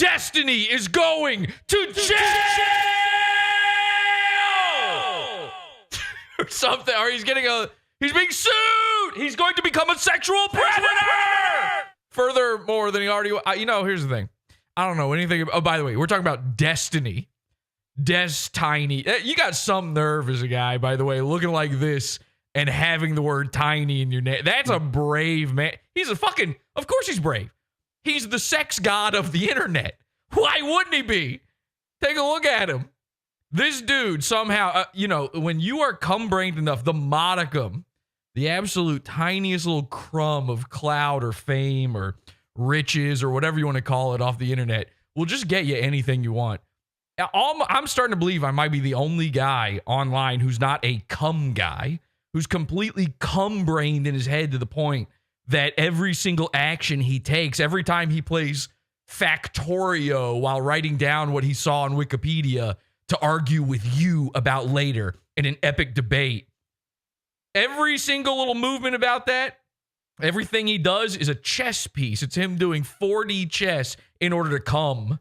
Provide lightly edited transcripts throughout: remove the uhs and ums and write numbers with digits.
Destiny is going to jail or something, or he's being sued. He's going to become a sexual predator. Furthermore than he already, here's the thing. I don't know anything. Oh, by the way, we're talking about Destiny. Tiny. You got some nerve as a guy, by the way, looking like this and having the word tiny in your name. That's a brave man. He's of course he's brave. He's the sex god of the internet. Why wouldn't he be? Take a look at him. This dude somehow, when you are cum-brained enough, the modicum, the absolute tiniest little crumb of clout or fame or riches or whatever you want to call it off the internet will just get you anything you want. I'm starting to believe I might be the only guy online who's not a cum guy, who's completely cum-brained in his head to the point that every single action he takes, every time he plays Factorio while writing down what he saw on Wikipedia to argue with you about later in an epic debate, every single little movement about that, everything he does is a chess piece. It's him doing 4D chess in order to come.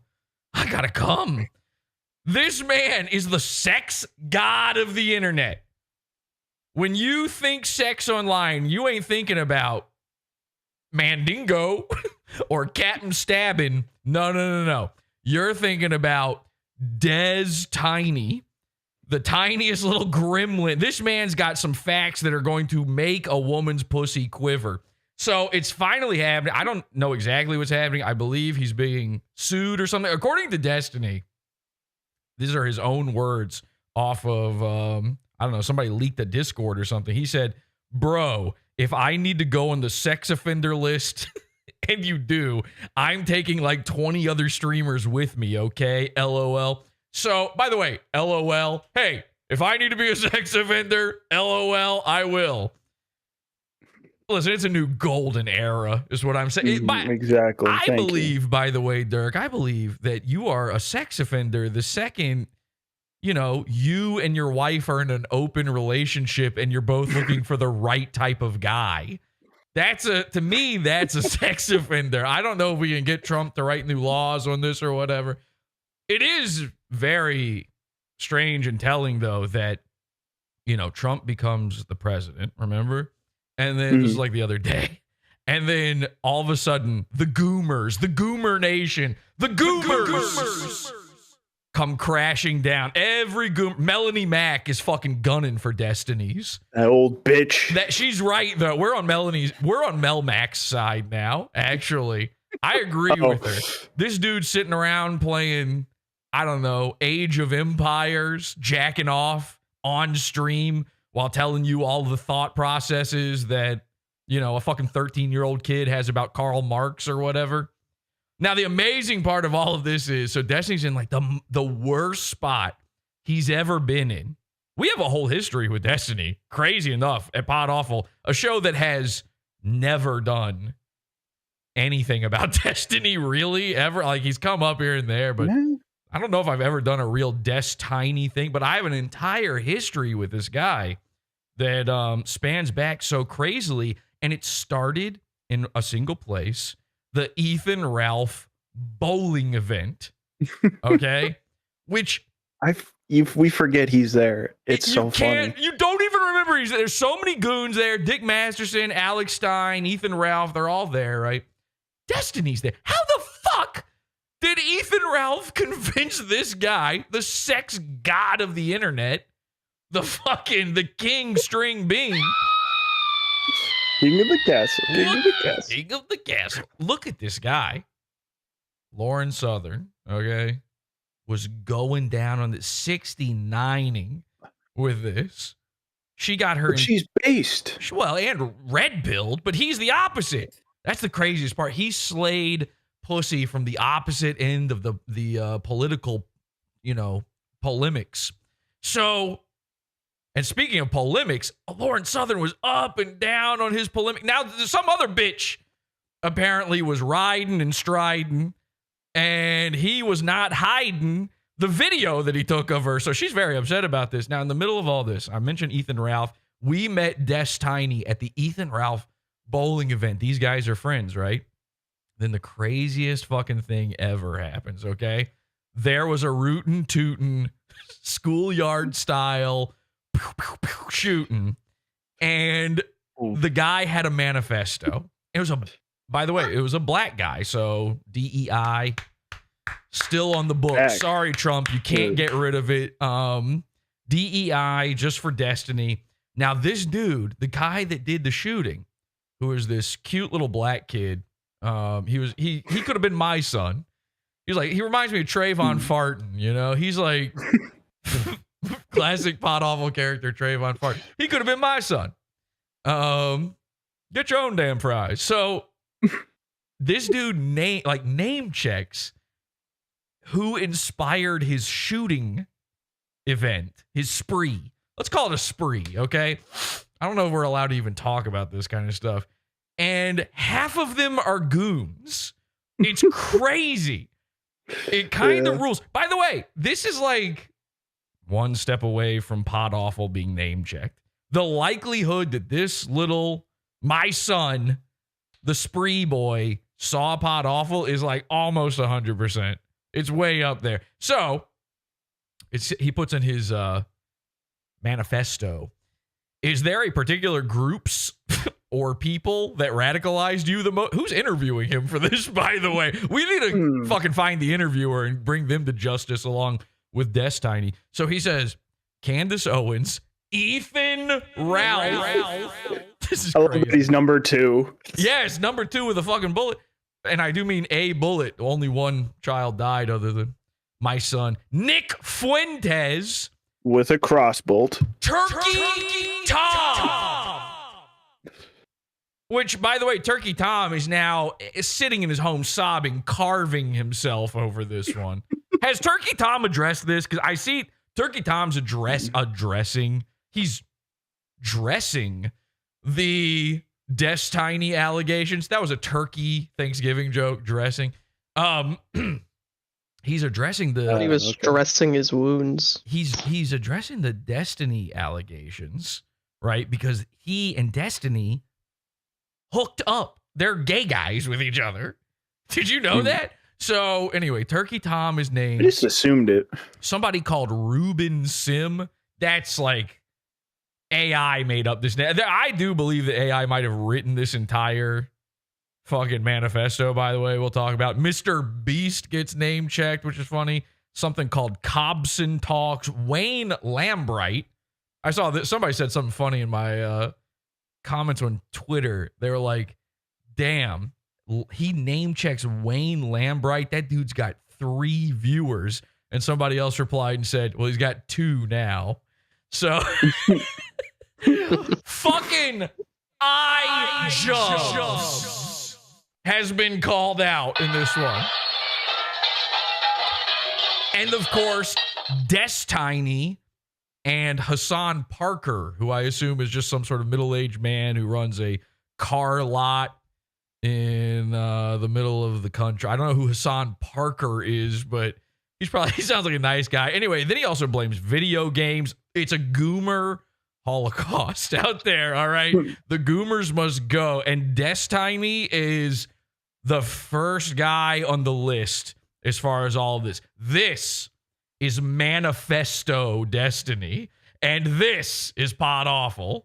I gotta come. This man is the sex god of the internet. When you think sex online, you ain't thinking about Mandingo or Captain Stabbing. No. You're thinking about Des Tiny, the tiniest little gremlin. This man's got some facts that are going to make a woman's pussy quiver. So it's finally happening. I don't know exactly what's happening. I believe he's being sued or something. According to Destiny, these are his own words off of, somebody leaked a Discord or something. He said, bro, if I need to go on the sex offender list, and you do, I'm taking like 20 other streamers with me, okay? LOL. So, by the way, LOL. Hey, if I need to be a sex offender, LOL, I will. Listen, it's a new golden era, is what I'm saying. Exactly. I believe, by the way, Dirk, I believe that you are a sex offender the second, you and your wife are in an open relationship and you're both looking for the right type of guy. To me, that's a sex offender. I don't know if we can get Trump to write new laws on this or whatever. It is very strange and telling, though, that, Trump becomes the president, remember? And then this is like the other day. And then all of a sudden, the Goomers, the Goomer Nation, the Goomers come crashing down. Every Goomer, Melanie Mack is fucking gunning for Destinies. That old bitch. She's right, though. We're on Mel Mack's side now, actually. I agree with her. This dude's sitting around playing, I don't know, Age of Empires, jacking off on stream while telling you all the thought processes that, a fucking 13-year-old kid has about Karl Marx or whatever. Now, the amazing part of all of this is, so Destiny's in like the worst spot he's ever been in. We have a whole history with Destiny, crazy enough, at Podawful, a show that has never done anything about Destiny, really, ever. Like, he's come up here and there, but I don't know if I've ever done a real Tiny thing, but I have an entire history with this guy that spans back so crazily, and it started in a single place, the Ethan Ralph bowling event, okay? Which... If we forget he's there, it's so funny. You don't even remember he's there. There's so many goons there. Dick Masterson, Alex Stein, Ethan Ralph, they're all there, right? Destiny's there. How the fuck did Ethan Ralph convince this guy, the sex god of the internet, the king string bean? King of the castle. King of the castle. Look at this guy. Lauren Southern, okay, was going down on the 69ing with this. She got her... But she's based. Well, and red pilled, but he's the opposite. That's the craziest part. He slayed pussy from the opposite end of the political, polemics. So, and speaking of polemics, Lauren Southern was up and down on his polemic. Now, some other bitch apparently was riding and striding, and he was not hiding the video that he took of her. So she's very upset about this. Now, in the middle of all this, I mentioned Ethan Ralph. We met Tiny at the Ethan Ralph bowling event. These guys are friends, right? then the craziest fucking thing ever happens, okay? There was a rootin' tootin' schoolyard style shooting, and the guy had a manifesto. By the way, it was a black guy, so DEI still on the books. Sorry, Trump, you can't get rid of it. DEI just for destiny. Now, this dude, the guy that did the shooting, who was this cute little black kid, he could have been my son. He reminds me of Trayvon Farton, you know? He's like classic Podawful character, Trayvon Farton. He could have been my son. Get your own damn prize. So this dude name checks who inspired his shooting event, his spree. Let's call it a spree, okay? I don't know if we're allowed to even talk about this kind of stuff. And half of them are goons. It's crazy. It kind of rules. By the way, this is like one step away from Podawful being name checked. The likelihood that this my son, the spree boy, saw Podawful is like almost 100%. It's way up there. So he puts in his manifesto. Is there a particular groups or people that radicalized you the most? Who's interviewing him for this, by the way? We need to fucking find the interviewer and bring them to justice along with Destiny. So he says, Candace Owens, Ethan Ralph. This is crazy. He's number 2. Yes, number 2 with a fucking bullet. And I do mean a bullet. Only one child died other than my son. Nick Fuentes. With a crossbolt. Turkey Tom. Which, by the way, Turkey Tom is now sitting in his home sobbing, carving himself over this one. Has Turkey Tom addressed this? Because I see Turkey Tom's addressing. He's dressing the Destiny allegations. That was a turkey Thanksgiving joke, dressing. He's addressing he was dressing his wounds. He's addressing the Destiny allegations, right? Because he and Destiny hooked up. They're gay guys with each other. Did you know that? So anyway, Turkey Tom is named. I just assumed it. Somebody called Ruben Sim. That's like AI made up this name. I do believe that AI might have written this entire fucking manifesto, by the way. We'll talk about Mr. Beast gets name checked, which is funny. Something called Cobson Talks. Wayne Lambright. I saw that somebody said something funny in my comments on Twitter. They were like, damn, he name checks Wayne Lambright. That dude's got 3 viewers. And somebody else replied and said, well, he's got 2 now. So fucking iDubbbz has been called out in this one. And of course, Destiny and Hassan Parker, who I assume is just some sort of middle-aged man who runs a car lot in the middle of the country. I don't know who Hassan Parker is, but he sounds like a nice guy. Anyway, then he also blames video games. It's a goomer holocaust out there, all right? The goomers must go. And Destiny is the first guy on the list as far as all of this. This is Manifesto Destiny, and this is Podawful.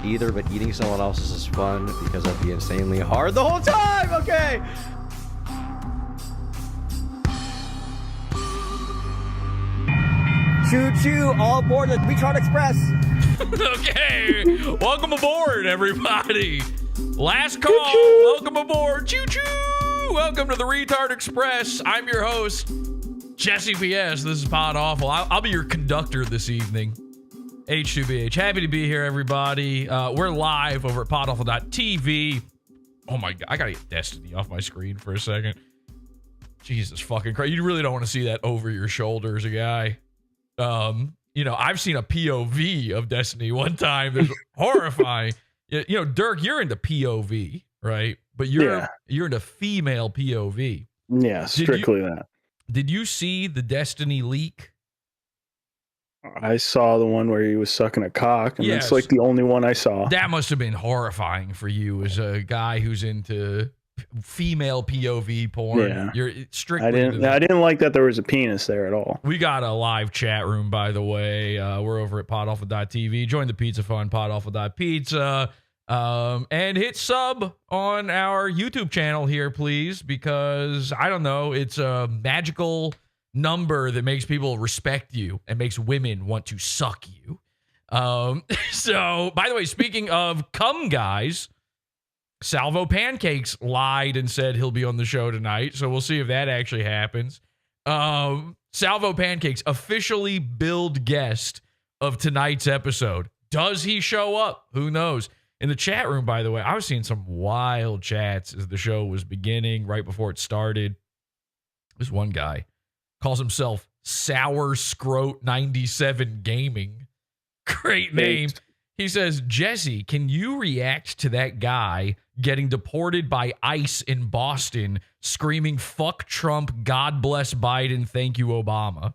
Either, but eating someone else's is fun because that'd be insanely hard the whole time. Okay. Choo choo, all aboard the Retard Express. Okay, welcome aboard, everybody. Last call. Choo-choo. Welcome aboard. Choo choo. Welcome to the Retard Express. I'm your host, Jesse PS. This is Podawful. I'll be your conductor this evening. H2BH. Happy to be here, everybody. We're live over at podawful.tv. Oh my God, I gotta get Destiny off my screen for a second. Jesus fucking Christ. You really don't want to see that over your shoulder as a guy. I've seen a POV of Destiny one time that's horrifying. Dirk, you're into POV, right? But you're into female POV. Yeah, strictly that. Did you see the Destiny leak? I saw the one where he was sucking a cock, and Yes. it's like the only one I saw. That must have been horrifying for you as a guy who's into female POV porn. Yeah. You're strictly I didn't like that there was a penis there at all. We got a live chat room, by the way. We're over at podawful.tv. Join the pizza fun, podawful.pizza. And hit sub on our YouTube channel here, please, because I don't know, it's a magical number that makes people respect you and makes women want to suck you. So, by the way, speaking of cum guys, Salvo Pancakes lied and said he'll be on the show tonight, so we'll see if that actually happens. Salvo Pancakes, officially billed guest of tonight's episode. Does he show up? Who knows? In the chat room, by the way, I was seeing some wild chats as the show was beginning, right before it started. This one guy calls himself Sour Scroat 97 Gaming. Great name. He says, Jesse, can you react to that guy getting deported by ICE in Boston, screaming, fuck Trump, God bless Biden, thank you, Obama?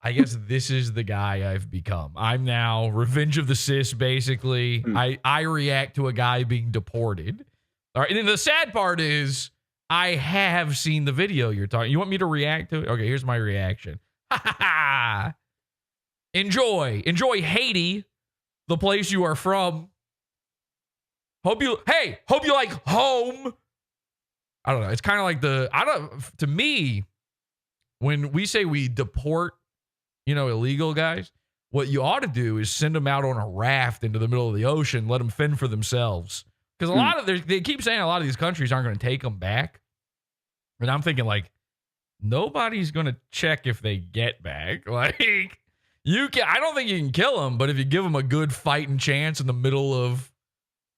I guess this is the guy I've become. I'm now Revenge of the Cis, basically. I react to a guy being deported. All right, and then the sad part is I have seen the video you're talking. You want me to react to it? Okay, here's my reaction. Enjoy Haiti, the place you are from. Hope you like home. I don't know. It's kind of like to me, when we say we deport, illegal guys, what you ought to do is send them out on a raft into the middle of the ocean, let them fend for themselves. Because they keep saying a lot of these countries aren't going to take them back. And I'm thinking, nobody's going to check if they get back. I don't think you can kill them, but if you give them a good fighting chance in the middle of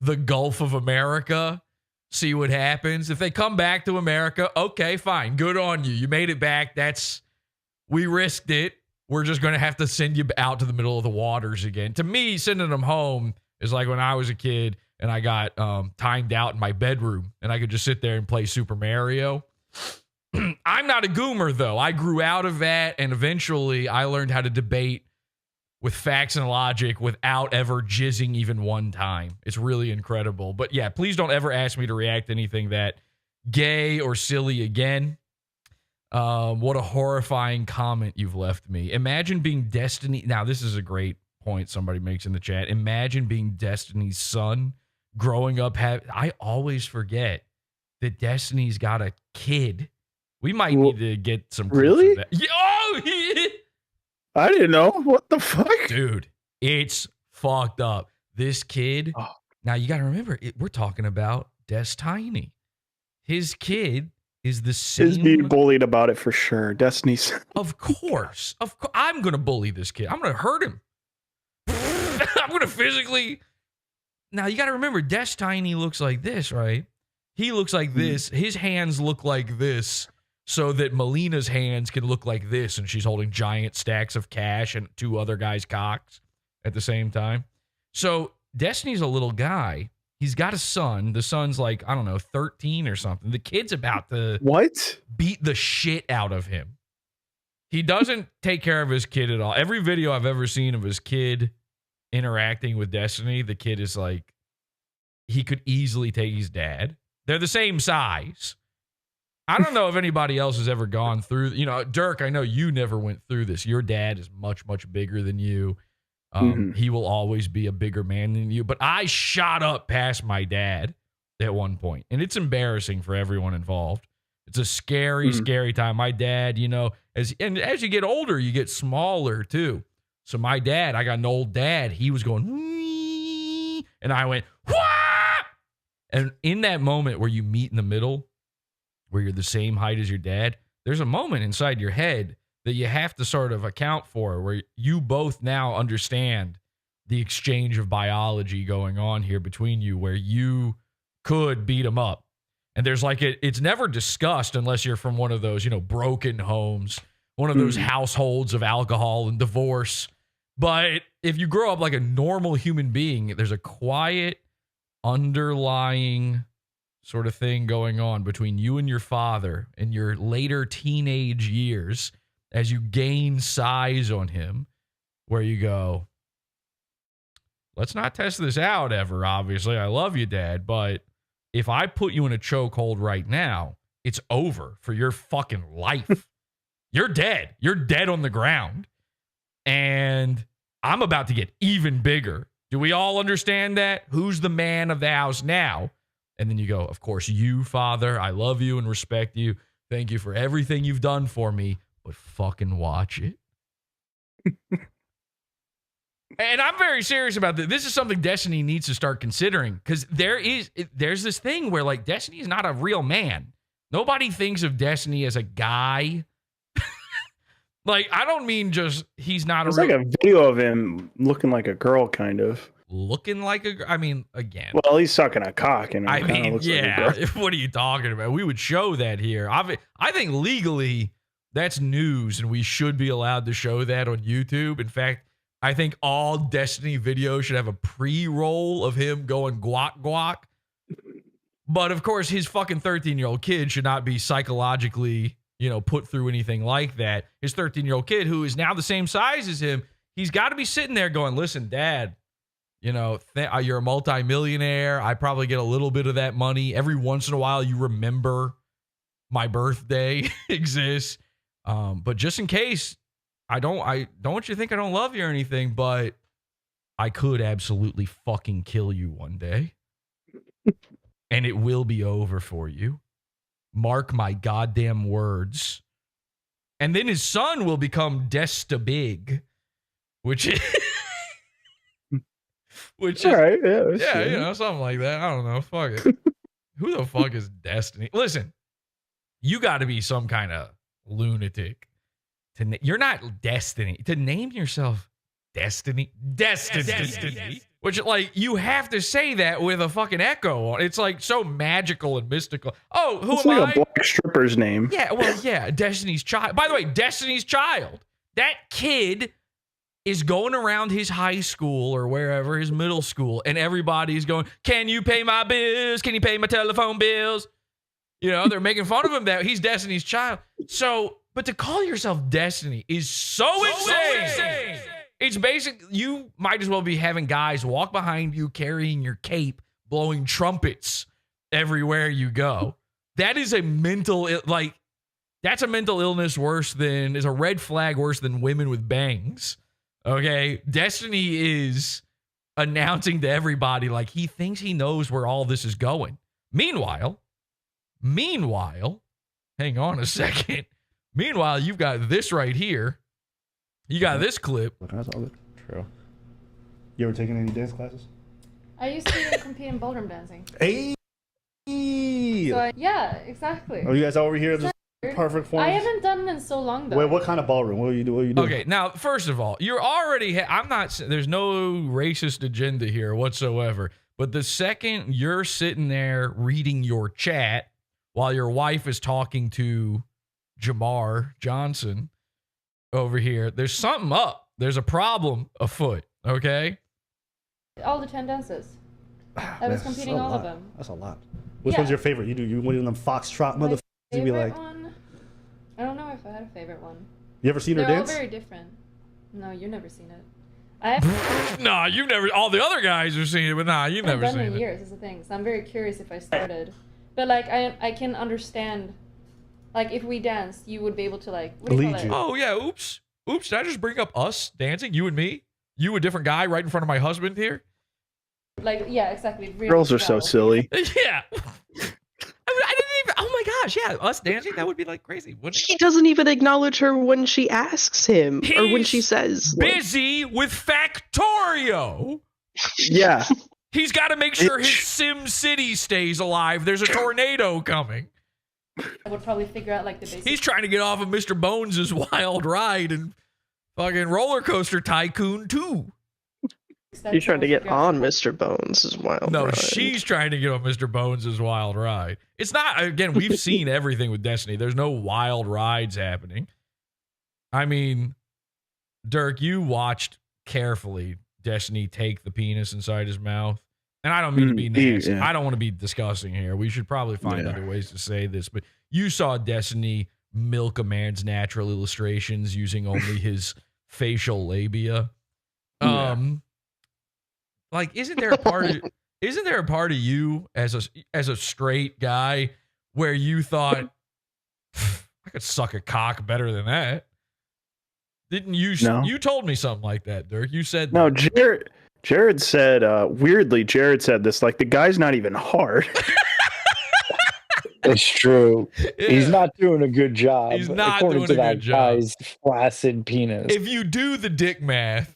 the Gulf of America, see what happens. If they come back to America, okay, fine. Good on you. You made it back. We risked it. We're just going to have to send you out to the middle of the waters again. To me, sending them home is like when I was a kid and I got timed out in my bedroom and I could just sit there and play Super Mario. I'm not a goomer, though. I grew out of that, and eventually I learned how to debate with facts and logic without ever jizzing even one time. It's really incredible. But yeah, please don't ever ask me to react to anything that gay or silly again. What a horrifying comment you've left me. Imagine being Destiny. Now, this is a great point somebody makes in the chat. Imagine being Destiny's son, growing up. I always forget that Destiny's got a kid. We might need to get some. Really? Of that. Oh, I didn't know. What the fuck? dude, it's fucked up. This kid. Oh. Now, you got to remember, we're talking about Destiny. His kid is the same. He's being bullied about it for sure. Destiny's. Of course. I'm going to bully this kid. I'm going to hurt him. I'm going to physically. Now, you got to remember, Destiny looks like this, right? He looks like this. His hands look like this so that Melina's hands can look like this, and she's holding giant stacks of cash and two other guys' cocks at the same time. So Destiny's a little guy. He's got a son. The son's 13 or something. The kid's about to beat the shit out of him. He doesn't take care of his kid at all. Every video I've ever seen of his kid interacting with Destiny, the kid is he could easily take his dad. They're the same size. I don't know if anybody else has ever gone through, Dirk, I know you never went through this. Your dad is much, much bigger than you. He will always be a bigger man than you. But I shot up past my dad at one point, and it's embarrassing for everyone involved. It's a scary, scary time. My dad, as you get older, you get smaller too. So my dad, I got an old dad. He was going, wee, and I went, wah! And in that moment where you meet in the middle, where you're the same height as your dad, there's a moment inside your head that you have to sort of account for, where you both now understand the exchange of biology going on here between you, where you could beat him up. And there's like, it's never discussed unless you're from one of those, you know, broken homes, one of those households of alcohol and divorce. But if you grow up like a normal human being, there's a quiet underlying sort of thing going on between you and your father in your later teenage years as you gain size on him, where you go, let's not test this out ever, obviously. I love you, Dad, but if I put you in a chokehold right now, it's over for your fucking life. You're dead. You're dead on the ground. And I'm about to get even bigger. Do we all understand that? Who's the man of the house now? And then you go, of course, you, Father. I love you and respect you. Thank you for everything you've done for me. But fucking watch it. And I'm very serious about this. This is something Destiny needs to start considering, because there's this thing where like Destiny is not a real man. Nobody thinks of Destiny as a guy. Like, I don't mean just he's not There's like a video of him looking like a girl, kind of. Looking like a, I mean, again. Well, he's sucking a cock, and I mean, looks yeah. Like a girl. What are you talking about? We would show that here. I think legally that's news, and we should be allowed to show that on YouTube. In fact, I think all Destiny videos should have a pre-roll of him going guac guac. But of course, his fucking 13-year-old kid should not be psychologically, you know, put through anything like that. His 13-year-old kid, who is now the same size as him, he's got to be sitting there going, listen, Dad, you know, you're a multimillionaire. I probably get a little bit of that money. Every once in a while, you remember my birthday exists. But just in case, I don't want you to think I don't love you or anything, but I could absolutely fucking kill you one day. And it will be over for you. Mark my goddamn words. And then his son will become Desta Big, which is all right, yeah, you know, something like that. I don't know. Fuck it. Who the fuck is Destiny? Listen, you got to be some kind of lunatic. You're not Destiny. To name yourself Destiny. Which, like, you have to say that with a fucking echo on. It's like so magical and mystical. Oh, who it's am like I? A black stripper's name. Yeah, well, yeah, Destiny's Child. By the way, Destiny's Child. That kid is going around his high school or wherever, his middle school, and everybody's going, can you pay my bills? Can you pay my telephone bills? You know, they're making fun of him that he's Destiny's Child. So, but to call yourself Destiny is so insane. It's basic. You might as well be having guys walk behind you carrying your cape, blowing trumpets everywhere you go. That is a mental, like, that's a mental illness is a red flag worse than women with bangs. Okay? Destiny is announcing to everybody like he thinks he knows where all this is going. Meanwhile, hang on a second. Meanwhile, you've got this right here. You got this clip. That's all good. True. You ever taken any dance classes? I used to compete in ballroom dancing. Hey. So yeah, exactly. Are you guys over here? This perfect form. I haven't done it in so long though. Wait, what kind of ballroom? What are you doing? Okay, now first of all, you're already. I'm not. There's no racist agenda here whatsoever. But the second you're sitting there reading your chat while your wife is talking to Jamar Johnson over here, there's something up. There's a problem afoot. Okay. All the 10 dances. I was competing all of them. That's a lot. Which one's your favorite? You one of them foxtrot motherfuckers? You be like. One? I don't know if I had a favorite one. You ever seen her dance? They're all very different. No, you've never seen it. Nah, you've never. All the other guys have seen it, but nah, you've never seen it. I've done it in years is the thing. So I'm very curious if I started, but like I can understand. Like, if we danced, you would be able to, like, what do you call it? Oh, yeah, oops. Oops, did I just bring up us dancing? You and me? You, a different guy right in front of my husband here? Like, yeah, exactly. Girls are so silly. Yeah. I didn't even, oh my gosh, yeah, us dancing, that would be, like, crazy. He doesn't even acknowledge her when she asks him, or when she says. Busy with Factorio. Yeah. He's got to make sure his Sim City stays alive. There's a tornado coming. I would probably figure out like the basics. He's trying to get off of Mr. Bones' wild ride and fucking Roller Coaster Tycoon 2. You're trying to get on Mr. Bones' wild No, ride. she's trying to get on Mr. Bones' wild ride. It's not, again, we've seen everything with Destiny. There's no wild rides happening. I mean, Dirk, you watched carefully Destiny take the penis inside his mouth. And I don't mean to be nasty. Yeah. I don't want to be disgusting here. We should probably find other ways to say this. But you saw Destiny milk a man's natural illustrations using only his facial labia. Like, isn't there a part of you as a straight guy where you thought I could suck a cock better than that? Didn't you? No. You told me something like that, Dirk. You said No, Jared said, weirdly, Jared said this, like, the guy's not even hard. It's true. Yeah. He's not doing a good job. He's not according doing to a that good job. guy's flaccid penis. If you do the dick math,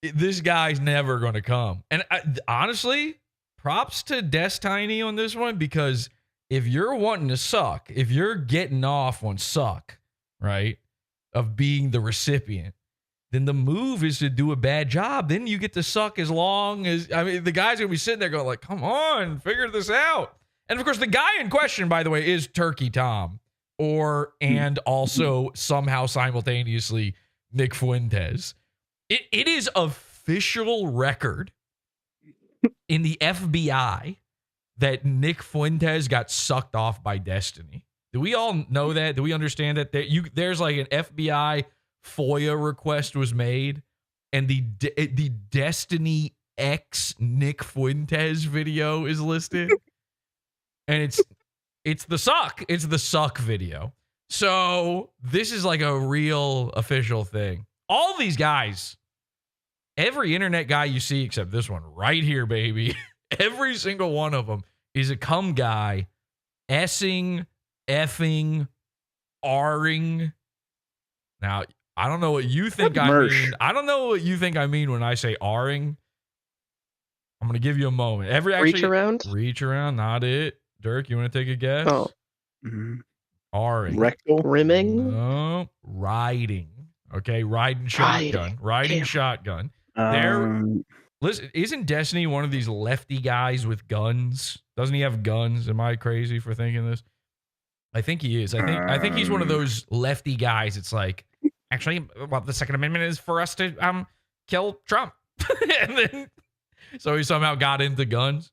this guy's never going to come. And honestly, props to Destiny on this one, because if you're wanting to suck, if you're getting off on suck, right, of being the recipient, then the move is to do a bad job. Then you get to suck as long as, I mean, the guy's going to be sitting there going like, come on, figure this out. And of course, the guy in question, by the way, is Turkey Tom, and also somehow simultaneously Nick Fuentes. It is official record in the FBI that Nick Fuentes got sucked off by Destiny. Do we all know that? Do we understand that? There's like an FBI FOIA request was made, and the Destiny X Nick Fuentes video is listed. And it's the suck. It's the suck video. So this is like a real official thing. All these guys, every internet guy you see except this one right here, baby, every single one of them is a cum guy, essing, effing, R-ing. Now, I don't know what you think I mean. I don't know what you think I mean when I say R-ing. I'm going to give you a moment. Reach around? Reach around, not it. Dirk, you want to take a guess? Oh. R-ing. Rectal? Rimming? No. Riding. Okay, riding shotgun. Riding shotgun. Listen, isn't Destiny one of these lefty guys with guns? Doesn't he have guns? Am I crazy for thinking this? I think he is. I think he's one of those lefty guys. It's like, actually, well, the Second Amendment is for us to kill Trump. And then, so he somehow got into guns.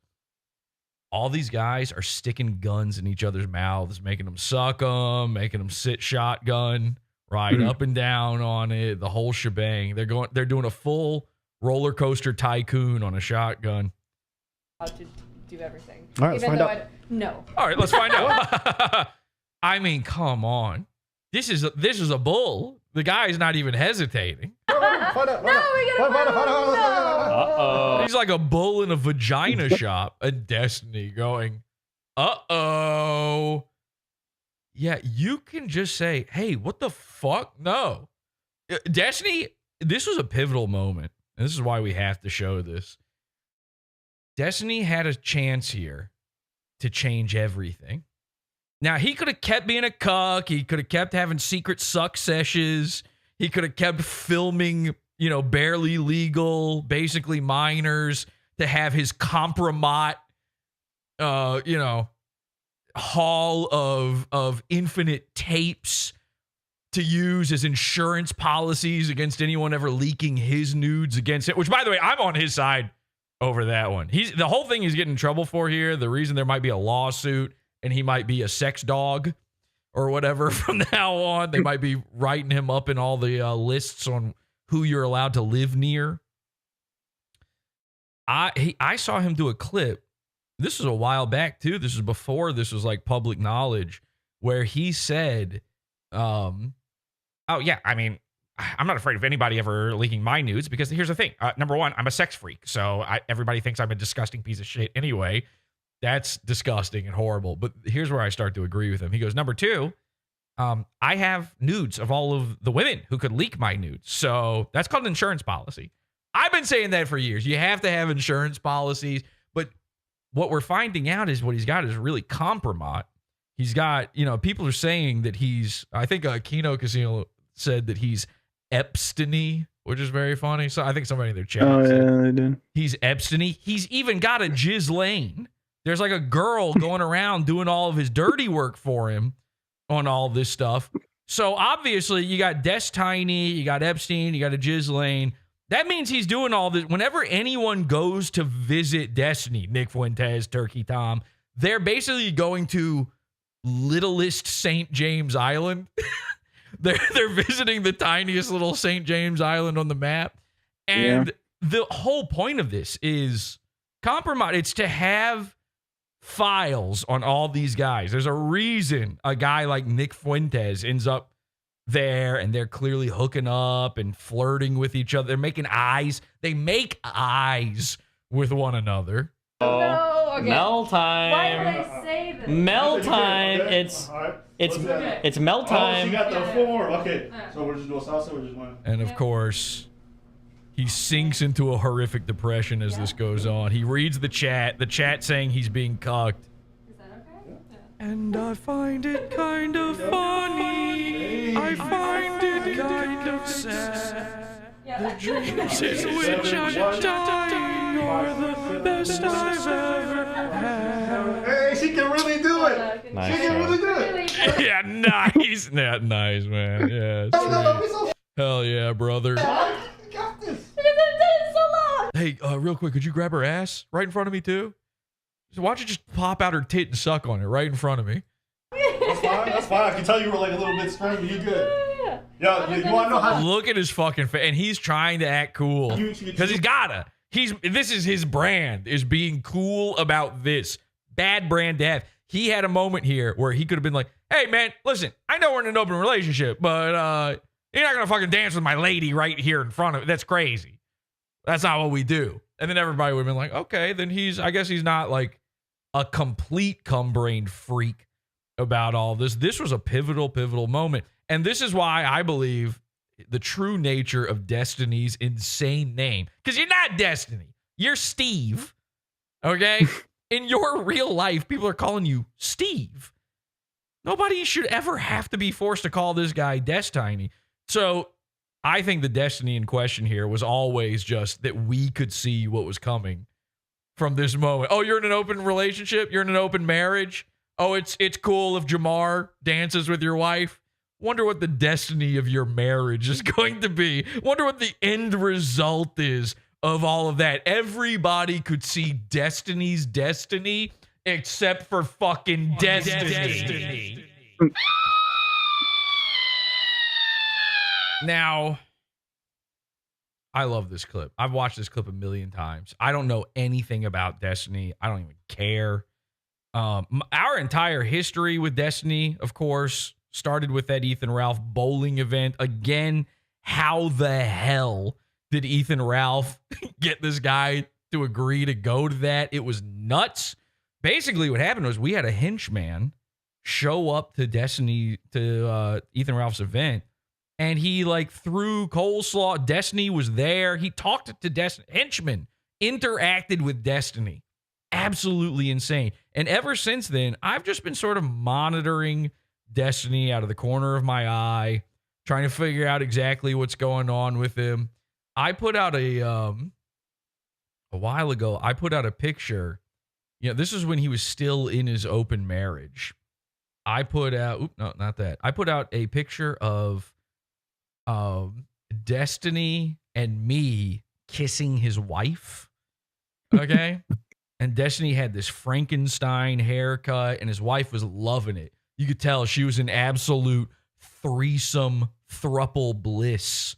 All these guys are sticking guns in each other's mouths, making them suck them, making them sit shotgun, ride up and down on it, the whole shebang. They're doing a full roller coaster tycoon on a shotgun. How to do everything. All right, let's find out. No. All right, let's find out. I mean, come on. This is a bull. The guy's not even hesitating. He's like a bull in a vagina shop at Destiny going, uh-oh. Yeah, you can just say, hey, what the fuck? No. Destiny, this was a pivotal moment. And this is why we have to show this. Destiny had a chance here to change everything. Now, he could have kept being a cuck. He could have kept having secret suck sessions. He could have kept filming, barely legal, basically minors, to have his compromat, haul of infinite tapes to use as insurance policies against anyone ever leaking his nudes against it. Which, by the way, I'm on his side over that one. The whole thing he's getting in trouble for here, the reason there might be a lawsuit and he might be a sex dog or whatever from now on. They might be writing him up in all the lists on who you're allowed to live near. I saw him do a clip. This was a while back, too. This was before this was like public knowledge, where he said, oh, yeah, I mean, I'm not afraid of anybody ever leaking my nudes because here's the thing. Number one, I'm a sex freak. So everybody thinks I'm a disgusting piece of shit anyway. That's disgusting and horrible. But here's where I start to agree with him. He goes, number two, I have nudes of all of the women who could leak my nudes. So that's called an insurance policy. I've been saying that for years. You have to have insurance policies. But what we're finding out is what he's got is really compromat. He's got, people are saying that I think Kino Casino said that he's epstein which is very funny. So I think somebody in their chat Oh said yeah, they did. he's Epstein-y. He's even got a jizz lane. There's like a girl going around doing all of his dirty work for him on all this stuff. So obviously you got Tiny, you got Epstein, you got a jizz lane. That means he's doing all this. Whenever anyone goes to visit Destiny, Nick Fuentes, Turkey Tom, they're basically going to littlest St. James Island. they're visiting the tiniest little St. James Island on the map. And the whole point of this is compromise. It's to have files on all these guys. There's a reason a guy like Nick Fuentes ends up there and they're clearly hooking up and flirting with each other. They're making eyes. They make eyes with one another. No, okay. Mel time. Why would I say this? Mel time. It's Mel Oh, time. she got the form. Okay, so we're just doing salsa. We're just going. And of course, he sinks into a horrific depression as this goes on. He reads the chat saying he's being cucked. Is that okay? And I find it kind of funny. I find it kind of sad. The dreams in which I'm dying are the best I've ever had. Hey, she can really do it. Nice, She can really do it. Yeah, nice. Nice, man. Yeah. Hell yeah, brother. You got this. Hey, real quick, could you grab her ass right in front of me too? So why don't you just pop out her tit and suck on it right in front of me? That's fine. That's fine. I can tell you were like a little bit screaming. You good? Yo, you want to know how? Look at his fucking face, and he's trying to act cool because he's gotta. This is his brand, is being cool about this. Bad brand to have. He had a moment here where he could have been like, "Hey man, listen, I know we're in an open relationship, but you're not gonna fucking dance with my lady right here in front of me. That's crazy. That's not what we do." And then everybody would have been like, "Okay, then I guess he's not like a complete cum-brained freak about all this." This was a pivotal moment. And this is why I believe the true nature of Destiny's insane name. Because you're not Destiny. You're Steve. Okay? In your real life, people are calling you Steve. Nobody should ever have to be forced to call this guy Destiny. So I think the Destiny in question here was always just that we could see what was coming from this moment. Oh, you're in an open relationship? You're in an open marriage? Oh, it's cool if Jamar dances with your wife? Wonder what the destiny of your marriage is going to be. Wonder what the end result is of all of that. Everybody could see Destiny's destiny except for fucking Destiny. Now, I love this clip. I've watched this clip a million times. I don't know anything about Destiny. I don't even care. Our entire history with Destiny, of course, started with that Ethan Ralph bowling event. Again, how the hell did Ethan Ralph get this guy to agree to go to that? It was nuts. Basically, what happened was we had a henchman show up to Ethan Ralph's event, and he like threw coleslaw. Destiny was there. He talked to Destiny. Henchman interacted with Destiny. Absolutely insane. And ever since then, I've just been sort of monitoring Destiny out of the corner of my eye, trying to figure out exactly what's going on with him. I put out a while ago, I put out a picture. You know, this is when he was still in his open marriage. I put out, no, not that. I put out a picture of Destiny and me kissing his wife. Okay? And Destiny had this Frankenstein haircut, and his wife was loving it. You could tell she was in absolute threesome thruple bliss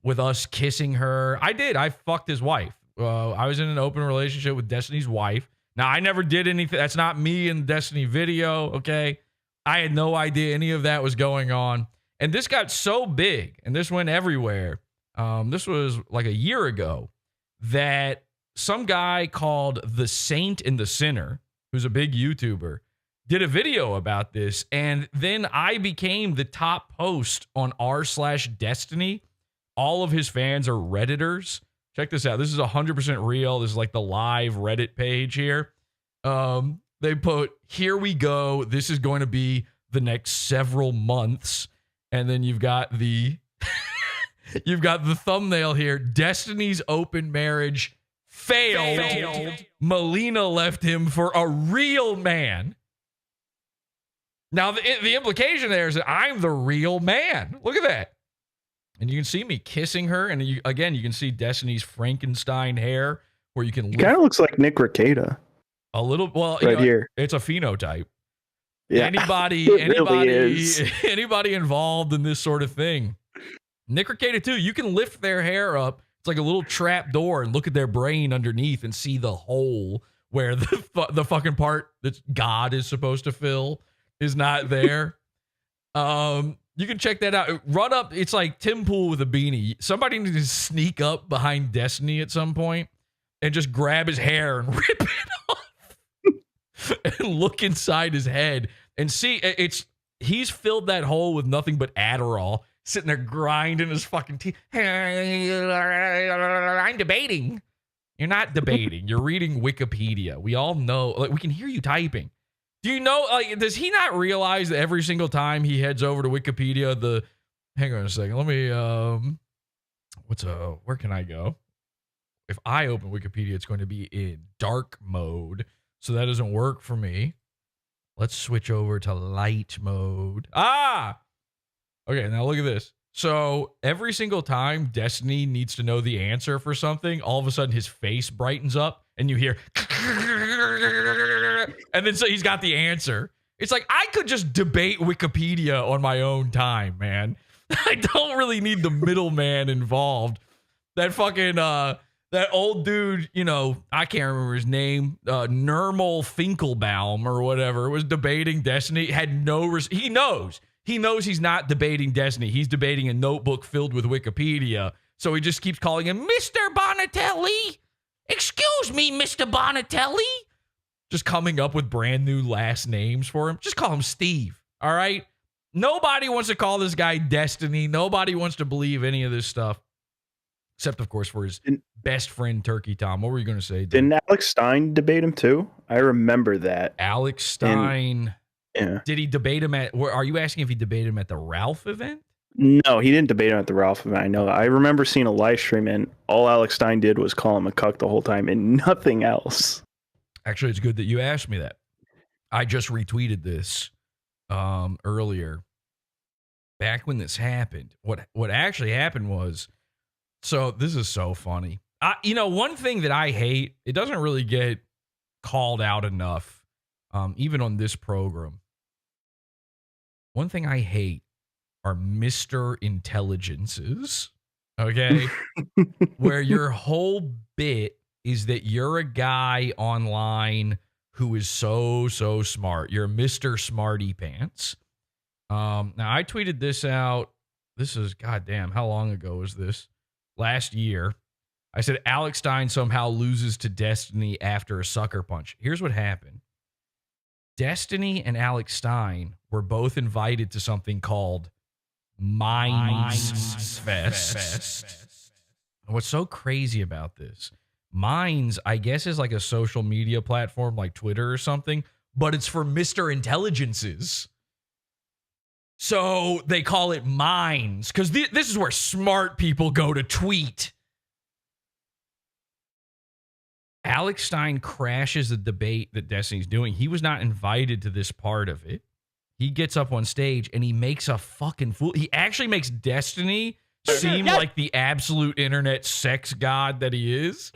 with us kissing her. I fucked his wife. I was in an open relationship with Destiny's wife. Now, I never did anything. That's not me in the Destiny video, okay? I had no idea any of that was going on. And this got so big, and this went everywhere. This was like a year ago, that some guy called The Saint and the Sinner, who's a big YouTuber, did a video about this. And then I became the top post on r/Destiny. All of his fans are Redditors. Check this out. This is 100% real. This is like the live Reddit page here. They put, "Here we go. This is going to be the next several months." And then you've got the You've got the thumbnail here. Destiny's open marriage failed. Melina left him for a real man. Now, the implication there is that I'm the real man. Look at that. And you can see me kissing her. And you can see Destiny's Frankenstein hair where you can... It kind of looks like Nick Rekieta. A little... Well, right here. It's a phenotype. Yeah, Anybody involved in this sort of thing. Nick Rekieta, too. You can lift their hair up. It's like a little trap door and look at their brain underneath and see the hole where the fucking part that God is supposed to fill is not there. You can check that out. Run up. It's like Tim Pool with a beanie. Somebody needs to sneak up behind Destiny at some point and just grab his hair and rip it off and look inside his head and see. He's filled that hole with nothing but Adderall, sitting there grinding his fucking teeth. I'm debating. You're not debating. You're reading Wikipedia. We all know. Like, we can hear you typing. Do you know, like, does he not realize that every single time he heads over to Wikipedia, hang on a second, let me, where can I go? If I open Wikipedia, it's going to be in dark mode, so that doesn't work for me. Let's switch over to light mode. Okay, now look at this. So every single time Destiny needs to know the answer for something, all of a sudden his face brightens up and you hear, and then so he's got the answer. It's like, I could just debate Wikipedia on my own time, man. I don't really need the middleman involved. That fucking, that old dude, I can't remember his name, Nermal Finkelbaum or whatever, was debating Destiny, had no, he knows he's not debating Destiny. He's debating a notebook filled with Wikipedia. So he just keeps calling him Mr. Bonadelli. Excuse me, Mr. Bonadelli. Just coming up with brand new last names for him. Just call him Steve. All right. Nobody wants to call this guy Destiny. Nobody wants to believe any of this stuff. Except, of course, for his best friend, Turkey Tom. What were you going to say, dude? Didn't Alex Stein debate him too? I remember that. Alex Stein. Yeah. Did he debate him are you asking if he debated him at the Ralph event? No, he didn't debate him at the Ralph event. I know. I remember seeing a live stream and all Alex Stein did was call him a cuck the whole time and nothing else. Actually, it's good that you asked me that. I just retweeted this earlier. Back when this happened, what actually happened was, so this is so funny. One thing that I hate, it doesn't really get called out enough, even on this program. One thing I hate are Mr. Intelligences, okay? Where your whole bit is that you're a guy online who is so smart. You're Mr. Smarty Pants. Now, I tweeted this out. This is, goddamn, how long ago was this? Last year. I said, Alex Stein somehow loses to Destiny after a sucker punch. Here's what happened. Destiny and Alex Stein were both invited to something called Manifesto. What's so crazy about this? Minds, I guess, is like a social media platform like Twitter or something, but it's for Mr. Intelligences. So they call it Minds, because this is where smart people go to tweet. Alex Stein crashes the debate that Destiny's doing. He was not invited to this part of it. He gets up on stage and he makes a fucking fool. He actually makes Destiny seem like the absolute internet sex god that he is.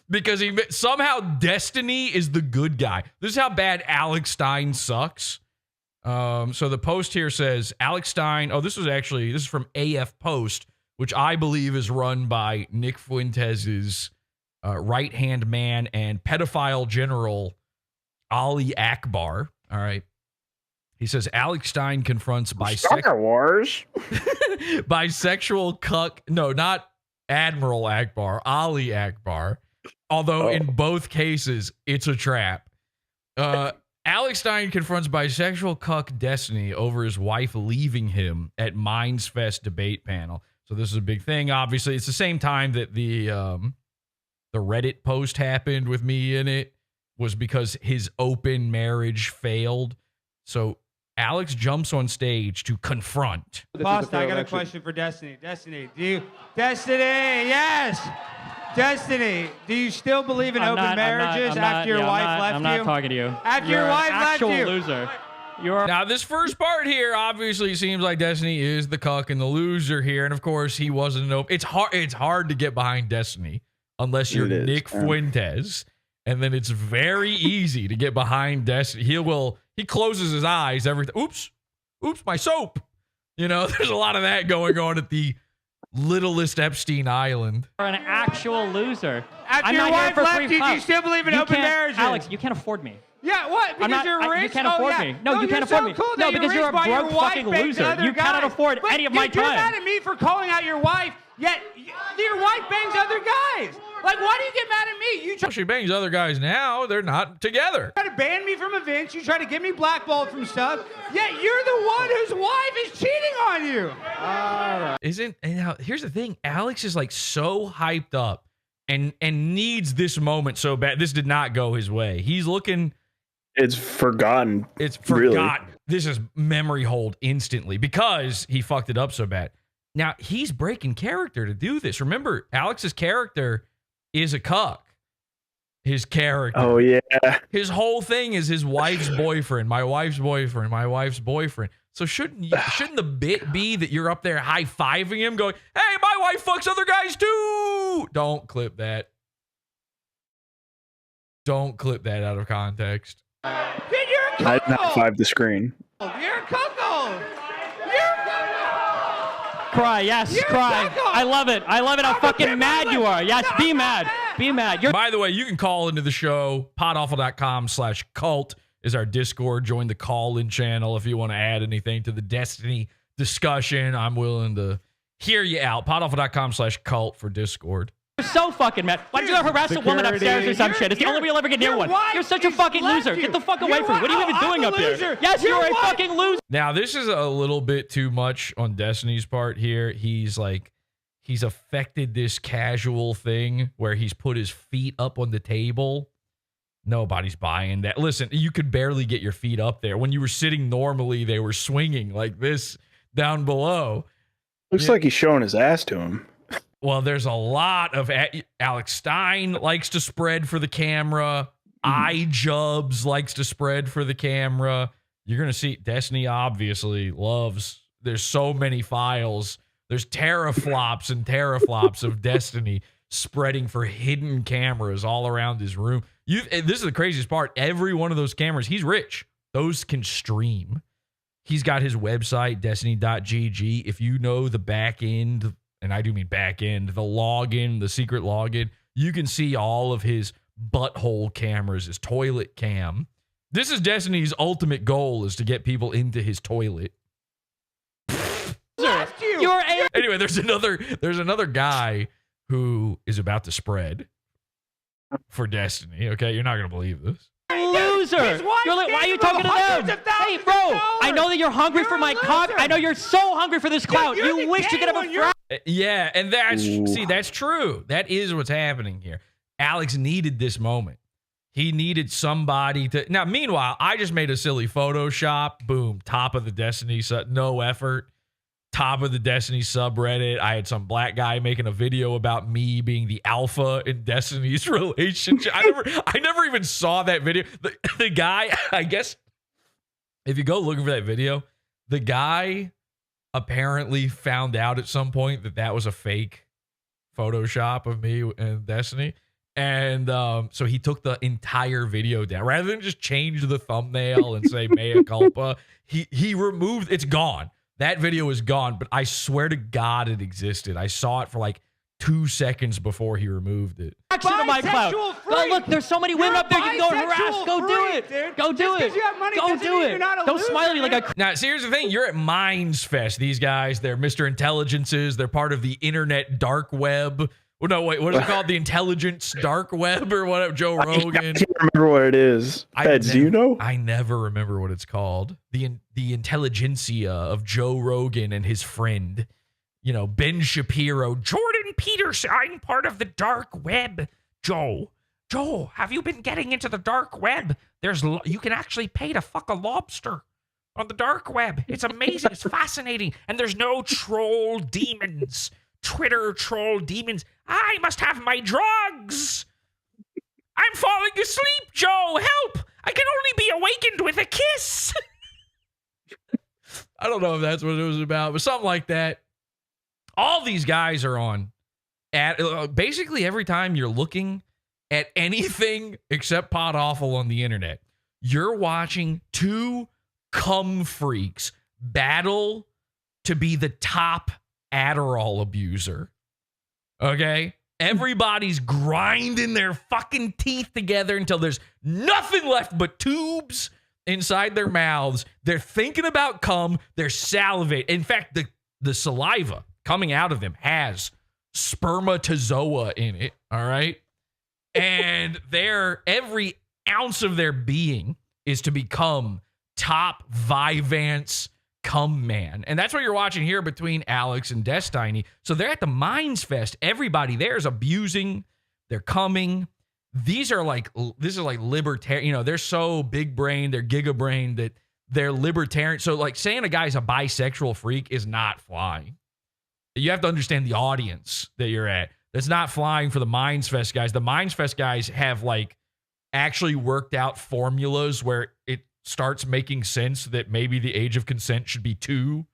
Because somehow Destiny is the good guy. This is how bad Alex Stein sucks. So the post here says, Alex Stein, this is from AF Post, which I believe is run by Nick Fuentes' right-hand man and pedophile general, Ali Akbar. All right. He says, Alex Stein confronts Star Wars. bisexual cuck. No, not Admiral Akbar, Ali Akbar. Although in both cases, it's a trap. Alex Stein confronts bisexual cuck Destiny over his wife leaving him at Minds Fest debate panel. So this is a big thing. Obviously, it's the same time that the Reddit post happened with me in it was because his open marriage failed. So Alex jumps on stage to confront. Pasta, I got a question for Destiny. Destiny, Destiny, yes! Destiny, do you still believe in open marriages after your wife left you? I'm not talking to you. After your wife left you. You're an actual loser. Now, this first part here obviously seems like Destiny is the cuck and the loser here, and of course he wasn't open. It's hard to get behind Destiny unless you're Nick Fuentes, and then it's very easy to get behind Destiny. He closes his eyes every time. Oops, my soap. You know, there's a lot of that going on at the littlest Epstein Island. You're an actual loser. After your wife left you, do you still believe in open marriages? Alex, you can't afford me. Yeah, what? Because you're rich? You can't afford me. No, you can't afford me. Cool No, because you're a broke fucking loser. You cannot afford any of my time. You're mad at me for calling out your wife, yet your wife bangs other guys. Like, why do you get mad at me? You She bangs other guys now. They're not together. try to ban me from events. You try to get me blackballed from stuff. Yet you're the one whose wife is cheating on you. And now here's the thing. Alex is like so hyped up and needs this moment so bad. This did not go his way. He's looking. It's forgotten. It's forgotten. Really. This is memory hold instantly because he fucked it up so bad. Now he's breaking character to do this. Remember, Alex's character is a cuck. His character. Oh yeah. His whole thing is his wife's boyfriend, my wife's boyfriend, my wife's boyfriend. So shouldn't the bit be that you're up there high-fiving him going, hey, my wife fucks other guys too? Don't clip that. Don't clip that out of context. Then you're a I did not high-five the screen. You're a cuckold. You're a cuckold. Cry, yes, You're cry. a cuckold. I love it. How fucking mad you are. Yes, be mad. Be mad. By the way, you can call into the show. Podawful.com/cult is our Discord. Join the call-in channel if you want to add anything to the Destiny discussion. I'm willing to hear you out. Podawful.com/cult for Discord. You're so fucking mad. Why'd you go harass a woman upstairs or some shit? It's the only way you'll ever get near one. You're such a fucking loser. Get the fuck away from me. What are you even doing up here? Yes, you're a fucking loser. Now, this is a little bit too much on Destiny's part here. He's affected this casual thing where he's put his feet up on the table. Nobody's buying that. Listen, you could barely get your feet up there. When you were sitting normally, they were swinging like this down below. Looks like he's showing his ass to him. Well, there's a lot of Alex Stein likes to spread for the camera. iDubbbz likes to spread for the camera. You're going to see Destiny obviously loves. There's so many files. There's teraflops and teraflops of Destiny spreading for hidden cameras all around his room. This is the craziest part. Every one of those cameras, he's rich. Those can stream. He's got his website, destiny.gg. If you know the back end, and I do mean back end, the login, the secret login, you can see all of his butthole cameras, his toilet cam. This is Destiny's ultimate goal, is to get people into his toilet. Anyway, there's another guy who is about to spread for Destiny. Okay, you're not gonna believe this. Loser! You're like, why are you talking to them? Hey, bro! I know that you're hungry for my cock. I know you're so hungry for this clout. You wish you could have a friend. Yeah, and that's true. That is what's happening here. Alex needed this moment. He needed somebody to. Now, meanwhile, I just made a silly Photoshop. Boom, top of the Destiny, no effort. Top of the Destiny subreddit. I had some black guy making a video about me being the alpha in Destiny's relationship. I never even saw that video. The guy, I guess, if you go looking for that video, the guy apparently found out at some point that was a fake Photoshop of me and Destiny. And so he took the entire video down. Rather than just change the thumbnail and say mea culpa, he removed, it's gone. That video is gone, but I swear to God it existed. I saw it for like 2 seconds before he removed it. Action to my clout. Oh, look, there's so many women up there. You can go and harass. Go do it. Dude. Go do it. Go do it. Don't smile at me like a... Now, see, here's the thing. You're at Minds Fest. These guys, they're Mr. Intelligences. They're part of the internet dark web. Well, no, wait, what is it called? The intelligence dark web or whatever? Joe Rogan. I can't remember what it is. Feds, do you know? I never remember what it's called. The intelligentsia of Joe Rogan and his friend, Ben Shapiro, Jordan Peterson. I'm part of the dark web. Joe, have you been getting into the dark web? You can actually pay to fuck a lobster. on the dark web. It's amazing. It's fascinating. And there's no troll demons. Twitter troll demons. I must have my drugs. I'm falling asleep, Joe. Help. I can only be awakened with a kiss. I don't know if that's what it was about, but something like that. All these guys are on at basically every time you're looking at anything except Podawful on the internet, you're watching two cum freaks battle to be the top Adderall abuser. Okay? Everybody's grinding their fucking teeth together until there's nothing left but tubes inside their mouths. They're thinking about cum. They're salivating. In fact, the saliva coming out of them has spermatozoa in it. All right? And every ounce of their being is to become top Vyvanse cum man. And that's what you're watching here between Alex and Stein. So they're at the Minds Fest. Everybody there is abusing. They're coming. This is like libertarian. You know, they're so big brain, they're giga brain that they're libertarian. So like saying a guy's a bisexual freak is not flying. You have to understand the audience that you're at. That's not flying for the Minds Fest guys. The Minds Fest guys have like actually worked out formulas where it starts making sense that maybe the age of consent should be 2.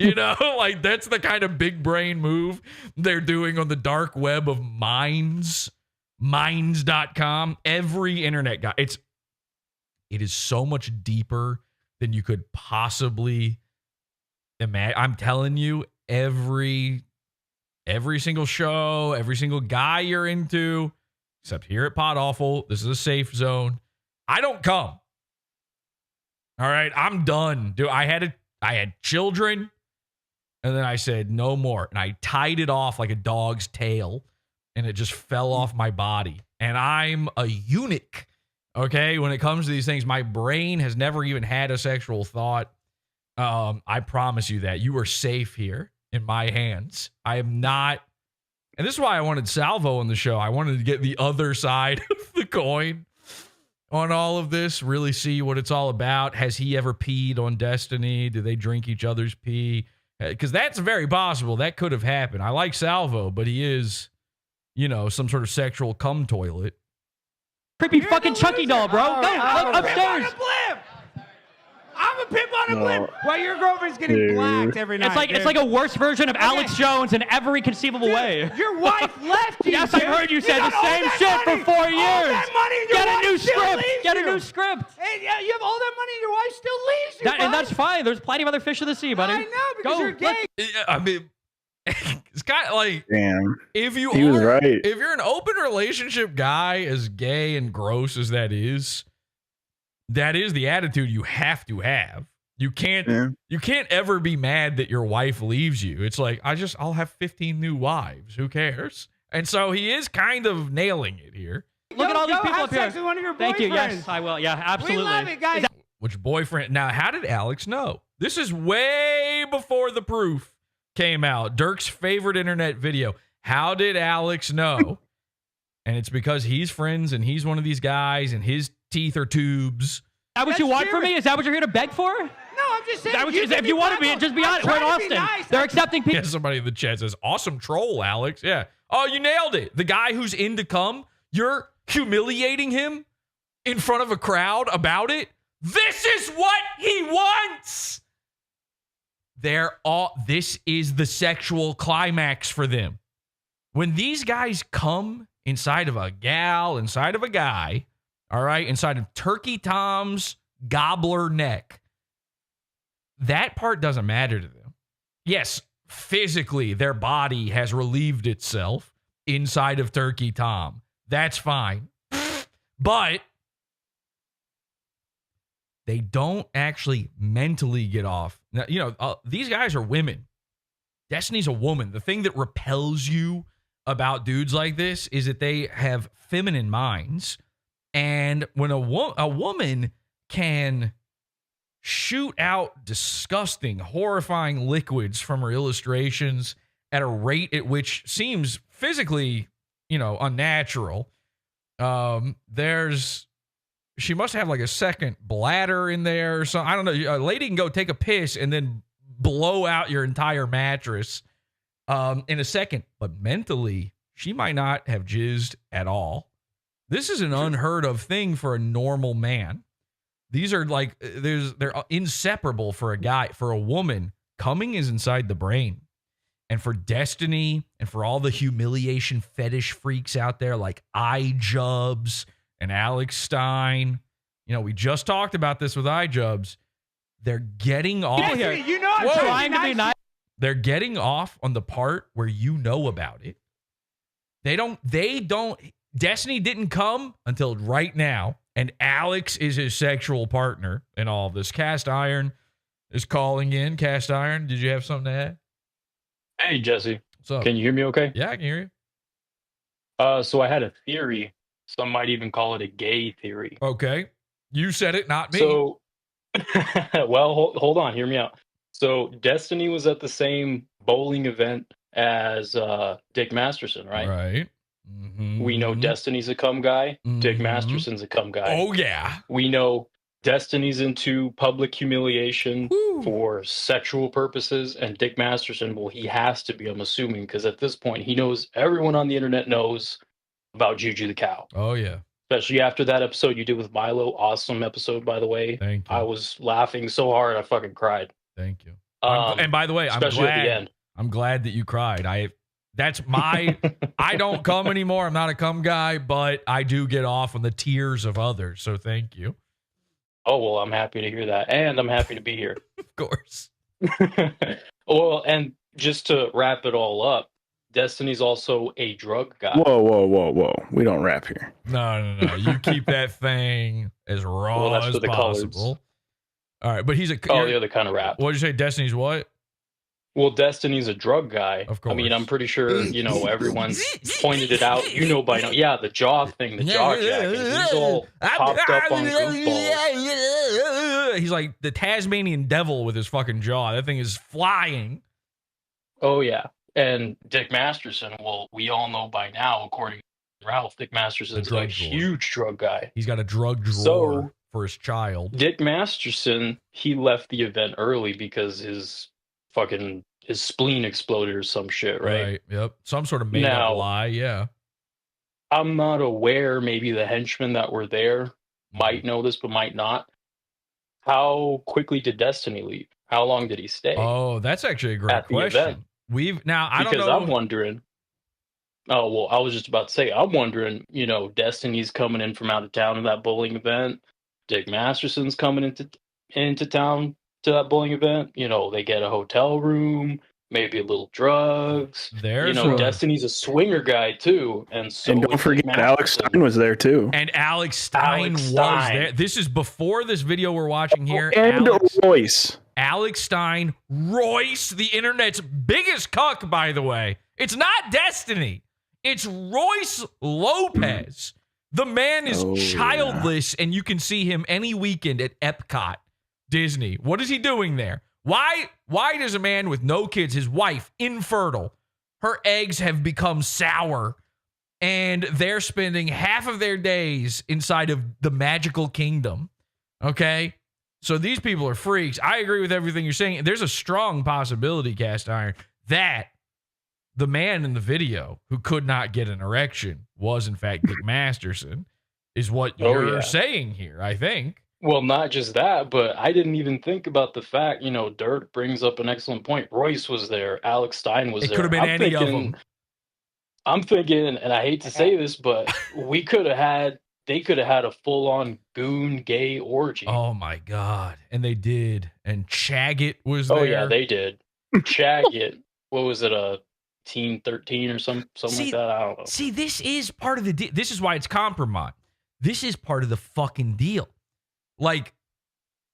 You know, like that's the kind of big brain move they're doing on the dark web of minds.com. Every internet guy. It is so much deeper than you could possibly imagine. I'm telling you, every single show, every single guy you're into, except here at Podawful, this is a safe zone. I don't come. All right, I'm done. Dude, I had children, and then I said no more, and I tied it off like a dog's tail, and it just fell off my body. And I'm a eunuch. Okay, when it comes to these things, my brain has never even had a sexual thought. I promise you that. You are safe here in my hands. I am not. And this is why I wanted Salvo on the show. I wanted to get the other side of the coin on all of this, really see what it's all about. Has he ever peed on Destiny? Do they drink each other's pee? Because that's very possible. That could have happened. I like Salvo, but he is, you know, some sort of sexual cum toilet. Creepy fucking Chucky doll, bro. Go upstairs. I'm a pimp on a blimp. While your girlfriend's getting blacked every night. It's like a worse version of Alex Jones in every conceivable way. Your wife left you. Yes, I heard you say the same shit for 4 years. Get a new script. Get a new script. Hey, yeah, you have all that money and your wife still leaves you. And that's fine. There's plenty of other fish in the sea, buddy. I know, because you're gay. I mean, it's kind of like, damn. If He was right. If you're an open relationship guy, as gay and gross as that is the attitude you have to have. You can't ever be mad that your wife leaves you. It's like, I'll have 15 new wives. Who cares? And so he is kind of nailing it here. Look at all these people have up here. sex with one of your Thank you. boyfriends. Yes, I will. Yeah, absolutely. We love it, guys. Which boyfriend? Now, how did Alex know? This is way before the proof came out. Dirk's favorite internet video. How did Alex know? And it's because he's friends and he's one of these guys and his teeth are tubes. Is that what you want from me? Is that what you're here to beg for? No, I'm just saying. If you want to be, just be honest. We're in Austin. They're accepting people. Yeah, somebody in the chat says, awesome troll, Alex. Yeah. Oh, you nailed it. The guy who's into cum, you're humiliating him in front of a crowd about it. This is what he wants. This is the sexual climax for them. When these guys come inside of a gal, inside of a guy, all right, inside of Turkey Tom's gobbler neck, that part doesn't matter to them. Yes, physically, their body has relieved itself inside of Turkey Tom. That's fine. But they don't actually mentally get off. Now, you know, these guys are women. Destiny's a woman. The thing that repels you about dudes like this is that they have feminine minds. And when a woman can shoot out disgusting, horrifying liquids from her illustrations at a rate at which seems physically, you know, unnatural, she must have like a second bladder in there or something. I don't know. A lady can go take a piss and then blow out your entire mattress in a second. But mentally, she might not have jizzed at all. This is an unheard of thing for a normal man. These are like, they're inseparable for a guy. For a woman, coming is inside the brain. And for Destiny and for all the humiliation fetish freaks out there like iDubbbz and Alex Stein, you know, we just talked about this with iDubbbz. They're getting off. Destiny, you know I'm trying to be nice. They're getting off on the part where you know about it. They don't, Destiny didn't come until right now. And Alex is his sexual partner in all of this. Cast Iron is calling in. Cast Iron, did you have something to add? Hey, Jesse. What's up? Can you hear me okay? Yeah, I can hear you. So I had a theory. Some might even call it a gay theory. Okay. You said it, not me. So, well, hold on. Hear me out. So Destiny was at the same bowling event as Dick Masterson, right? Right. Mm-hmm. We know Destiny's a cum guy. Mm-hmm. Dick Masterson's a cum guy. Oh, yeah. We know Destiny's into public humiliation for sexual purposes, and Dick Masterson, well, he has to be, I'm assuming, because at this point, he knows, everyone on the internet knows about Juju the Cow. Oh, yeah. Especially after that episode you did with Milo. Awesome episode, by the way. Thank you. I was laughing so hard, I fucking cried. Thank you. And by the way, especially at the end. I'm glad that you cried. I don't come anymore. I'm not a cum guy, but I do get off on the tears of others. So thank you. Oh, well, I'm happy to hear that. And I'm happy to be here. Of course. Well, and just to wrap it all up, Destiny's also a drug guy. Whoa. We don't rap here. No. You keep that thing as raw that's as for the possible. colors. All right, but he's a... the other kind of rap. What did you say? Destiny's what? Well, Destiny's a drug guy. Of course. I mean, I'm pretty sure, everyone's pointed it out. You know by now. Yeah, the jaw thing, the jaw jacking. He's all popped up on goofballs. He's like the Tasmanian devil with his fucking jaw. That thing is flying. Oh, yeah. And Dick Masterson, well, we all know by now, according to Ralph, Dick Masterson's a huge drug guy. He's got a drug drawer for his child. Dick Masterson, he left the event early because his spleen exploded or some shit, right? Yep. Some sort of made up lie, yeah. I'm not aware, maybe the henchmen that were there might know this, but might not. How quickly did Destiny leave? How long did he stay? Oh, that's actually a great question. I don't know. Because I'm wondering. Oh, well, I was just about to say, I'm wondering, Destiny's coming in from out of town to that bowling event. Dick Masterson's coming into town to that bowling event. They get a hotel room, maybe a little drugs. Destiny's a swinger guy too. And don't forget Alex Stein was there too. And Alex Stein was there. This is before this video we're watching here. And Royce. Alex Stein, Royce, the internet's biggest cuck, by the way. It's not Destiny. It's Royce Lopez. The man is childless, and you can see him any weekend at Epcot, Disney. What is he doing there? Why does a man with no kids, his wife, infertile, her eggs have become sour, and they're spending half of their days inside of the magical kingdom? Okay? So these people are freaks. I agree with everything you're saying. There's a strong possibility, Cast Iron, that the man in the video who could not get an erection was, in fact, Dick Masterson, is what you're saying here, I think. Well, not just that, but I didn't even think about the fact, Dirt brings up an excellent point. Royce was there. Alex Stein was there. It could have been any of them. I'm thinking, and I hate to say this, but they could have had a full-on goon gay orgy. Oh, my God. And they did. And Chaggit was there. Oh, yeah, they did. Chaggit. What was it, a Teen 13 or something like that? I don't know. See, this is part of the deal. This is why it's compromise. This is part of the fucking deal. Like,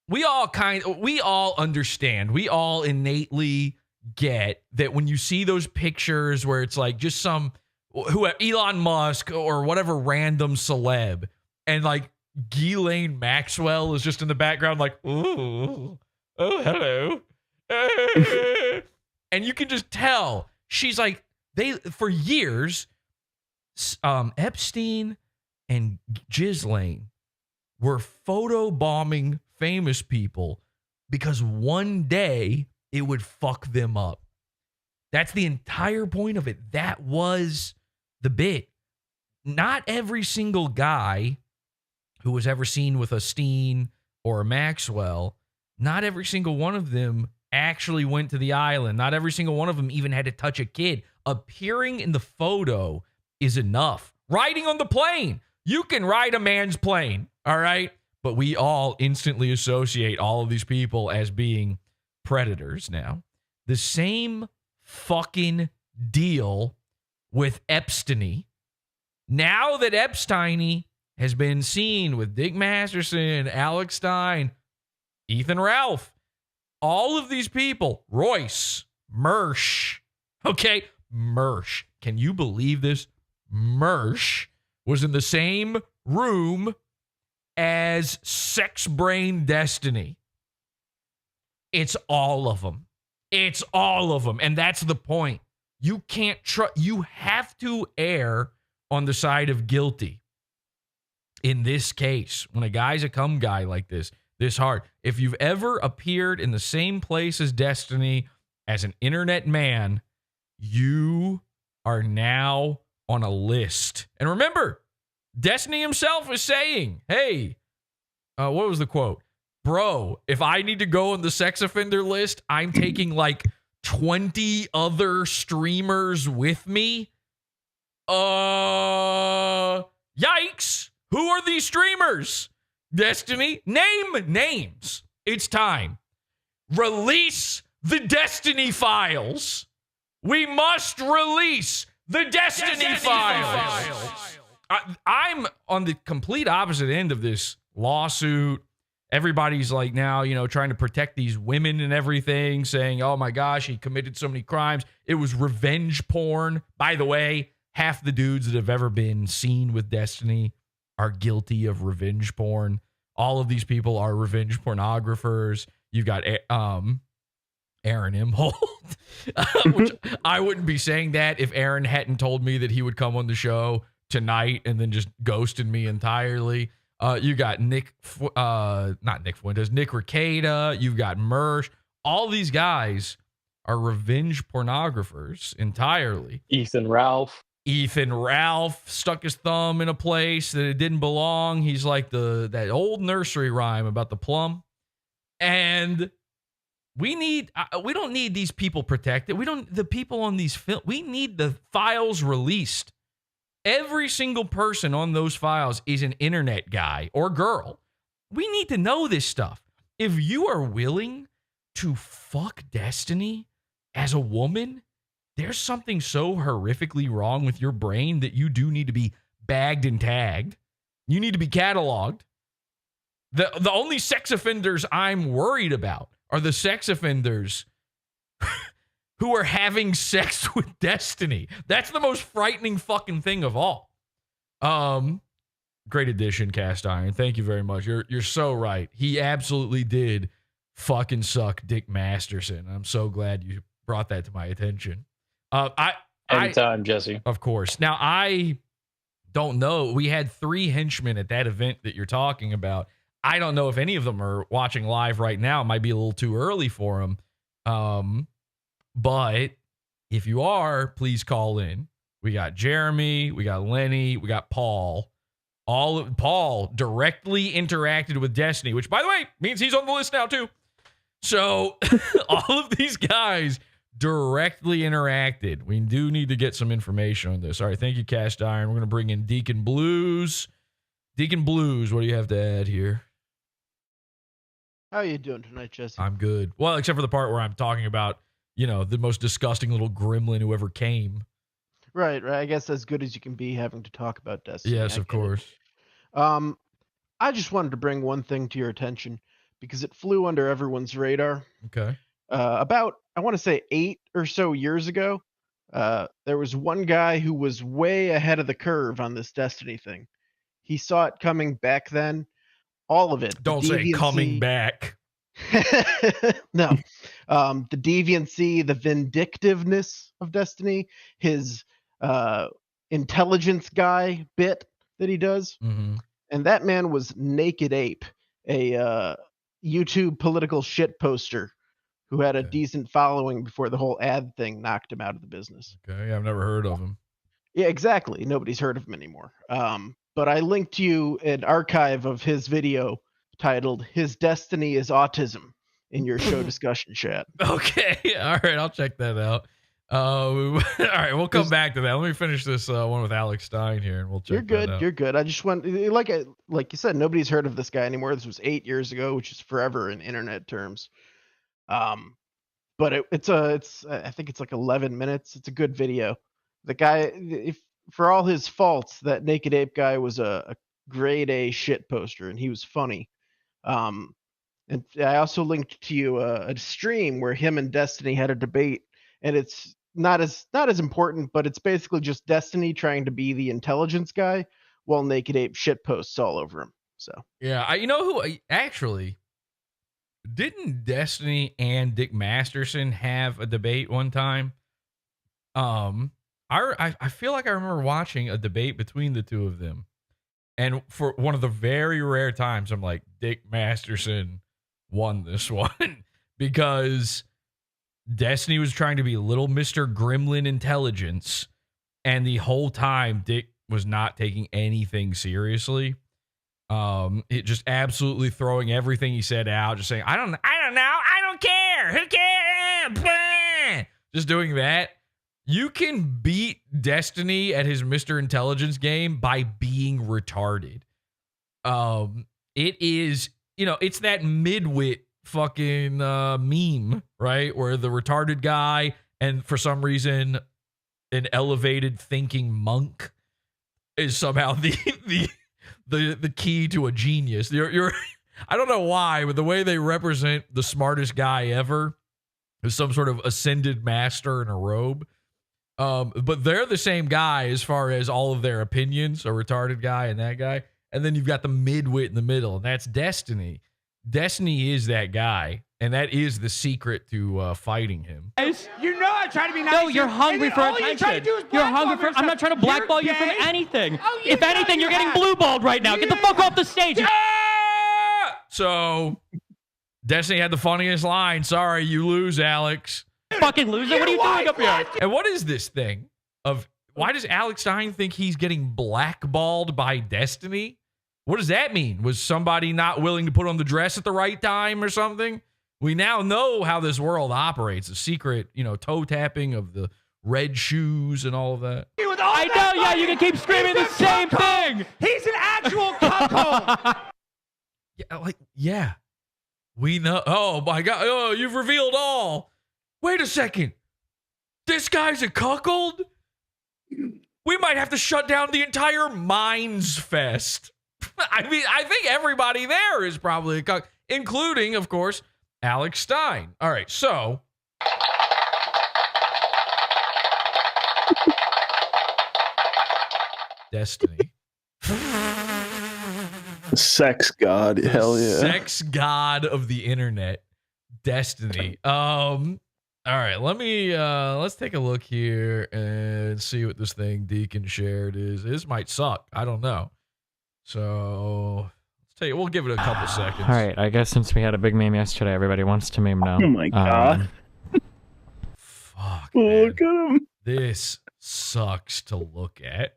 we all understand. We all innately get that when you see those pictures where it's like just Elon Musk or whatever random celeb, and like Ghislaine Maxwell is just in the background like, ooh, oh, hello. And you can just tell she's like, for years, Epstein and Ghislaine were photobombing famous people because one day it would fuck them up. That's the entire point of it. That was the bit. Not every single guy who was ever seen with a Stein or a Maxwell, not every single one of them actually went to the island. Not every single one of them even had to touch a kid. Appearing in the photo is enough. Riding on the plane. You can ride a man's plane, all right? But we all instantly associate all of these people as being predators now. The same fucking deal with Epstein. Now that Epstein has been seen with Dick Masterson, Alex Stein, Ethan Ralph, all of these people, Royce, Mersch, okay? Mersch. Can you believe this? Mersch was in the same room as Sex Brain Destiny. It's all of them. It's all of them. And that's the point. You can't trust. You have to err on the side of guilty. In this case, when a guy's a cum guy like this hard, if you've ever appeared in the same place as Destiny as an internet man, you are now on a list. And remember, Destiny himself is saying, hey, what was the quote? Bro, if I need to go on the sex offender list, I'm taking like 20 other streamers with me. Yikes. Who are these streamers? Destiny, name names. It's time. Release the Destiny files. We must release the Destiny files. I'm on the complete opposite end of this lawsuit. Everybody's like now, trying to protect these women and everything, saying, oh my gosh, he committed so many crimes. It was revenge porn. By the way, half the dudes that have ever been seen with Destiny are guilty of revenge porn. All of these people are revenge pornographers. You've got Aaron Imholte, which I wouldn't be saying that if Aaron hadn't told me that he would come on the show tonight and then just ghosted me entirely. You got not Nick Fuentes, Nick Rekieta. You've got Mersch. All these guys are revenge pornographers entirely. Ethan Ralph Stuck his thumb in a place that it didn't belong. He's like that old nursery rhyme about the plum. And we don't need these people protected. The people on these we need the files released. Every single person on those files is an internet guy or girl. We need to know this stuff. If you are willing to fuck Destiny as a woman, there's something so horrifically wrong with your brain that you do need to be bagged and tagged. You need to be cataloged. The only sex offenders I'm worried about are the sex offenders who are having sex with Destiny. That's the most frightening fucking thing of all. Great addition, Cast Iron. Thank you very much. You're so right. He absolutely did fucking suck Dick Masterson. I'm so glad you brought that to my attention. Anytime, Jesse. Of course. Now, I don't know. We had 3 henchmen at that event that you're talking about. I don't know if any of them are watching live right now. It might be a little too early for them. But if you are, please call in. We got Jeremy, we got Lenny, we got Paul. Paul directly interacted with Destiny, which, by the way, means he's on the list now too. So all of these guys directly interacted. We do need to get some information on this. All right, thank you, Cast Iron. We're going to bring in Deacon Blues. Deacon Blues, what do you have to add here? How you doing tonight, Jesse? I'm good. Well, except for the part where I'm talking about, the most disgusting little gremlin who ever came. Right. I guess as good as you can be having to talk about Destiny. Yes, of course. I just wanted to bring one thing to your attention because it flew under everyone's radar. Okay. About, I want to say 8 or so years ago, there was one guy who was way ahead of the curve on this Destiny thing. He saw it coming back then. All of it. Don't say coming back. No. The deviancy, the vindictiveness of Destiny, his intelligence guy bit that he does. Mm-hmm. and that man was Naked Ape, a YouTube political shit poster who had a decent following before the whole ad thing knocked him out of the business. Okay, I've never heard of him. Yeah, exactly. Nobody's heard of him anymore. But I linked you an archive of his video titled "His Destiny is Autism" in your show discussion chat. Okay, all right, I'll check that out. All right, we'll come back to that. Let me finish this one with Alex Stein here, and we'll check. You're good. That out. You're good. I just want, like you said, nobody's heard of this guy anymore. This was 8 years ago, which is forever in internet terms. But I think it's like 11 minutes. It's a good video. The guy, for all his faults, that Naked Ape guy was a grade A shit poster, and he was funny. And I also linked to you a stream where him and Destiny had a debate, and it's not as important, but it's basically just Destiny trying to be the intelligence guy while Naked Ape shit posts all over him. So yeah, you know who actually didn't Destiny and Dick Masterson have a debate one time? I feel like I remember watching a debate between the two of them, and for one of the very rare times, I'm like, Dick Masterson won this one because Destiny was trying to be little Mr. Gremlin intelligence, and the whole time Dick was not taking anything seriously. It just absolutely throwing everything he said out, just saying, I don't know, I don't care, who cares? Just doing that. You can beat Destiny at his Mr. Intelligence game by being retarded. It is, it's that midwit fucking meme, right? Where the retarded guy and for some reason an elevated thinking monk is somehow the key to a genius. You're I don't know why, but the way they represent the smartest guy ever is some sort of ascended master in a robe. But they're the same guy as far as all of their opinions, a retarded guy and that guy. And then you've got the midwit in the middle, and that's Destiny. Destiny is that guy, and that is the secret to fighting him. You know I try to be nice. No, you're hungry for attention. You're hungry for. I'm not trying to blackball you from anything. If anything, you're getting blue-balled right now. Get the fuck off the stage. So, Destiny had the funniest line. Sorry, you lose, Alex. Fucking loser. What are you doing up here? And what is this thing of why does Alex Stein think he's getting blackballed by Destiny? What does that mean? Was somebody not willing to put on the dress at the right time or something? We now know how this world operates. The secret, toe tapping of the red shoes and all of that. I know, yeah, you can keep screaming the same thing. He's an actual cuckold. Yeah. We know. Oh my God. Oh, you've revealed all. Wait a second. This guy's a cuckold? We might have to shut down the entire Minds Fest. I mean, I think everybody there is probably a cuck, including, of course, Alex Stein. All right, so. Destiny. Sex god. Hell yeah. Sex god of the internet. Destiny. All right, let's take a look here and see what this thing Deacon shared is. This might suck. I don't know. So let's take. We'll give it a couple seconds. All right, I guess since we had a big meme yesterday, everybody wants to meme now. Oh my God. Fuck. Look at him. This sucks to look at.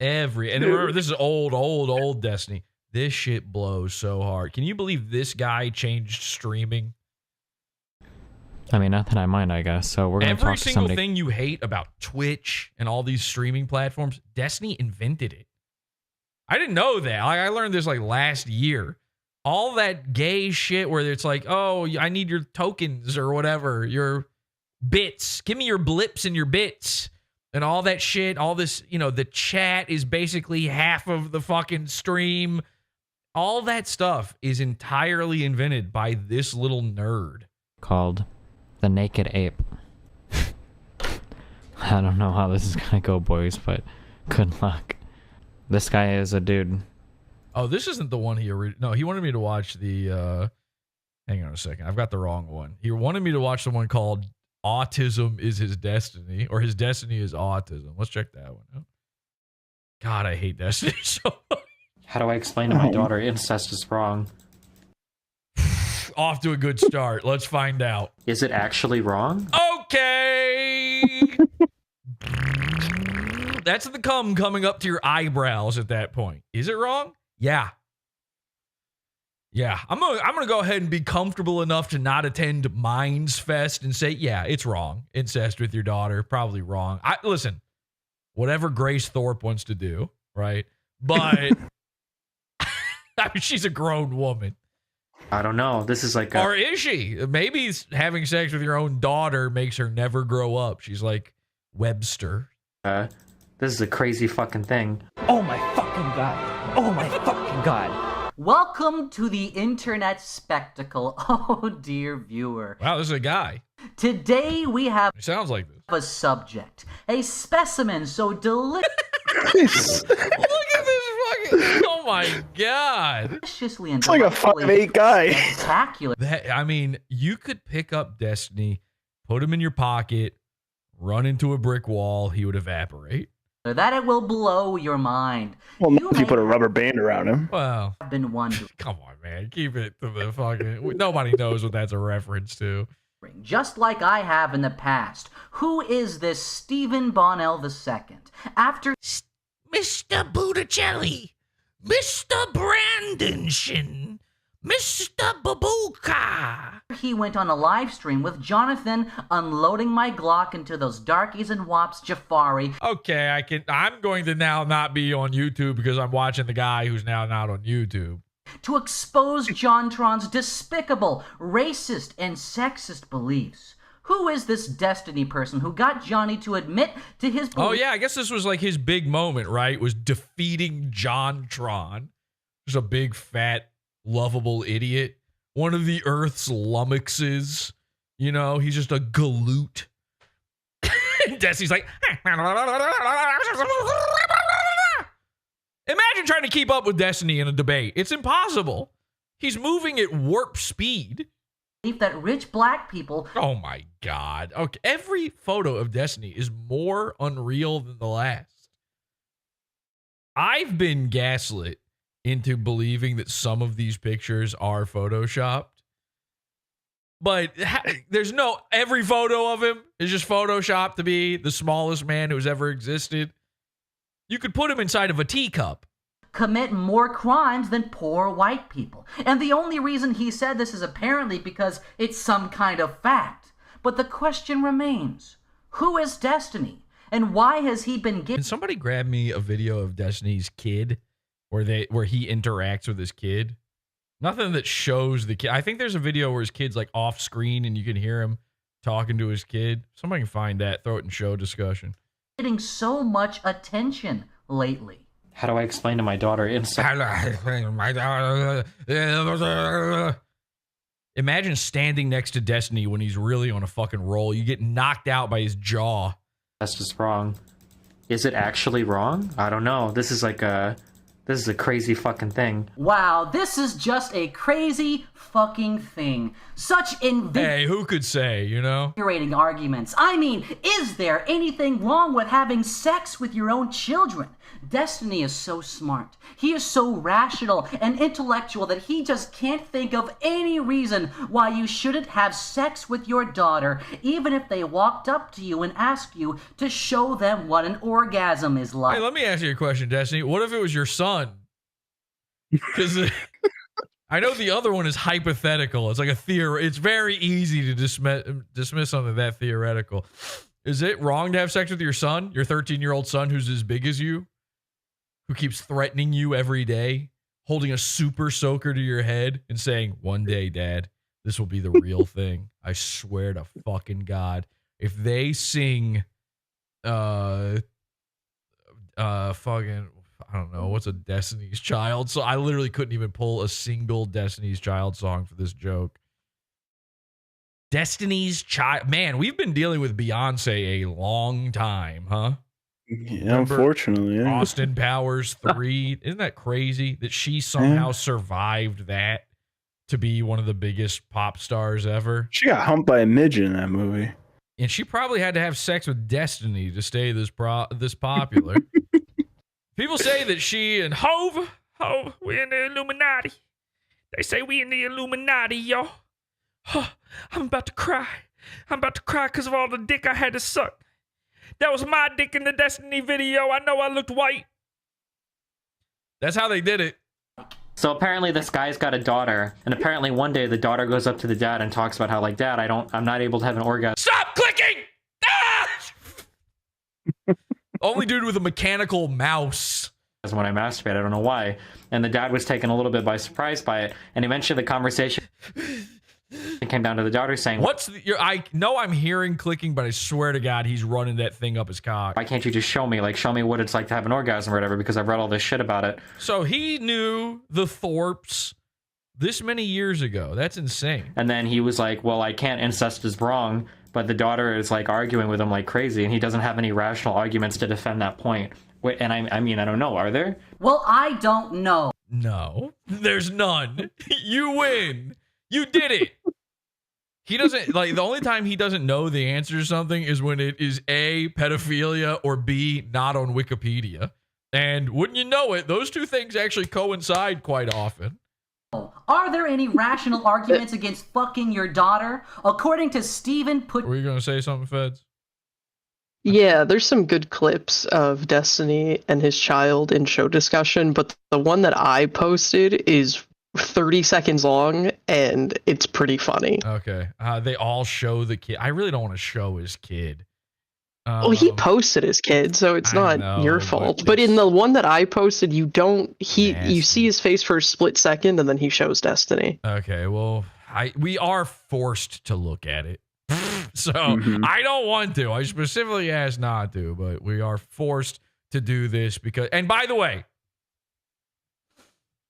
And remember, this is old Destiny. This shit blows so hard. Can you believe this guy changed streaming? I mean, not that I mind, I guess. So we're going to talk to somebody. Every single thing you hate about Twitch and all these streaming platforms, Destiny invented it. I didn't know that. I learned this last year. All that gay shit where it's like, oh, I need your tokens or whatever, your bits. Give me your blips and your bits and all that shit. All this, the chat is basically half of the fucking stream. All that stuff is entirely invented by this little nerd. Called the Naked Ape. I don't know how this is going to go, boys, but good luck. This guy is a dude. Oh, this isn't the one he wanted me to watch the, hang on a second. I've got the wrong one. He wanted me to watch the one called Autism is His Destiny, or His Destiny is Autism. Let's check that one out. God, I hate Destiny so much. How do I explain to my daughter incest is wrong? Off to a good start. Let's find out. Is it actually wrong? Okay. That's the cum coming up to your eyebrows at that point. Is it wrong? Yeah. Yeah. I'm gonna go ahead and be comfortable enough to not attend Minds Fest and say, yeah, it's wrong. Incest with your daughter, probably wrong. Listen, whatever Grace Thorpe wants to do, right? But I mean, she's a grown woman. I don't know. This is like or is she? Maybe having sex with your own daughter makes her never grow up. She's like Webster. This is a crazy fucking thing. Oh my fucking god. Oh my fucking god. Welcome to the internet spectacle. Oh dear viewer. Wow, this is a guy. Today we have it sounds like this. A subject. A specimen so delicious. Look at this fucking oh my god. Deliciously it's like a 5'8" guy. Spectacular. I mean, you could pick up Destiny, put him in your pocket, run into a brick wall, he would evaporate. That it will blow your mind. Well, if you put a rubber band around him. Well, I've been wondering. Come on, man. Keep it to the fucking... Nobody knows what that's a reference to. Just like I have in the past. Who is this Stephen Bonnell II? After... Mr. Budacelli, Mr. Brandonshin, Mr. Babuka. He went on a live stream with Jonathan unloading my Glock into those darkies and wops Jafari. Okay, I'm going to now not be on YouTube because I'm watching the guy who's now not on YouTube. To expose John Tron's despicable, racist, and sexist beliefs. Who is this Destiny person who got Johnny to admit to his beliefs? Oh yeah, I guess this was like his big moment, right? Was defeating John Tron. Just a big, fat, lovable idiot. One of the Earth's lummoxes. You know, he's just a galoot. Destiny's like... Imagine trying to keep up with Destiny in a debate. It's impossible. He's moving at warp speed. That rich black people... Oh my god. Okay, every photo of Destiny is more unreal than the last. I've been gaslit into believing that some of these pictures are photoshopped. But there's no... Every photo of him is just photoshopped to be the smallest man who's ever existed. You could put him inside of a teacup. Commit more crimes than poor white people. And the only reason he said this is apparently because it's some kind of fact. But the question remains, who is Destiny? And why has he been given... Can somebody grab me a video of Destiny's kid where he interacts with his kid? Nothing that shows the kid. I think there's a video where his kid's like off screen and you can hear him talking to his kid. Somebody can find that, throw it in show discussion. Getting so much attention lately. How do I explain to my daughter incest? Imagine standing next to Destiny when he's really on a fucking roll. You get knocked out by his jaw. That's just wrong. Is it actually wrong? I don't know. This is a crazy fucking thing. Wow, this is just a crazy fucking thing. Such Hey, who could say, you know? Invigorating arguments. I mean, is there anything wrong with having sex with your own children? Destiny is so smart. He is so rational and intellectual that he just can't think of any reason why you shouldn't have sex with your daughter, even if they walked up to you and asked you to show them what an orgasm is like. Hey, let me ask you a question, Destiny. What if it was your son? Because I know the other one is hypothetical. It's like a theory. It's very easy to dismiss something that theoretical. Is it wrong to have sex with your son, your 13-year-old son who's as big as you? Who keeps threatening you every day, holding a super soaker to your head and saying, one day, Dad, this will be the real thing. I swear to fucking God. If they sing, fucking, I don't know, what's a Destiny's Child? So I literally couldn't even pull a single Destiny's Child song for this joke. Destiny's Child. Man, we've been dealing with Beyonce a long time, huh? Yeah, Remember unfortunately. Yeah. Austin Powers 3. Isn't that crazy that she somehow survived that to be one of the biggest pop stars ever? She got humped by a midget in that movie. And she probably had to have sex with Destiny to stay this popular. People say that she and Hove Oh, we're in the Illuminati. They say we in the Illuminati, yo. Oh, I'm about to cry. I'm about to cry because of all the dick I had to suck. That was my dick in the Destiny video. I know I looked white. That's how they did it. So apparently this guy's got a daughter, and apparently one day the daughter goes up to the dad and talks about how, like, Dad, I'm not able to have an orgasm. Stop clicking! Ah! Only dude with a mechanical mouse. When I masturbate, I don't know why. And the dad was taken a little bit by surprise by it, and eventually the conversation came down to the daughter saying, I know I'm hearing clicking, but I swear to God, he's running that thing up his cock. why can't you just show me what it's like to have an orgasm or whatever, because I've read all this shit about it. So he knew the Thorpes this many years ago. That's insane. And then he was like, well, I can't, incest is wrong, but the daughter is like arguing with him like crazy, and he doesn't have any rational arguments to defend that point. Wait, and I mean, I don't know, are there? Well, I don't know. No, there's none. You win. You did it. He doesn't, like, the only time he doesn't know the answer to something is when it is A, pedophilia, or B, not on Wikipedia. And wouldn't you know it, those two things actually coincide quite often. Are there any rational arguments against fucking your daughter? According to Steven Were you going to say something, Feds? Yeah, there's some good clips of Destiny and his child in show discussion, but the one that I posted is 30 seconds long, and it's pretty funny. Okay. They all show the kid. I really don't want to show his kid. Well, he posted his kid, so it's not your fault. But in the one that I posted, you see his face for a split second, and then he shows Destiny. Okay, well, we are forced to look at it. So I don't want to. I specifically asked not to, but we are forced to do this because, and by the way,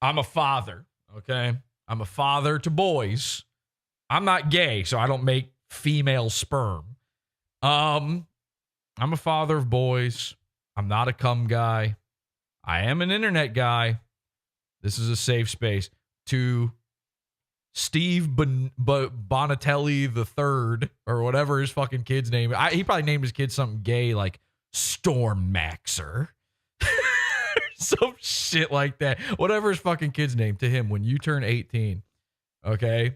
I'm a father, okay? I'm a father to boys. I'm not gay, so I don't make female sperm. I'm a father of boys. I'm not a cum guy. I am an internet guy. This is a safe space. To Steve Bonadelli III, or whatever his fucking kid's name. He probably named his kid something gay like Storm Maxer. Some shit like that. Whatever his fucking kid's name. To him, when you turn 18, okay,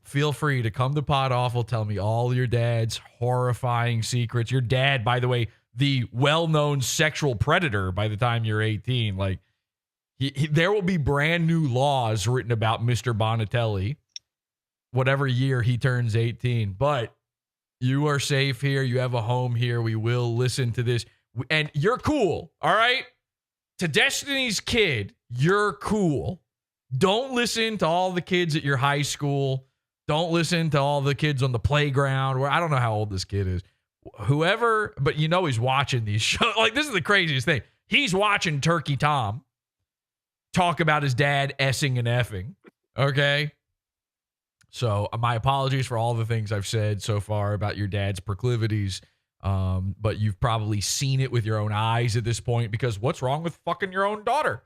feel free to come to Podawful. Tell me all your dad's horrifying secrets. Your dad, by the way, the well-known sexual predator by the time you're 18. Like, there will be brand new laws written about Mr. Bonadelli whatever year he turns 18. But you are safe here. You have a home here. We will listen to this. And you're cool, all right? To Destiny's kid, you're cool. Don't listen to all the kids at your high school. Don't listen to all the kids on the playground. Where I don't know how old this kid is. Whoever, but you know he's watching these shows. Like, this is the craziest thing. He's watching Turkey Tom talk about his dad essing and effing. Okay? So my apologies for all the things I've said so far about your dad's proclivities. But you've probably seen it with your own eyes at this point, because what's wrong with fucking your own daughter?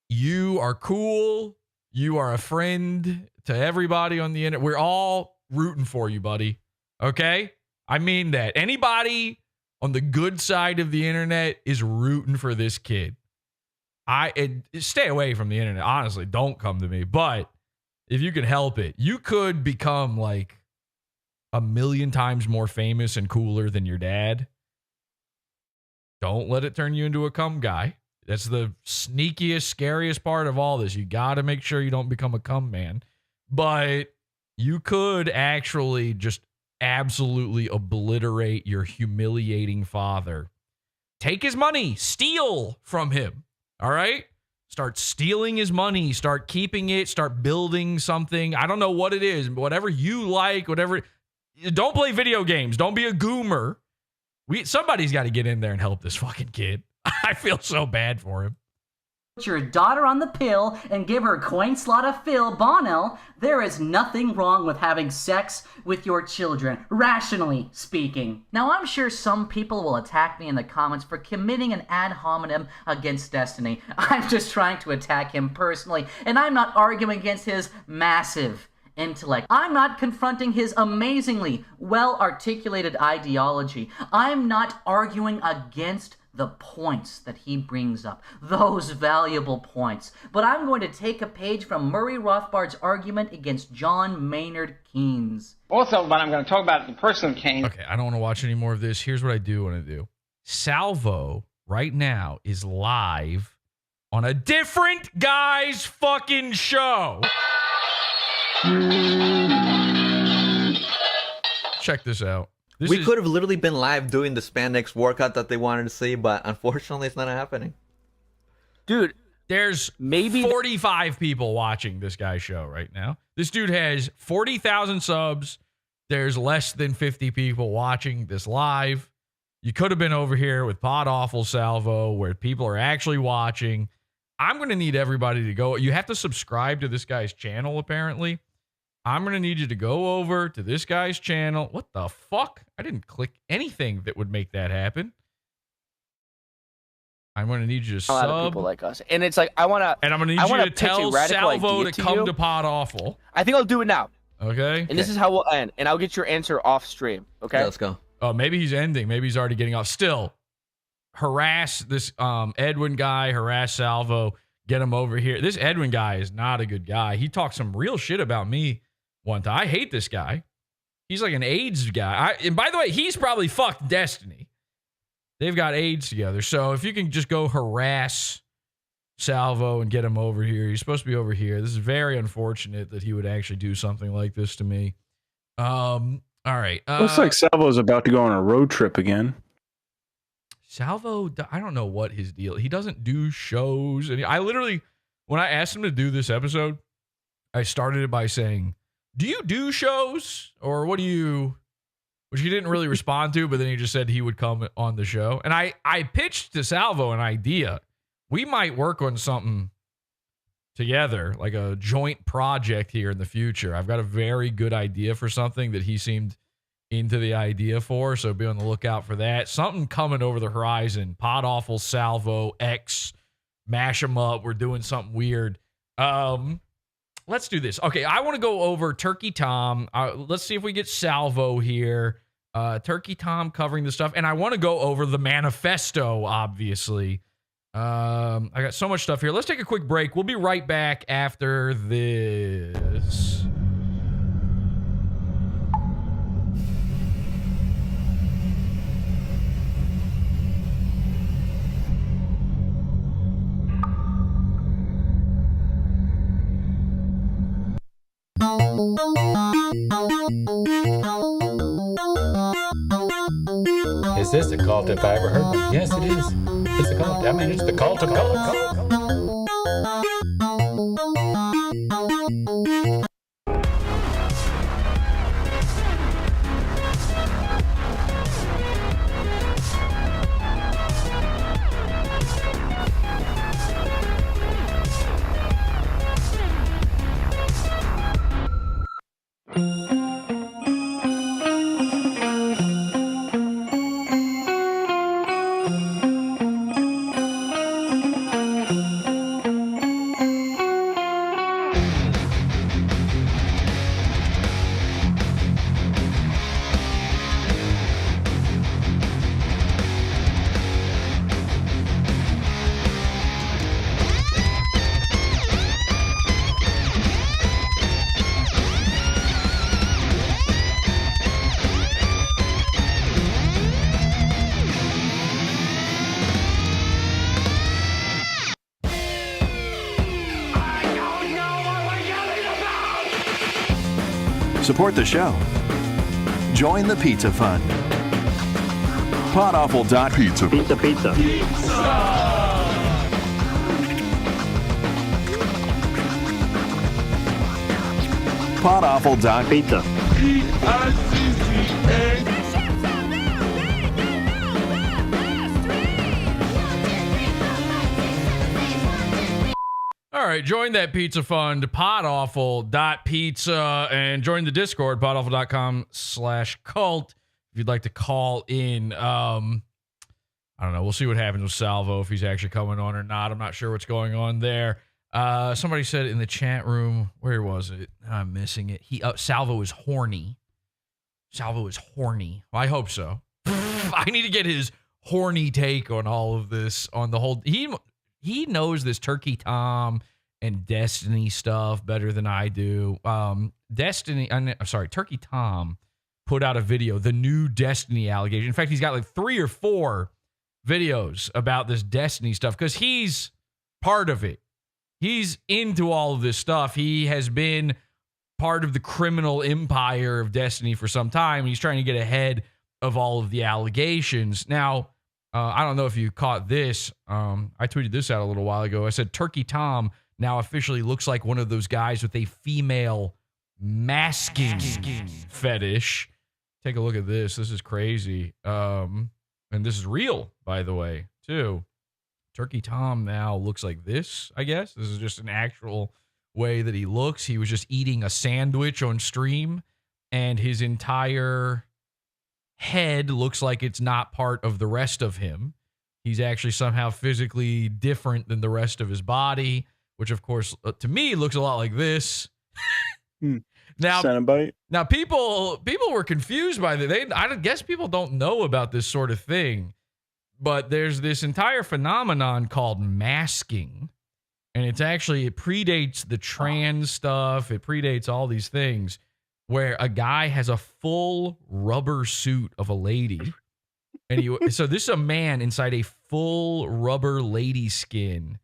You are cool. You are a friend to everybody on the internet. We're all rooting for you, buddy. Okay? I mean that. Anybody on the good side of the internet is rooting for this kid. Stay away from the internet. Honestly, don't come to me. But if you can help it, you could become like 1,000,000 times more famous and cooler than your dad. Don't let it turn you into a cum guy. That's the sneakiest, scariest part of all this. You got to make sure you don't become a cum man. But you could actually just absolutely obliterate your humiliating father. Take his money. Steal from him. All right? Start stealing his money. Start keeping it. Start building something. I don't know what it is. Whatever you like, whatever. Don't play video games. Don't be a goomer. Somebody's got to get in there and help this fucking kid. I feel so bad for him. Put your daughter on the pill and give her coin slot of Phil Bonnell. There is nothing wrong with having sex with your children, rationally speaking. Now, I'm sure some people will attack me in the comments for committing an ad hominem against Destiny. I'm just trying to attack him personally, and I'm not arguing against his massive intellect. I'm not confronting his amazingly well-articulated ideology. I'm not arguing against the points that he brings up, those valuable points. But I'm going to take a page from Murray Rothbard's argument against John Maynard Keynes. Also, but I'm going to talk about the person of Keynes. Okay, I don't want to watch any more of this. Here's what I do want to do. Salvo right now is live on a different guy's fucking show. Check this out. We could have literally been live doing the spandex workout that they wanted to see, but unfortunately it's not happening. Dude, there's maybe 45 people watching this guy's show right now. This dude has 40,000 subs. There's less than 50 people watching this live. You could have been over here with Podawful Salvo where people are actually watching. I'm going to need everybody to go. You have to subscribe to this guy's channel, apparently. I'm going to need you to go over to this guy's channel. What the fuck? I didn't click anything that would make that happen. I'm going to need you to A lot of sub. people like us. And it's like, I want to. And I'm going to need you to tell Salvo to come to Podawful. I think I'll do it now. Okay. And this is how we'll end. And I'll get your answer off stream. Okay? Yeah, let's go. Oh, maybe he's ending. Maybe he's already getting off. Still, harass this Edwin guy. Harass Salvo. Get him over here. This Edwin guy is not a good guy. He talked some real shit about me one time. I hate this guy. He's like an AIDS guy. And by the way, he's probably fucked Destiny. They've got AIDS together. So if you can just go harass Salvo and get him over here. He's supposed to be over here. This is very unfortunate that he would actually do something like this to me. All right. Looks like Salvo's about to go on a road trip again. Salvo, I don't know what his deal. He doesn't do shows. And I literally, when I asked him to do this episode, I started it by saying, do you do shows? Or what do you, which he didn't really respond to, but then he just said he would come on the show. And I pitched to Salvo an idea. We might work on something together, like a joint project here in the future. I've got a very good idea for something that he seemed into the idea for, so be on the lookout for that. Something coming over the horizon. Podawful, Salvo, X, mash them up. We're doing something weird. Let's do this. Okay, I want to go over Turkey Tom. Let's see if we get Salvo here. Turkey Tom covering the stuff, and I want to go over the manifesto, obviously. I got so much stuff here. Let's take a quick break. We'll be right back after this. Is this a cult if I ever heard one? Yes, it is. It's a cult. I mean, it's the cult of cult. Support the show. Join the Pizza Fund. Podawful.pizza. Pizza. Podawful.pizza. All right, join that pizza fund, podawful.pizza, and join the Discord, podawful.com/cult. If you'd like to call in, I don't know. We'll see what happens with Salvo, if he's actually coming on or not. I'm not sure what's going on there. Somebody said in the chat room, where was it? I'm missing it. Salvo is horny. Salvo is horny. Well, I hope so. I need to get his horny take on all of this, on the whole. He knows this Turkey Tom and Destiny stuff better than I do. Turkey Tom put out a video, the new Destiny allegation. In fact, he's got like 3 or 4 videos about this Destiny stuff because he's part of it. He's into all of this stuff. He has been part of the criminal empire of Destiny for some time. He's trying to get ahead of all of the allegations. Now, I don't know if you caught this. I tweeted this out a little while ago. I said Turkey Tom now officially looks like one of those guys with a female masking fetish. Take a look at this. This is crazy. And this is real, by the way, too. Turkey Tom now looks like this, I guess. This is just an actual way that he looks. He was just eating a sandwich on stream, and his entire head looks like it's not part of the rest of him. He's actually somehow physically different than the rest of his body, which, of course, to me, looks a lot like this. Now, people were confused by that. I guess people don't know about this sort of thing, but there's this entire phenomenon called masking, and it predates the trans stuff. It predates all these things, where a guy has a full rubber suit of a lady, and so this is a man inside a full rubber lady skin.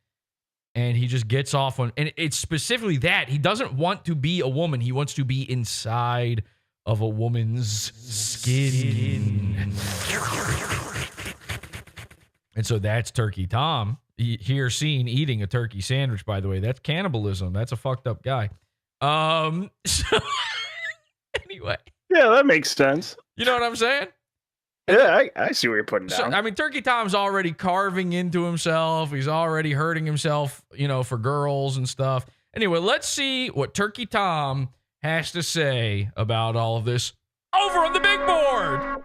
And he just gets off on, and it's specifically that he doesn't want to be a woman. He wants to be inside of a woman's skin. And so that's Turkey Tom. Here seen eating a turkey sandwich, by the way. That's cannibalism. That's a fucked up guy. So anyway. Yeah, that makes sense. You know what I'm saying? Yeah, I see what you're putting down. So, I mean, Turkey Tom's already carving into himself. He's already hurting himself, for girls and stuff. Anyway, let's see what Turkey Tom has to say about all of this over on the big board.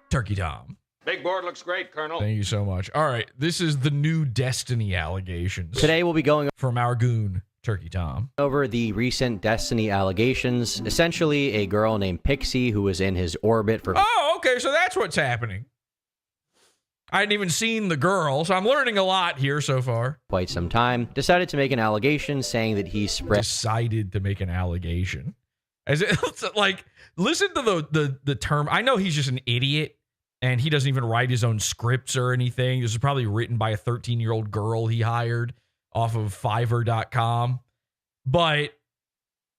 Turkey Tom. Big board looks great, Colonel. Thank you so much. All right, this is the new Destiny allegations. Today we'll be going from our goon, Turkey Tom, over the recent Destiny allegations. Essentially, a girl named Pixie who was in his orbit for... Oh, okay, so that's what's happening. I hadn't even seen the girl, so I'm learning a lot here so far. Quite some time, decided to make an allegation saying that he spread... Decided to make an allegation. As it's like, listen to the term. I know he's just an idiot, and he doesn't even write his own scripts or anything. This is probably written by a 13-year-old girl he hired off of Fiverr.com. But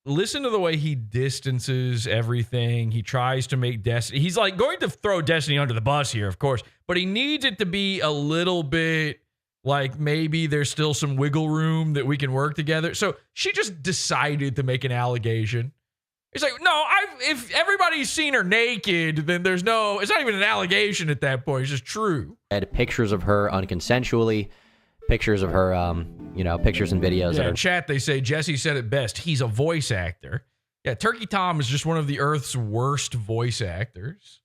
listen to the way he distances everything. He tries to make Destiny... He's like going to throw Destiny under the bus here, of course. But he needs it to be a little bit like maybe there's still some wiggle room that we can work together. So she just decided to make an allegation. It's like, no, if everybody's seen her naked, then it's not even an allegation at that point. It's just true. Had pictures of her unconsensually, pictures of her, pictures and videos. Yeah, in chat, they say, Jesse said it best. He's a voice actor. Yeah, Turkey Tom is just one of the Earth's worst voice actors.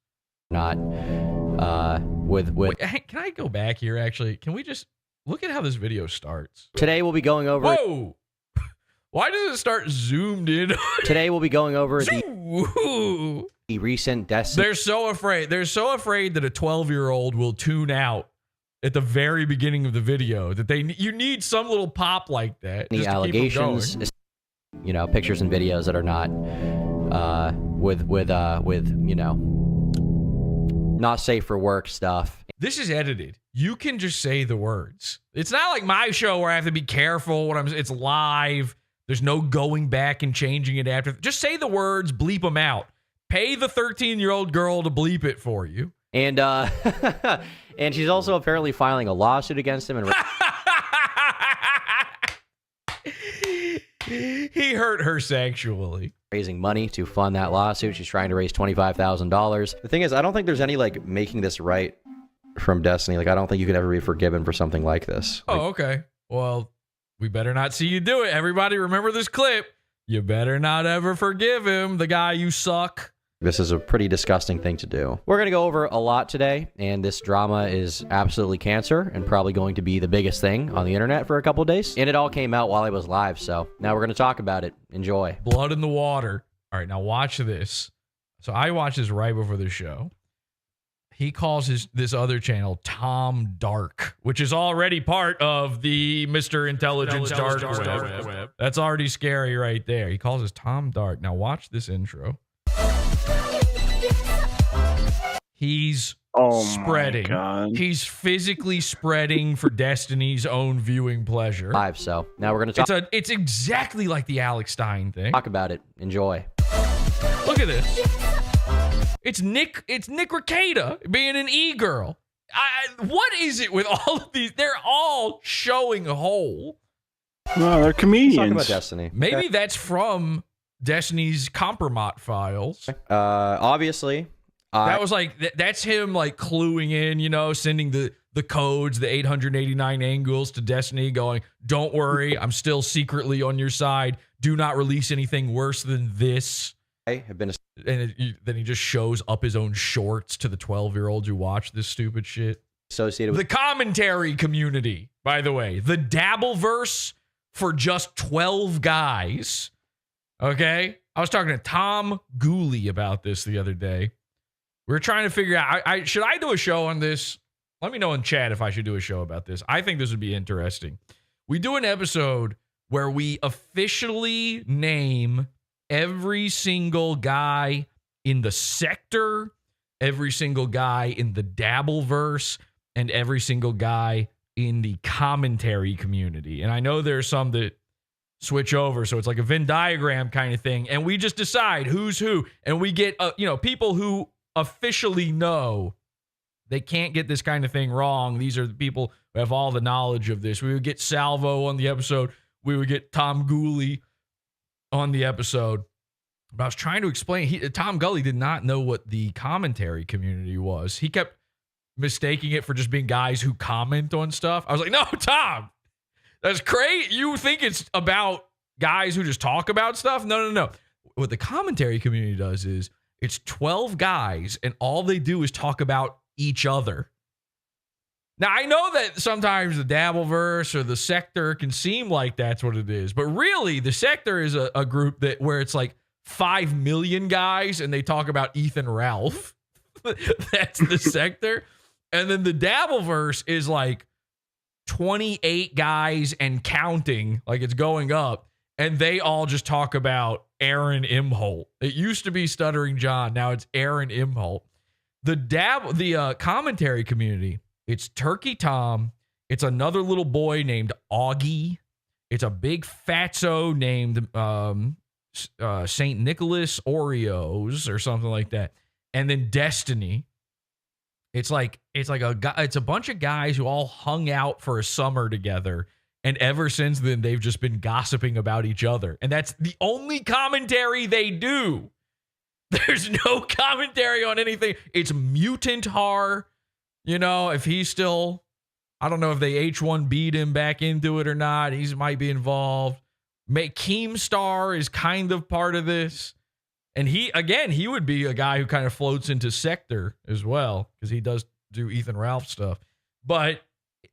Not, with... Wait, can I go back here, actually? Can we just look at how this video starts? Today we'll be going over... Whoa! Why does it start zoomed in? Today we'll be going over the recent Destiny. They're so afraid. They're so afraid that a 12-year-old will tune out at the very beginning of the video. That you need some little pop like that. The allegations, pictures and videos that are not not safe for work stuff. This is edited. You can just say the words. It's not like my show where I have to be careful when it's live. There's no going back and changing it after. Just say the words, bleep them out. Pay the 13-year-old girl to bleep it for you. And and she's also apparently filing a lawsuit against him. And he hurt her sexually. Raising money to fund that lawsuit. She's trying to raise $25,000. The thing is, I don't think there's any making this right from Destiny. I don't think you could ever be forgiven for something like this. Oh, okay. Well, we better not see you do it. Everybody remember this clip. You better not ever forgive him, the guy you suck. This is a pretty disgusting thing to do. We're going to go over a lot today, and this drama is absolutely cancer and probably going to be the biggest thing on the internet for a couple of days. And it all came out while I was live, so now we're going to talk about it. Enjoy. Blood in the water. All right, now watch this. So I watched this right before the show. He calls this other channel Tom Dark, which is already part of the Mr. Intelligence Dark Web. That's already scary right there. He calls us Tom Dark. Now watch this intro. He's spreading. He's physically spreading for Destiny's own viewing pleasure. Live, so now we're going to talk. It's exactly like the Alex Stein thing. Talk about it. Enjoy. Look at this. It's Nick Rekieta being an e-girl. What is it with all of these? They're all showing a hole. No, they're comedians. Talk about Destiny. Maybe that's from Destiny's Compromat files. Obviously. That was like, that's him like cluing in, you know, sending the codes, the 889 angles to Destiny going, don't worry, I'm still secretly on your side. Do not release anything worse than this. I have been then he just shows up his own shorts to the 12-year-olds who watch this stupid shit. Associated with the commentary community, by the way. The Dabbleverse for just 12 guys. Okay? I was talking to Tom Gooley about this the other day. We were trying to figure out, should I do a show on this? Let me know in chat if I should do a show about this. I think this would be interesting. We do an episode where we officially name every single guy in the sector, every single guy in the Dabbleverse, and every single guy in the commentary community. And I know there's some that switch over, so it's like a Venn diagram kind of thing. And we just decide who's who. And we get, people who officially know they can't get this kind of thing wrong. These are the people who have all the knowledge of this. We would get Salvo on the episode. We would get Tom Gooley on the episode. But I was trying to explain. Tom Gully did not know what the commentary community was. He kept mistaking it for just being guys who comment on stuff. I was like, no, Tom, that's crazy. You think it's about guys who just talk about stuff? No. What the commentary community does is it's 12 guys, and all they do is talk about each other. Now, I know that sometimes the Dabbleverse or the sector can seem like that's what it is, but really, the sector is a group where it's like 5 million guys, and they talk about Ethan Ralph. That's the sector. And then the Dabbleverse is like 28 guys and counting, like it's going up, and they all just talk about Aaron Imholte. It used to be Stuttering John, now it's Aaron Imholte. The commentary community, it's Turkey Tom, it's another little boy named Augie, it's a big fatso named St. Nicholas Oreos or something like that, and then Destiny. It's a bunch of guys who all hung out for a summer together, and ever since then they've just been gossiping about each other, and that's the only commentary they do. There's no commentary on anything. It's Mutant Har, if he's still, I don't know if they H1B'd him back into it or not. He might be involved. Keemstar is kind of part of this. And he would be a guy who kind of floats into sector as well, because he does do Ethan Ralph stuff. But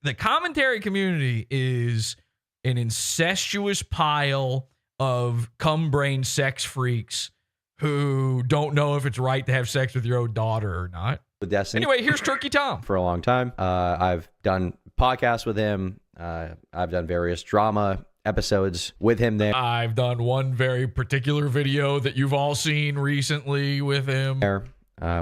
the commentary community is an incestuous pile of cum-brain sex freaks who don't know if it's right to have sex with your own daughter or not. With Destiny. Anyway, here's Turkey Tom. For a long time. I've done podcasts with him. I've done various drama episodes with him there. I've done one very particular video that you've all seen recently with him.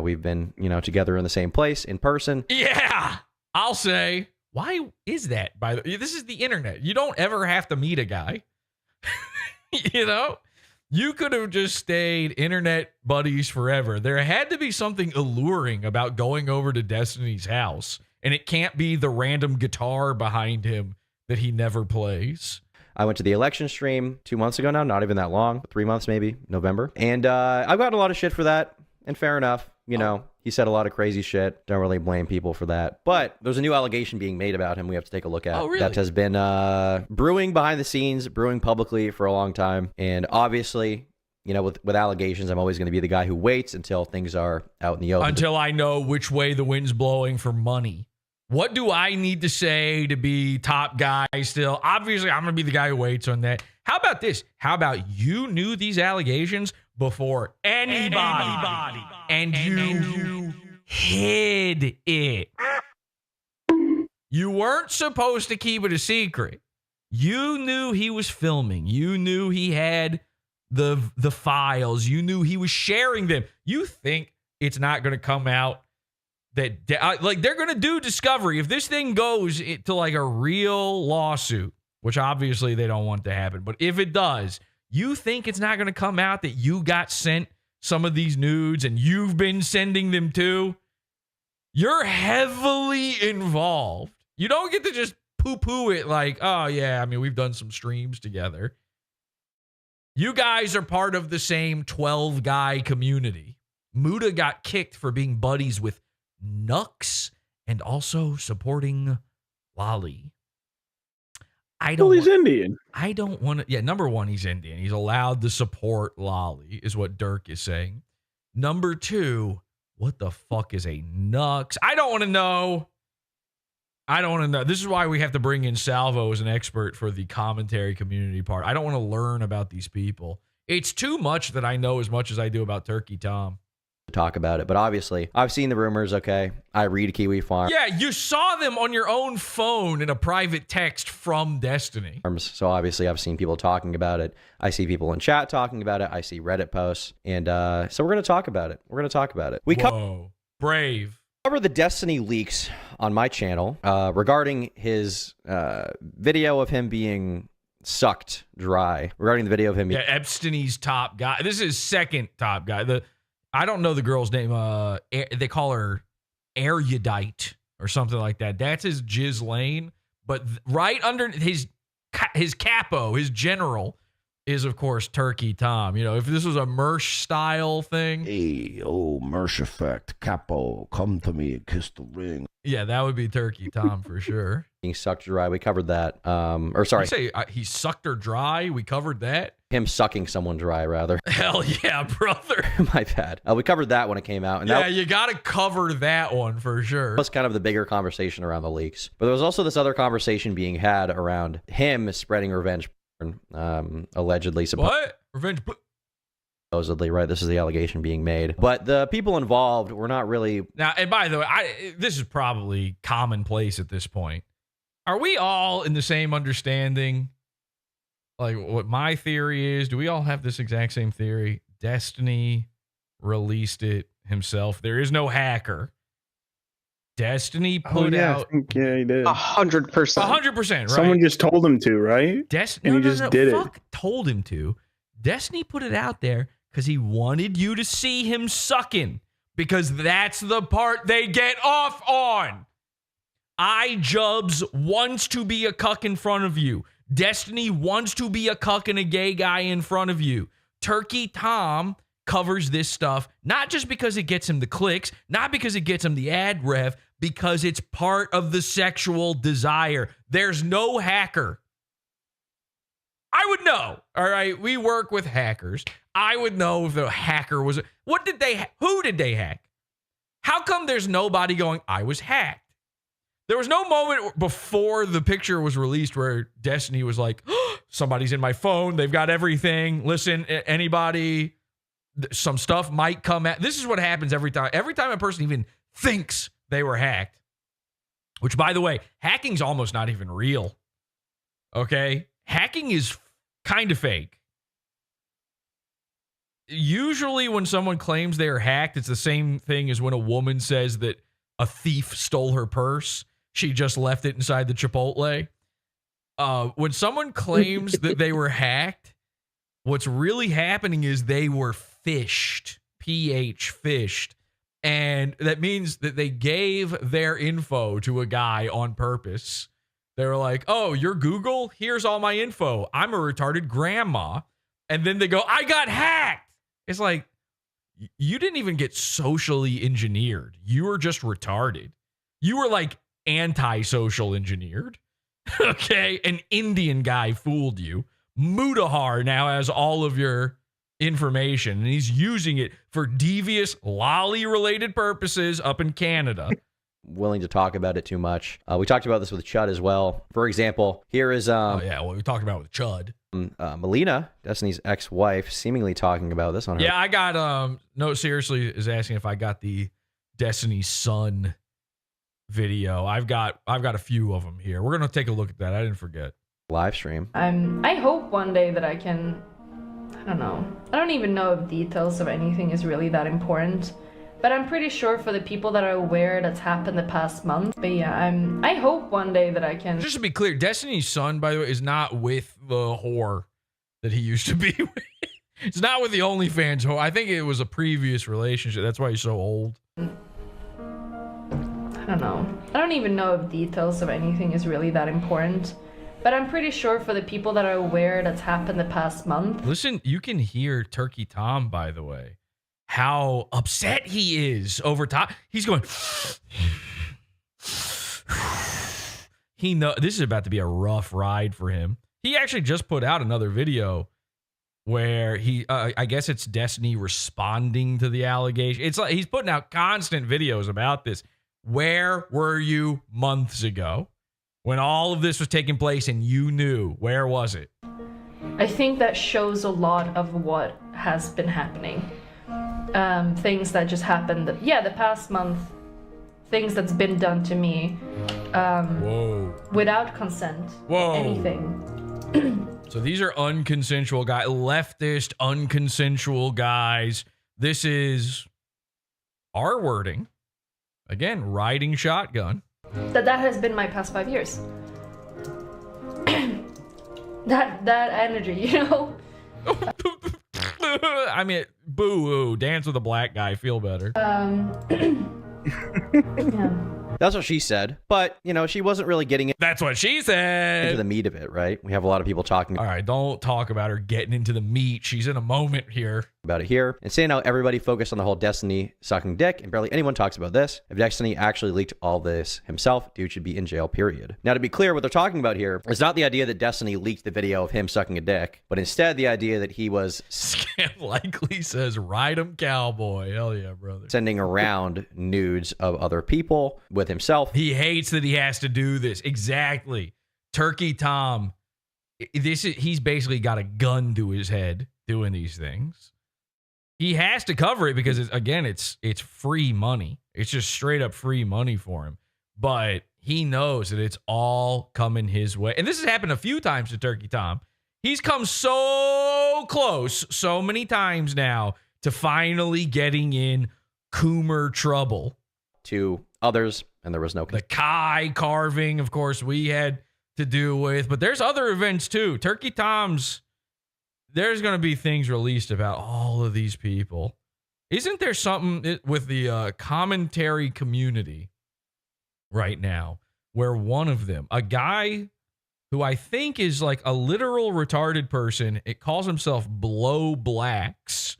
We've been, together in the same place in person. Yeah, I'll say. Why is that? This is the internet. You don't ever have to meet a guy. You could have just stayed internet buddies forever. There had to be something alluring about going over to Destiny's house, and it can't be the random guitar behind him that he never plays. I went to the election stream 2 months ago now, not even that long, 3 months maybe, November. And I've gotten a lot of shit for that, and fair enough. He said a lot of crazy shit. Don't really blame people for that. But there's a new allegation being made about him we have to take a look at. Oh, really? That has been brewing behind the scenes, brewing publicly for a long time. And obviously, you know, with allegations, I'm always going to be the guy who waits until things are out in the open. Until I know which way the wind's blowing for money. What do I need to say to be top guy still? Obviously, I'm going to be the guy who waits on that. How about this? How about you knew these allegations before anybody. And you hid it. You weren't supposed to keep it a secret. You knew he was filming. You knew he had the files. You knew he was sharing them. You think it's not going to come out that like they're going to do discovery. If this thing goes to like a real lawsuit, which obviously they don't want to happen, but if it does, you think it's not going to come out that you got sent some of these nudes and you've been sending them too? You're heavily involved. You don't get to just poo-poo it like, oh yeah, I mean, we've done some streams together. You guys are part of the same 12-guy community. Muda got kicked for being buddies with Nux and also supporting Lolly. He's Indian. I don't want to. Yeah, number one, he's Indian. He's allowed to support Lolly, is what Dirk is saying. Number two, what the fuck is a Nux? I don't want to know. This is why we have to bring in Salvo as an expert for the commentary community part. I don't want to learn about these people. It's too much that I know as much as I do about Turkey Tom. Talk about it, but obviously I've seen the rumors. Okay, I read Kiwi Farm. Yeah, you saw them on your own phone in a private text from Destiny. So obviously I've seen people talking about it. I see people in chat talking about it. I see Reddit posts, and so we're gonna talk about it. Whoa, brave. Cover the Destiny leaks on my channel regarding his video of him being sucked dry. Regarding the video of him, Epstein's top guy. This is his second top guy. I don't know the girl's name. They call her Erudite or something like that. That's his jizz lane. But right under his capo, his general, is of course Turkey Tom. You know, if this was a Mersh style thing. Hey, oh, Mersh effect, capo, come to me and kiss the ring. Yeah, that would be Turkey Tom for sure. Being sucked dry. We covered that. Or sorry. You say he sucked her dry. We covered that. Him sucking someone dry, rather. Hell yeah, brother. My bad. We covered that when it came out. And yeah, you got to cover that one for sure. That was kind of the bigger conversation around the leaks. But there was also this other conversation being had around him spreading revenge porn, allegedly. What? Revenge supposedly, right? This is the allegation being made. But the people involved were not really... Now, and by the way, this is probably commonplace at this point. Are we all in the same understanding? Like what my theory is, do we all have this exact same theory? Destiny released it himself. There is no hacker. Destiny put out. Yeah, he did. 100%. 100%, right? Someone just told him to, right? And he just did it. Told him to. Destiny put it out there because he wanted you to see him sucking. Because that's the part they get off on. iDubbbz wants to be a cuck in front of you. Destiny wants to be a cuck and a gay guy in front of you. Turkey Tom covers this stuff, not just because it gets him the clicks, not because it gets him the ad rev, because it's part of the sexual desire. There's no hacker. I would know, all right? We work with hackers. I would know if the hacker was... Who did they hack? How come there's nobody going, I was hacked? There was no moment before the picture was released where Destiny was like, oh, somebody's in my phone. They've got everything. Listen, anybody, some stuff might come at. This is what happens every time. Every time a person even thinks they were hacked, which, by the way, hacking's almost not even real. Okay? Hacking is kind of fake. Usually when someone claims they are hacked, it's the same thing as when a woman says that a thief stole her purse. She just left it inside the Chipotle. When someone claims that they were hacked, what's really happening is they were phished. Phished. And that means that they gave their info to a guy on purpose. They were like, oh, you're Google? Here's all my info. I'm a retarded grandma. And then they go, I got hacked. It's like, you didn't even get socially engineered. You were just retarded. You were like anti-social engineered. Okay? An Indian guy fooled you. Mudahar now has all of your information, and he's using it for devious lolly-related purposes up in Canada. Willing to talk about it too much. We talked about this with Chud as well. For example, here is we talked about it with Chud. Melina, Destiny's ex-wife, seemingly talking about this on her. Yeah, I got no, seriously is asking if I got the Destiny's Son video. I've got a few of them here. We're gonna take a look at that. I didn't forget. Live stream. I hope one day that I can, I don't know. I don't even know if details of anything is really that important. But I'm pretty sure for the people that are aware that's happened the past month. But yeah, I hope one day that I can. Just to be clear, Destiny's Son, by the way, is not with the whore that he used to be with. It's not with the OnlyFans whore. I think it was a previous relationship. That's why he's so old. I don't know. I don't even know if details of anything is really that important. But I'm pretty sure for the people that are aware that's happened the past month. Listen, you can hear Turkey Tom, by the way, how upset he is over top. He's going, he know this is about to be a rough ride for him. He actually just put out another video where he, I guess it's Destiny responding to the allegation. It's like he's putting out constant videos about this. Where were you months ago when all of this was taking place and you knew? Where was it? I think that shows a lot of what has been happening. Things that just happened, the past month, things that's been done to me without consent. Anything. So these are unconsensual guys, leftist, unconsensual guys. This is our wording. Again, riding shotgun. That has been my past 5 years. that energy, you know? I mean, boo-hoo, dance with a black guy, feel better. That's what she said, but, you know, she wasn't really getting it. That's what she said. Into the meat of it, right? We have a lot of people talking. All right, don't talk about her getting into the meat. She's in a moment here. About it here. And saying how everybody focused on the whole Destiny sucking dick, and barely anyone talks about this. If Destiny actually leaked all this himself, dude should be in jail, period. Now, to be clear, what they're talking about here is not the idea that Destiny leaked the video of him sucking a dick, but instead the idea that he was... Scam likely says, ride him, cowboy. Hell yeah, brother. Sending around nudes of other people with himself. He hates that he has to do this. Exactly. Turkey Tom, he's basically got a gun to his head doing these things. He has to cover it because, it's free money. It's just straight up free money for him. But he knows that it's all coming his way. And this has happened a few times to Turkey Tom. He's come so close so many times now to finally getting in Coomer trouble. To others, and there was no... The Kai carving, of course, we had to do with. But there's other events, too. Turkey Tom's... There's going to be things released about all of these people. Isn't there something with the commentary community right now where one of them, a guy who I think is like a literal retarded person, it calls himself Blow Blacks.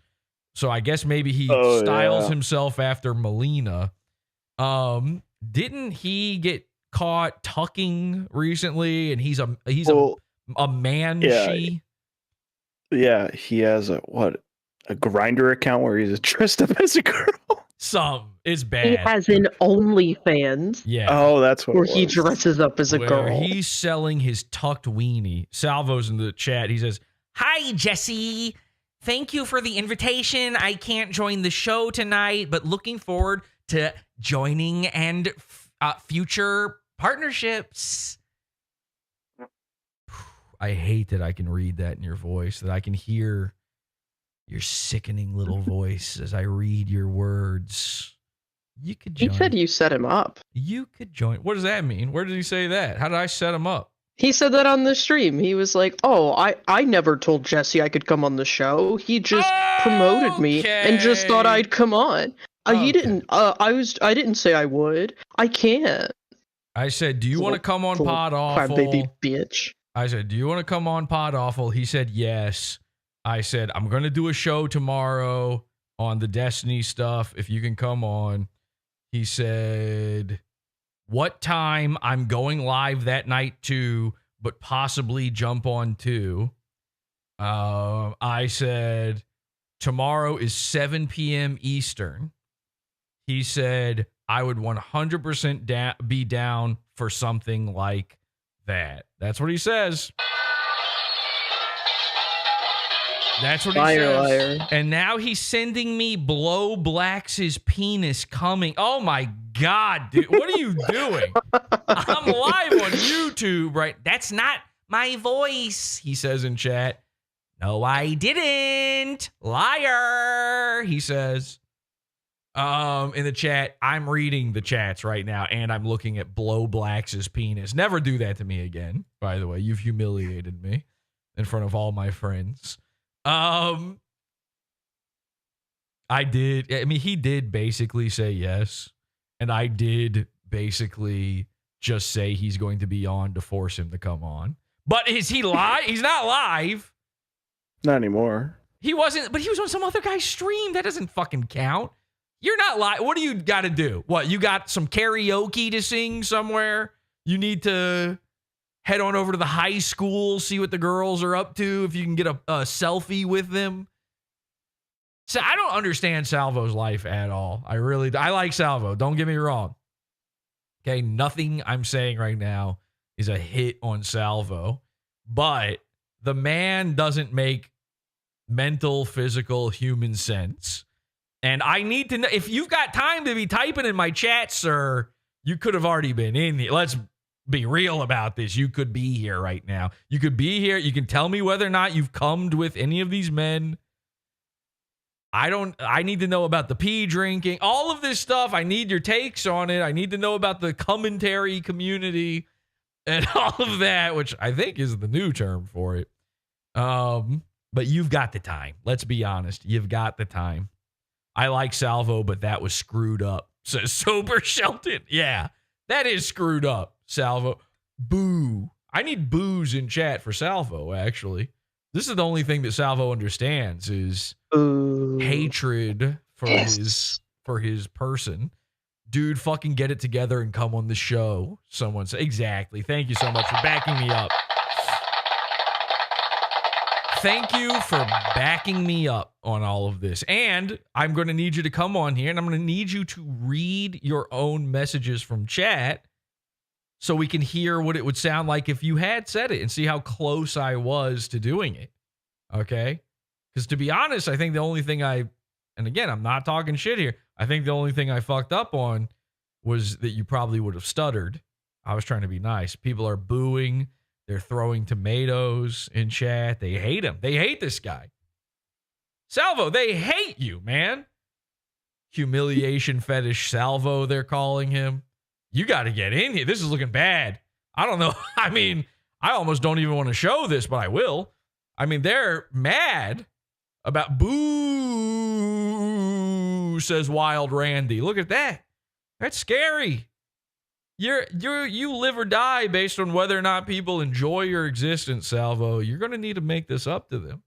So I guess maybe he styles himself after Melina. Didn't he get caught tucking recently? And he's a man-she? Yeah, he has a Grindr account where he's dressed up as a girl. It's bad. He has an OnlyFans. Yeah. Oh, that's what. Where he dresses up as a girl. He's selling his tucked weenie. Salvo's in the chat. He says, "Hi, Jesse. Thank you for the invitation. I can't join the show tonight, but looking forward to joining and future partnerships." I hate that I can read that in your voice, that I can hear your sickening little voice as I read your words. You could join. He said you set him up. You could join. What does that mean? Where did he say that? How did I set him up? He said that on the stream. He was like, "Oh, I never told Jesse I could come on the show. He just promoted me and just thought I'd come on. He didn't. I didn't say I would. I can't." I said, "Do you want to come on Podawful?" Baby bitch. I said, "Do you want to come on Podawful?" He said, "Yes." I said, "I'm going to do a show tomorrow on the Destiny stuff. If you can come on." He said, "What time?" I'm going live that night too, but possibly jump on too. I said, tomorrow is 7 p.m. Eastern. He said, I would 100% be down for something like that. That's what he says. That's what he says. Liar. And now he's sending me Blow Black's penis coming. Oh my God, dude. What are you doing? I'm live on YouTube, right? That's not my voice, he says in chat. No, I didn't. Liar, he says. In the chat, I'm reading the chats right now, and I'm looking at Blow Black's penis. Never do that to me again, by the way. You've humiliated me in front of all my friends. I did. I mean, he did basically say yes, and I did basically just say he's going to be on to force him to come on. But is he live? He's not live. Not anymore. He wasn't, but he was on some other guy's stream. That doesn't fucking count. You're not live. What do you got to do? What, you got some karaoke to sing somewhere? You need to head on over to the high school, see what the girls are up to, if you can get a selfie with them. So I don't understand Salvo's life at all. I like Salvo. Don't get me wrong. Okay, nothing I'm saying right now is a hit on Salvo, but the man doesn't make mental, physical, human sense. And I need to know, if you've got time to be typing in my chat, sir, you could have already been in here. Let's be real about this. You could be here right now. You could be here. You can tell me whether or not you've cummed with any of these men. I need to know about the pee drinking, all of this stuff. I need your takes on it. I need to know about the commentary community and all of that, which I think is the new term for it. But you've got the time. Let's be honest. You've got the time. I like Salvo, but that was screwed up. Says Sober Shelton. Yeah, that is screwed up, Salvo. Boo. I need boos in chat for Salvo, actually. This is the only thing that Salvo understands is hatred for his person. Dude, fucking get it together and come on the show. Someone said, exactly. Thank you so much for backing me up. Thank you for backing me up on all of this. And I'm going to need you to come on here, and I'm going to need you to read your own messages from chat so we can hear what it would sound like if you had said it and see how close I was to doing it. Okay? Because to be honest, I think the only thing and again, I'm not talking shit here. I think the only thing I fucked up on was that you probably would have stuttered. I was trying to be nice. People are booing. They're throwing tomatoes in chat. They hate him. They hate this guy. Salvo, they hate you, man. Humiliation fetish Salvo, they're calling him. You got to get in here. This is looking bad. I don't know. I mean, I almost don't even want to show this, but I will. I mean, they're mad about boo, says Wild Randy. Look at that. That's scary. You live or die based on whether or not people enjoy your existence, Salvo. You're going to need to make this up to them.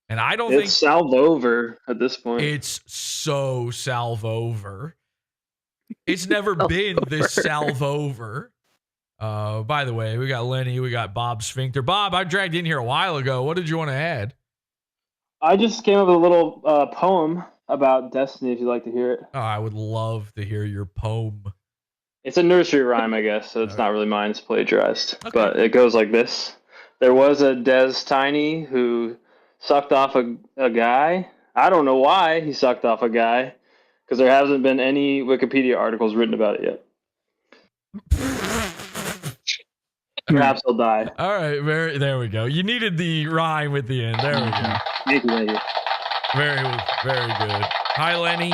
And I don't think it's Salvover at this point. It's so Salvover. It's never been this Salvover. By the way, we got Lenny, we got Bob Sphincter. Bob, I dragged in here a while ago. What did you want to add? I just came up with a little poem about Destiny, if you'd like to hear it. Oh, I would love to hear your poem. It's a nursery rhyme, I guess, so it's not really mine. It's plagiarized. Okay. But it goes like this. There was a Des Tiny who sucked off a guy. I don't know why he sucked off a guy, because there hasn't been any Wikipedia articles written about it yet. Perhaps he'll die. All right, there we go. You needed the rhyme at the end. There we go. Thank you. Very, very good. Hi, Lenny.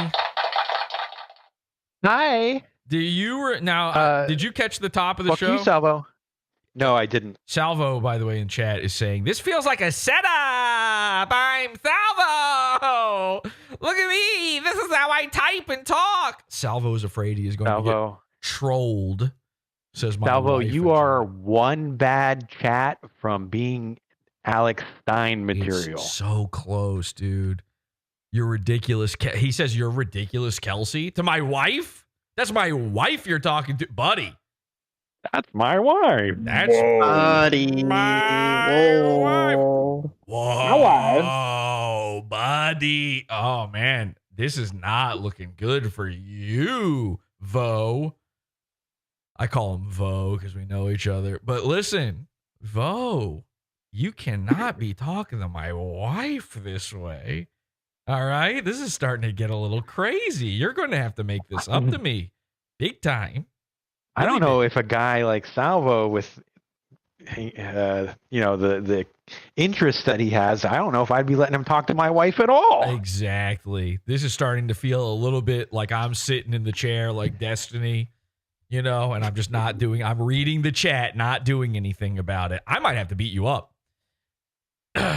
Hi. Did you catch the top of the show? You, Salvo. No, I didn't. Salvo, by the way, in chat is saying, this feels like a setup. I'm Salvo. Look at me. This is how I type and talk. Salvo is afraid he is going to get trolled, says my Salvo, wife. you are one bad chat from being Alex Stein material. It's so close, dude. You're ridiculous. He says you're ridiculous, Kelsey. To my wife? That's my wife you're talking to, buddy. That's my wife. That's buddy. my wife. Whoa, my wife. Oh, buddy. Oh, man. This is not looking good for you, Vo. I call him Vo because we know each other. But listen, Vo, you cannot be talking to my wife this way. All right? This is starting to get a little crazy. You're going to have to make this up to me big time. I don't know if a guy like Salvo with, the interest that he has, I don't know if I'd be letting him talk to my wife at all. Exactly. This is starting to feel a little bit like I'm sitting in the chair like Destiny, and I'm just I'm reading the chat, not doing anything about it. I might have to beat you up.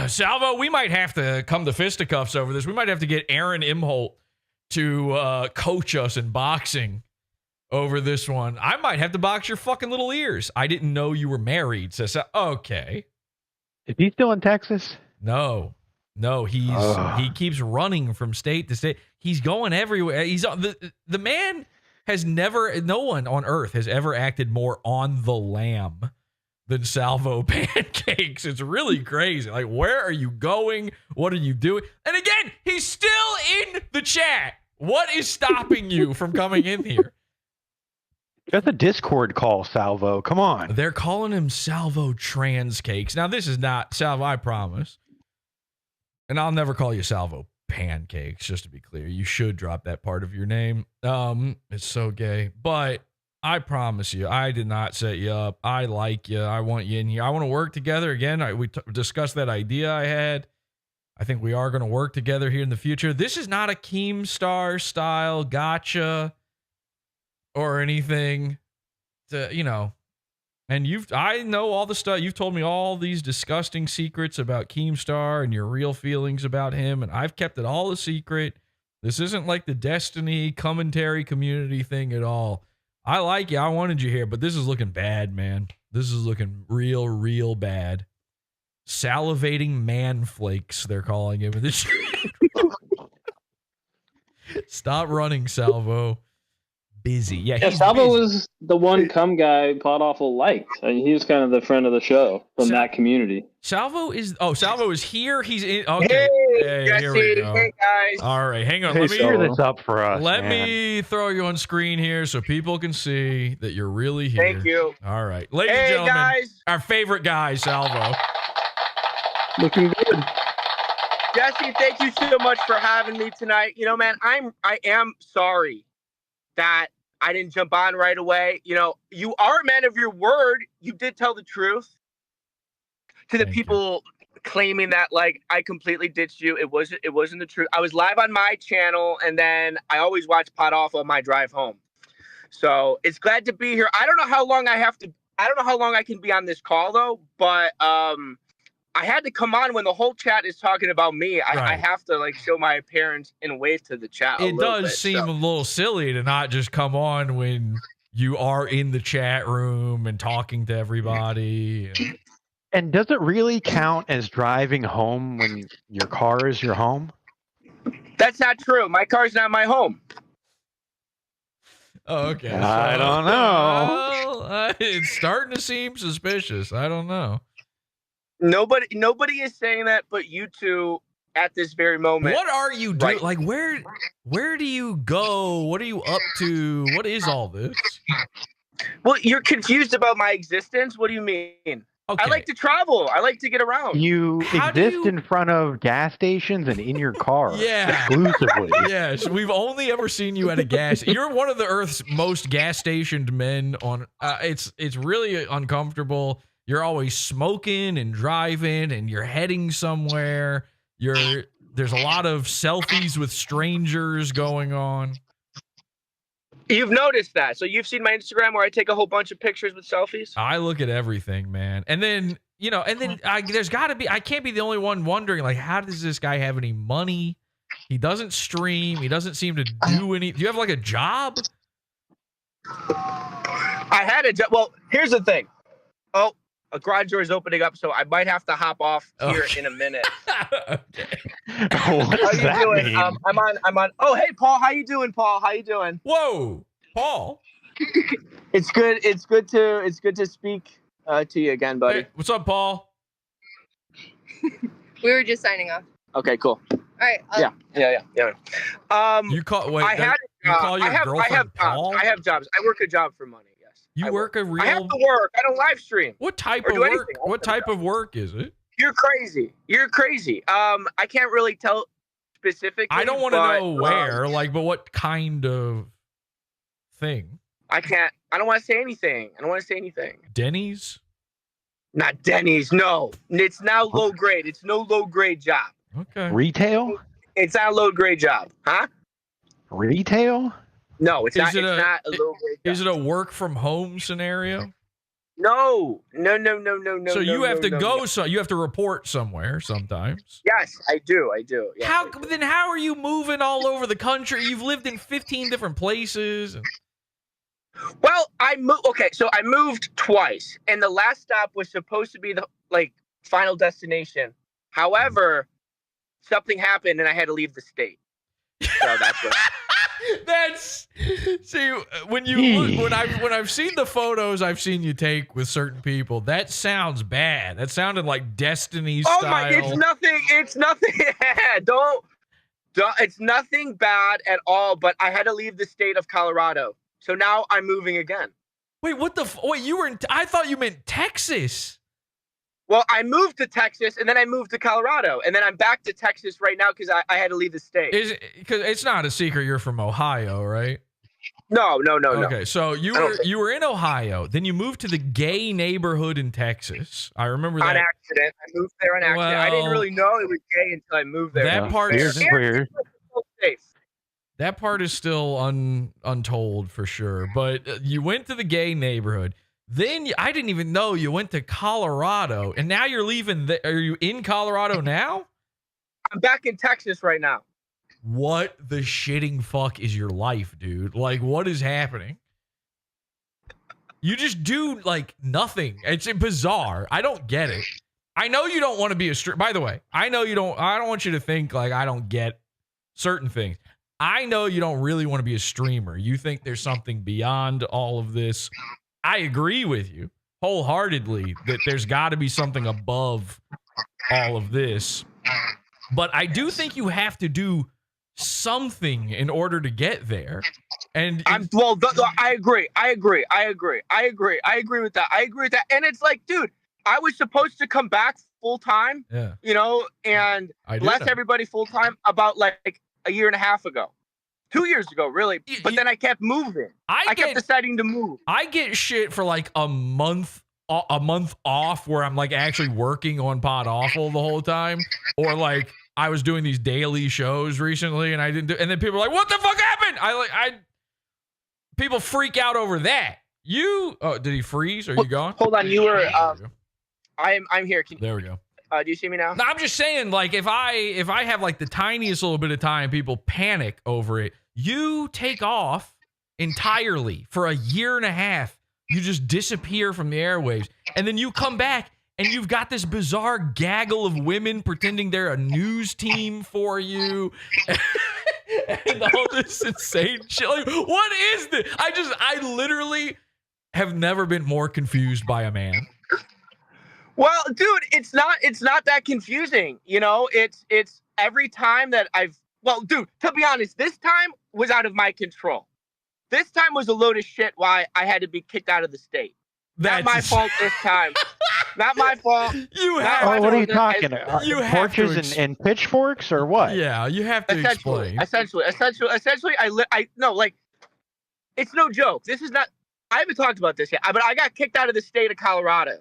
Salvo, we might have to come to fisticuffs over this. We might have to get Aaron Imholte to coach us in boxing over this one. I might have to box your fucking little ears. I didn't know you were married. So okay. Is he still in Texas? No, he keeps running from state to state. He's going everywhere. He's the man has never, no one on earth has ever acted more on the lam than Salvo Pancakes. It's really crazy. Like, where are you going? What are you doing? And again, he's still in the chat. What is stopping you from coming in here? Just a Discord call, Salvo. Come on. They're calling him Salvo Trans Cakes. Now, this is not Salvo, I promise. And I'll never call you Salvo Pancakes, just to be clear. You should drop that part of your name. It's so gay. But I promise you, I did not set you up. I like you. I want you in here. I want to work together. Again, we discussed that idea I had. I think we are going to work together here in the future. This is not a Keemstar style gotcha or anything to, and I know all the stuff. You've told me all these disgusting secrets about Keemstar and your real feelings about him, and I've kept it all a secret. This isn't like the Destiny commentary community thing at all. I like you. I wanted you here, but this is looking bad, man. This is looking real bad. Salivating man flakes, they're calling him. Stop running, Salvo. Busy. Yeah, Salvo was the one cum guy Podawful liked. I mean, he was kind of the friend of the show from that community. Salvo is here. He's in. Okay. Hey, here we go. Hey, guys. All right, hang on. Let me hear this up for us. Let me throw you on screen here so people can see that you're really here. Thank you. All right. Ladies and gentlemen, guys. Our favorite guy, Salvo. Looking good. Jesse, thank you so much for having me tonight. Man, I am sorry that I didn't jump on right away. You are a man of your word. You did tell the truth to the people claiming that I completely ditched you. It wasn't the truth. I was live on my channel, and then I always watch Podawful on my drive home. So it's glad to be here. I don't know how long I can be on this call though, but I had to come on when the whole chat is talking about me. I have to show my appearance and wave to the chat. It does seem a little silly to not just come on when you are in the chat room and talking to everybody. And does it really count as driving home when your car is your home? That's not true. My car's not my home. Oh, okay. I don't know. Well, it's starting to seem suspicious. I don't know. Nobody is saying that but you two at this very moment. What are you doing? Like, where do you go? What are you up to? What is all this? Well, you're confused about my existence. What do you mean? Okay. I like to travel. I like to get around. You exist in front of gas stations and in your car. Yeah. Exclusively. Yes. We've only ever seen you at a gas. You're one of the Earth's most gas stationed men on. It's really uncomfortable. You're always smoking and driving, and you're heading somewhere. There's a lot of selfies with strangers going on. You've noticed that. So you've seen my Instagram where I take a whole bunch of pictures with selfies? I look at everything, man. And then, there's got to be, I can't be the only one wondering, how does this guy have any money? He doesn't stream. He doesn't seem to do any. Do you have a job? I had a job. Well, here's the thing. Oh, a garage door is opening up, so I might have to hop off here in a minute. What does that doing? mean? I'm on. Oh, hey, Paul. How you doing, Paul? How you doing? Whoa, Paul. It's good. It's good to speak to you again, buddy. Hey, what's up, Paul? We were just signing off. Okay, cool. Yeah. You call wait. I had you call your girlfriend Paul? I have jobs. I work a job for money. Yes. You work a real. I have to work. I don't live stream. What type or of do work? anything. What type of work is it? You're crazy. You're crazy. I can't really tell specifically. I don't want to know where, like, but what kind of thing? I can't. I don't want to say anything. Denny's? Not Denny's. No, it's now low grade. It's no low grade job. Okay. Retail? It's not a low grade job, huh? Retail? No, it's not. Is it It's not a low grade job. Is it a work from home scenario? No. So you have to go. No. So you have to report somewhere sometimes. Yes, I do. Yes, How are you moving all over the country? You've lived in 15 different places. Well, I moved. Okay, so I moved twice, and the last stop was supposed to be the final destination. However, something happened, and I had to leave the state. So that's what. When I've seen the photos I've seen you take with certain people, that sounds bad. That sounded like Destiny style. Oh my! It's nothing. Don't. It's nothing bad at all. But I had to leave the state of Colorado. So now I'm moving again. Wait, what the? Wait, you were in? I thought you meant Texas. Well, I moved to Texas, and then I moved to Colorado, and then I'm back to Texas right now because I had to leave the state. Because it's not a secret you're from Ohio, right? No. Okay, so you were in Ohio, then you moved to the gay neighborhood in Texas. I remember that. On accident. I moved there on accident. I didn't really know it was gay until I moved there. That part is weird. Safe. That part is still untold for sure. But you went to the gay neighborhood. Then I didn't even know you went to Colorado, and now you're leaving. Are you in Colorado now? I'm back in Texas right now. What the shitting fuck is your life, dude? Like, what is happening? You just do like nothing. It's bizarre. I don't get it. I know you don't want to be a by the way, I know you don't. I don't want you to think like I don't get certain things. I know you don't really want to be a streamer. You think there's something beyond all of this. I agree with you wholeheartedly that there's got to be something above all of this. But I do think you have to do something in order to get there. And I agree. I agree with that. And it's like, dude, I was supposed to come back full time, and bless everybody full time about like a year and a half ago. 2 years ago, really. But then I kept moving. I kept deciding to move. I get shit for like a month off where I'm like actually working on Podawful the whole time. Or like I was doing these daily shows recently and I didn't do, and then people are like, what the fuck happened? People freak out over that. Did he freeze? Are you gone? Hold on, you were I'm here. There we go. Do you see me now? No, I'm just saying, like, if I have like the tiniest little bit of time, people panic over it. You take off entirely for a year and a half. You just disappear from the airwaves, and then you come back, and you've got this bizarre gaggle of women pretending they're a news team for you, and all this insane shit. Like, what is this? I literally have never been more confused by a man. Well, dude, it's not that confusing. It's every time that dude, to be honest, this time was out of my control. This time was a load of shit why I had to be kicked out of the state. Not my fault this time. Not my fault. What are you talking about? Torches and pitchforks or what? Yeah, you have to explain. Essentially, it's no joke. This is not, I haven't talked about this yet, but I got kicked out of the state of Colorado.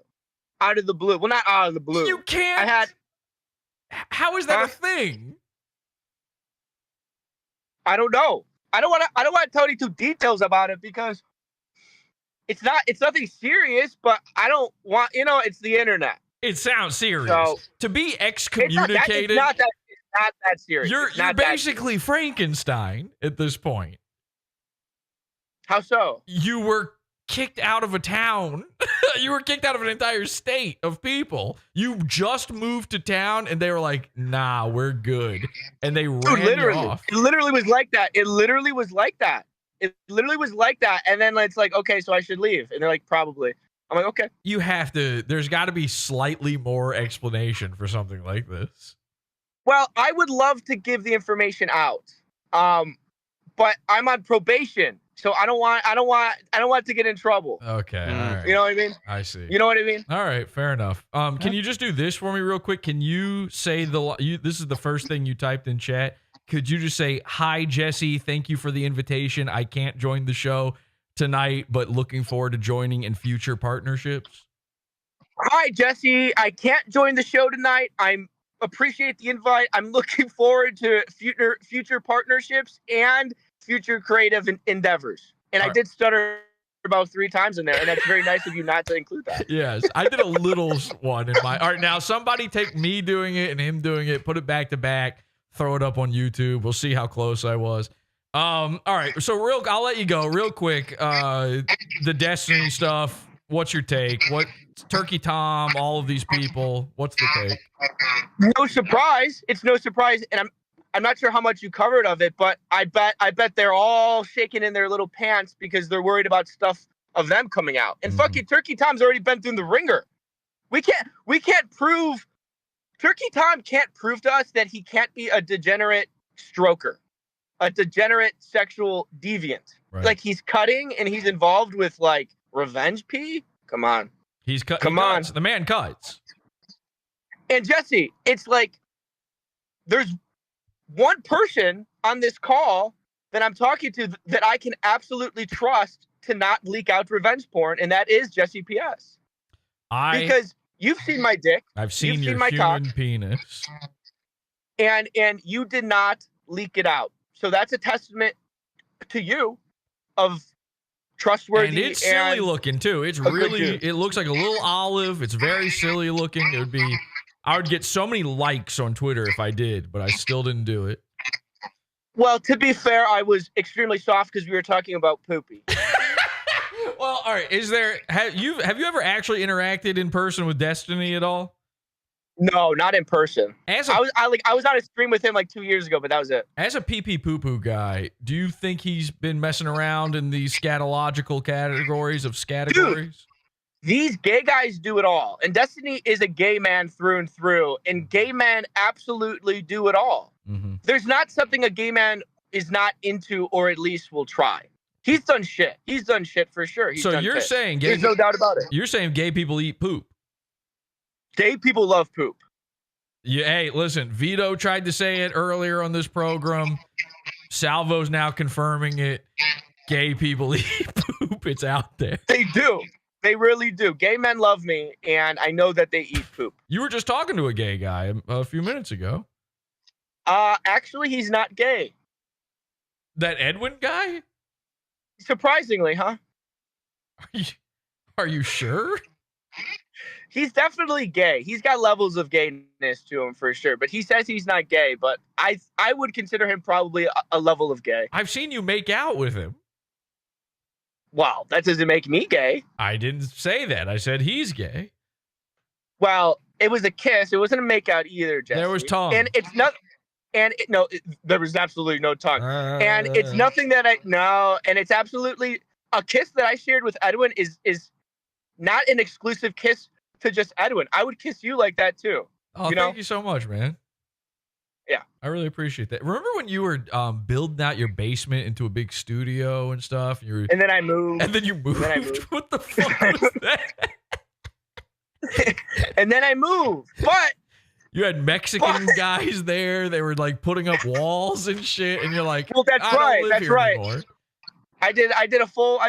Out of the blue. Well, not out of the blue. You can't. How is that a thing? I don't know. I don't want to tell you too details about it because it's nothing serious, but I don't want, it's the internet. It sounds serious. So, to be excommunicated. It's not that serious. You're basically Frankenstein at this point. How so? You were kicked out of a town. You were kicked out of an entire state of people. You just moved to town and they were like, nah, we're good. And they ran you off. It literally was like that. And then it's like, okay, so I should leave. And they're like, probably. I'm like, okay. There's got to be slightly more explanation for something like this. Well, I would love to give the information out, but I'm on probation, so I don't want to get in trouble. Okay, all right. You know what I mean? I see. You know what I mean? All right, fair enough. Can you just do this for me real quick? Can you say this is the first thing you typed in chat. Could you just say, "Hi, Jesse, thank you for the invitation. I can't join the show tonight, but looking forward to joining in future partnerships"? Hi, Jesse. I can't join the show tonight. Appreciate the invite. I'm looking forward to future partnerships and future creative endeavors. And I did stutter about 3 times in there, and that's very nice of you not to include that. Yes, I did a little one in my. All right, now somebody take me doing it and him doing it, put it back to back, throw it up on YouTube. We'll see how close I was. All right, so I'll let you go real quick. The Destiny stuff. What's your take? What Turkey Tom? All of these people. What's the take? No surprise. It's no surprise, and I'm not sure how much you covered of it, but I bet they're all shaking in their little pants because they're worried about stuff of them coming out. And fucking Turkey Tom's already been through the ringer. We can't prove. Turkey Tom can't prove to us that he can't be a degenerate stroker, a degenerate sexual deviant. Right. Like he's cutting and he's involved with like revenge pee. Come on. Come on. The man cuts. And Jesse, it's like there's one person on this call that I'm talking to that I can absolutely trust to not leak out revenge porn, and that is Jesse PS. Because you've seen my dick. I've seen your my human cock, penis. and you did not leak it out. So that's a testament to you of trustworthy. And it's silly looking too. It's really, it looks like a little olive. It's very silly looking. I would get so many likes on Twitter if I did, but I still didn't do it. Well, to be fair, I was extremely soft because we were talking about poopy. Well, all right. Have you ever actually interacted in person with Destiny at all? No, not in person. I was on a stream with him like 2 years ago, but that was it. As a pee-pee poo-poo guy, do you think he's been messing around in these scatological categories of scategories? Dude, these gay guys do it all. And Destiny is a gay man through and through. And gay men absolutely do it all. Mm-hmm. There's not something a gay man is not into or at least will try. He's done shit. He's done shit for sure. So you're saying there's no doubt about it. You're saying gay people eat poop. Gay people love poop. Yeah, hey, listen, Vito tried to say it earlier on this program. Salvo's now confirming it. Gay people eat poop. It's out there. They do. They really do. Gay men love me, and I know that they eat poop. You were just talking to a gay guy a few minutes ago. Actually, he's not gay. That Edwin guy? Surprisingly, huh? Are you sure? He's definitely gay. He's got levels of gayness to him for sure. But he says he's not gay. But I would consider him probably a level of gay. I've seen you make out with him. Well, that doesn't make me gay. I didn't say that. I said he's gay. Well, it was a kiss. It wasn't a makeout either, Jesse. There was tongue. And it's not. And there was absolutely no tongue. And it's nothing that and it's absolutely a kiss that I shared with Edwin is not an exclusive kiss to just Edwin. I would kiss you like that too. Oh, thank you so much, man. Yeah. I really appreciate that. Remember when you were building out your basement into a big studio and stuff? And then I moved. And then you moved? What the fuck was that? And then I moved. But you had Mexican guys there. They were like putting up walls and shit. And you're like, well, that's I don't right. live That's here right. anymore. I did a full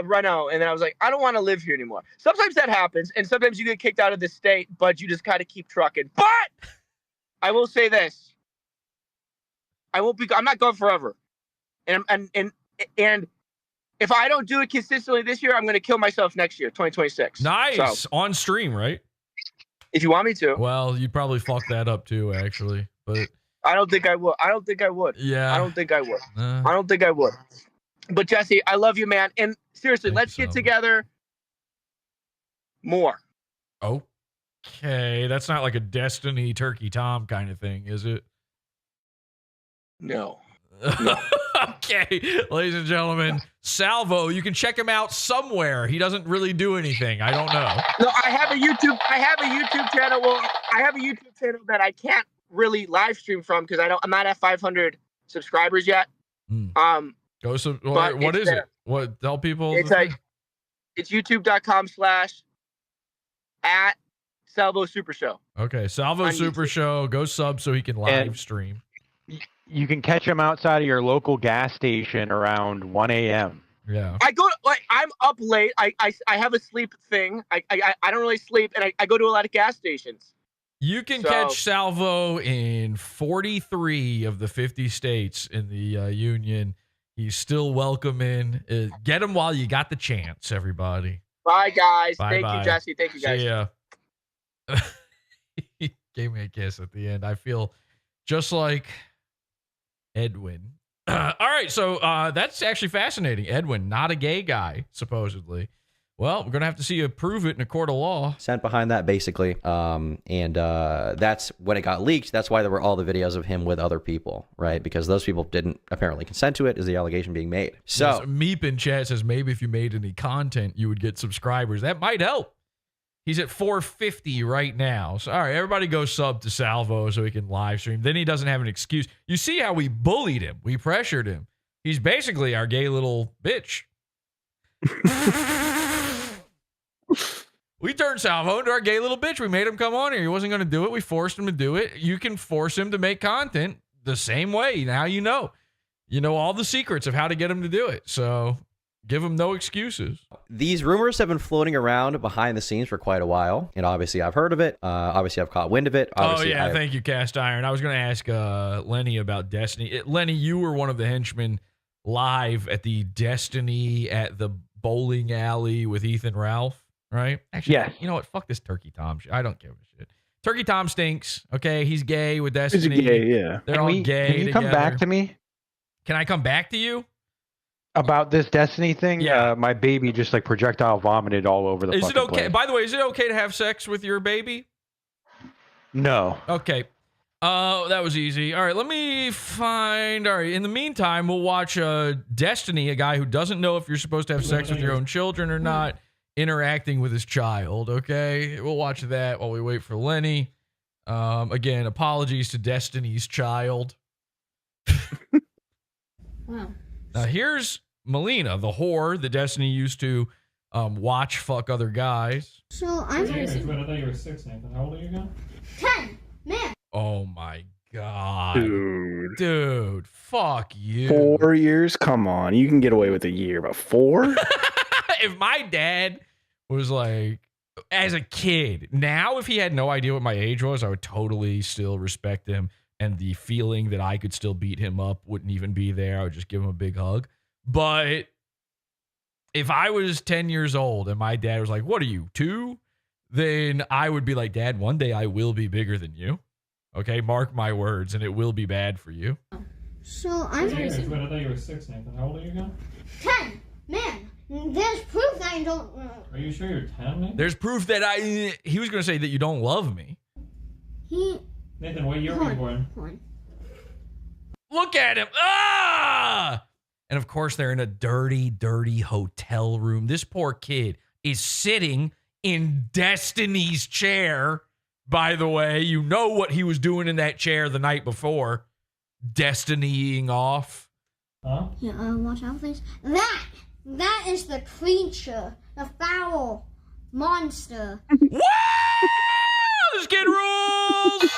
reno, and then I was like, I don't want to live here anymore. Sometimes that happens, and sometimes you get kicked out of the state, but you just gotta keep trucking. But I will say this: I'm not going forever, and if I don't do it consistently this year, I'm gonna kill myself next year, 2026. Nice. So, on stream, right? If you want me to. Well, you'd probably fuck that up too, actually. But I don't think I would. Yeah. I don't think I would. But Jesse, I love you, man. And seriously, let's get together more. Okay. That's not like a Destiny Turkey Tom kind of thing, is it? No. Okay. Ladies and gentlemen, Salvo, you can check him out somewhere. He doesn't really do anything. I don't know. No, I have a YouTube channel. Well, I have a YouTube channel that I can't really live stream from because I'm not at 500 subscribers yet. Go so but what it's is there. it? What tell people? It's like it's youtube.com/@ Salvo Super Show. Okay, Salvo on Super YouTube. Show. Go sub so he can live stream. You can catch him outside of your local gas station around 1 a.m. Yeah. I go like I'm up late. I have a sleep thing. I don't really sleep, and I go to a lot of gas stations. You can So- catch Salvo in 43 of the 50 states in the union. He's still welcome in. Get him while you got the chance, everybody. Bye guys. Bye-bye. Thank you, Jesse. Thank you guys. See ya. He gave me a kiss at the end. I feel just like Edwin. All right, so that's actually fascinating. Edwin, not a gay guy, supposedly. Well, we're going to have to see you prove it in a court of law. Sent behind that, basically. And that's when it got leaked. That's why there were all the videos of him with other people, right? Because those people didn't apparently consent to it, is the allegation being made. So, Yes, Meep in chat says maybe if you made any content, you would get subscribers. That might help. He's at 450 right now. So, all right, everybody go sub to Salvo so he can live stream. Then he doesn't have an excuse. You see how we bullied him. We pressured him. He's basically our gay little bitch. We turned Salvo into our gay little bitch. We made him come on here. He wasn't going to do it. We forced him to do it. You can force him to make content the same way. Now you know. You know all the secrets of how to get him to do it. So give him no excuses. these rumors have been floating around behind the scenes for quite a while. And obviously, I've heard of it. Obviously, I've caught wind of it. Obviously, Thank you, Cast Iron. I was going to ask Lenny about Destiny. Lenny, you were one of the henchmen live at the Destiny at the bowling alley with Ethan Ralph, right? Actually, yes. You know what? Fuck this Turkey Tom shit. I don't give a shit. Turkey Tom stinks. Okay, he's gay with Destiny. He's gay, yeah. They're all gay. Can you come back to me? Can I come back to you? About this Destiny thing? Yeah. My baby just like projectile vomited all over the Is fucking it okay? place. By the way, is it okay to have sex with your baby? No. Okay. That was easy. All right, let me find. All right, in the meantime, we'll watch Destiny, a guy who doesn't know if you're supposed to have sex with your own children or not, interacting with his child. Okay, we'll watch that while we wait for Lenny. Again, apologies to Destiny's child. Wow. Now here's Melina, the whore that Destiny used to watch fuck other guys. So I'm I thought you were 6, Nathan. How old are you again? 10, man. Oh my god, Dude, fuck you. 4 years? Come on, you can get away with a year, but 4? If my dad was like, as a kid, now if he had no idea what my age was, I would totally still respect him. And the feeling that I could still beat him up wouldn't even be there. I would just give him a big hug. But if I was 10 years old and my dad was like, what are you, 2? Then I would be like, Dad, one day I will be bigger than you. Okay, mark my words, and it will be bad for you. So I'm I thought you were 6, Nathan. How old are you again? 10, man. There's proof that I don't. Are you sure you're 10, Nathan? There's proof that he was going to say that you don't love me. Nathan, what year were you born? Look at him. Ah! And of course, they're in a dirty, dirty hotel room. This poor kid is sitting in Destiny's chair. By the way, you know what he was doing in that chair the night before. Destinying off. Huh? Yeah, watch out, please. That is the creature, the foul monster. Woo! This kid rules!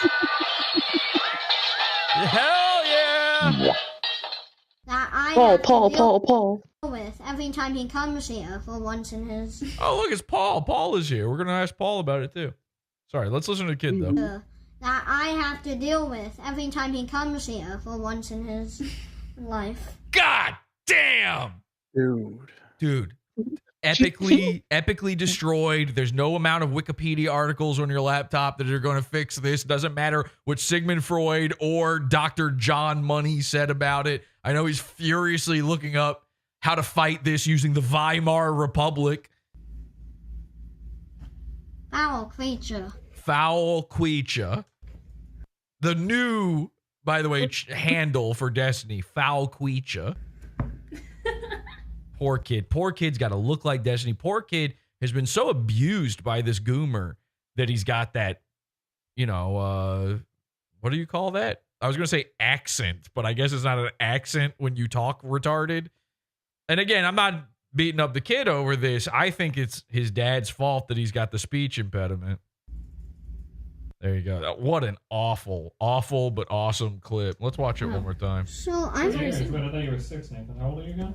Hell yeah! That I Paul, have to Paul, deal Paul, Paul. with every time he comes here for once in his. Oh, look, it's Paul. Paul is here. We're going to ask Paul about it, too. Sorry, let's listen to the kid, though. That I have to deal with every time he comes here for once in his life. God damn! Dude. Epically destroyed. There's no amount of Wikipedia articles on your laptop that are going to fix this. Doesn't matter what Sigmund Freud or Dr. John Money said about it. I know he's furiously looking up how to fight this using the Weimar Republic. Foul creature. Foul creature. The new, by the way, handle for Destiny. Foul creature. Poor kid. Poor kid's got to look like Destiny. Poor kid has been so abused by this goomer that he's got that, what do you call that? I was going to say accent, but I guess it's not an accent when you talk retarded. And again, I'm not beating up the kid over this. I think it's his dad's fault that he's got the speech impediment. There you go. What an awful but awesome clip. Let's watch it one more time. So I'm. I thought you were 6, Nathan. How old are you again?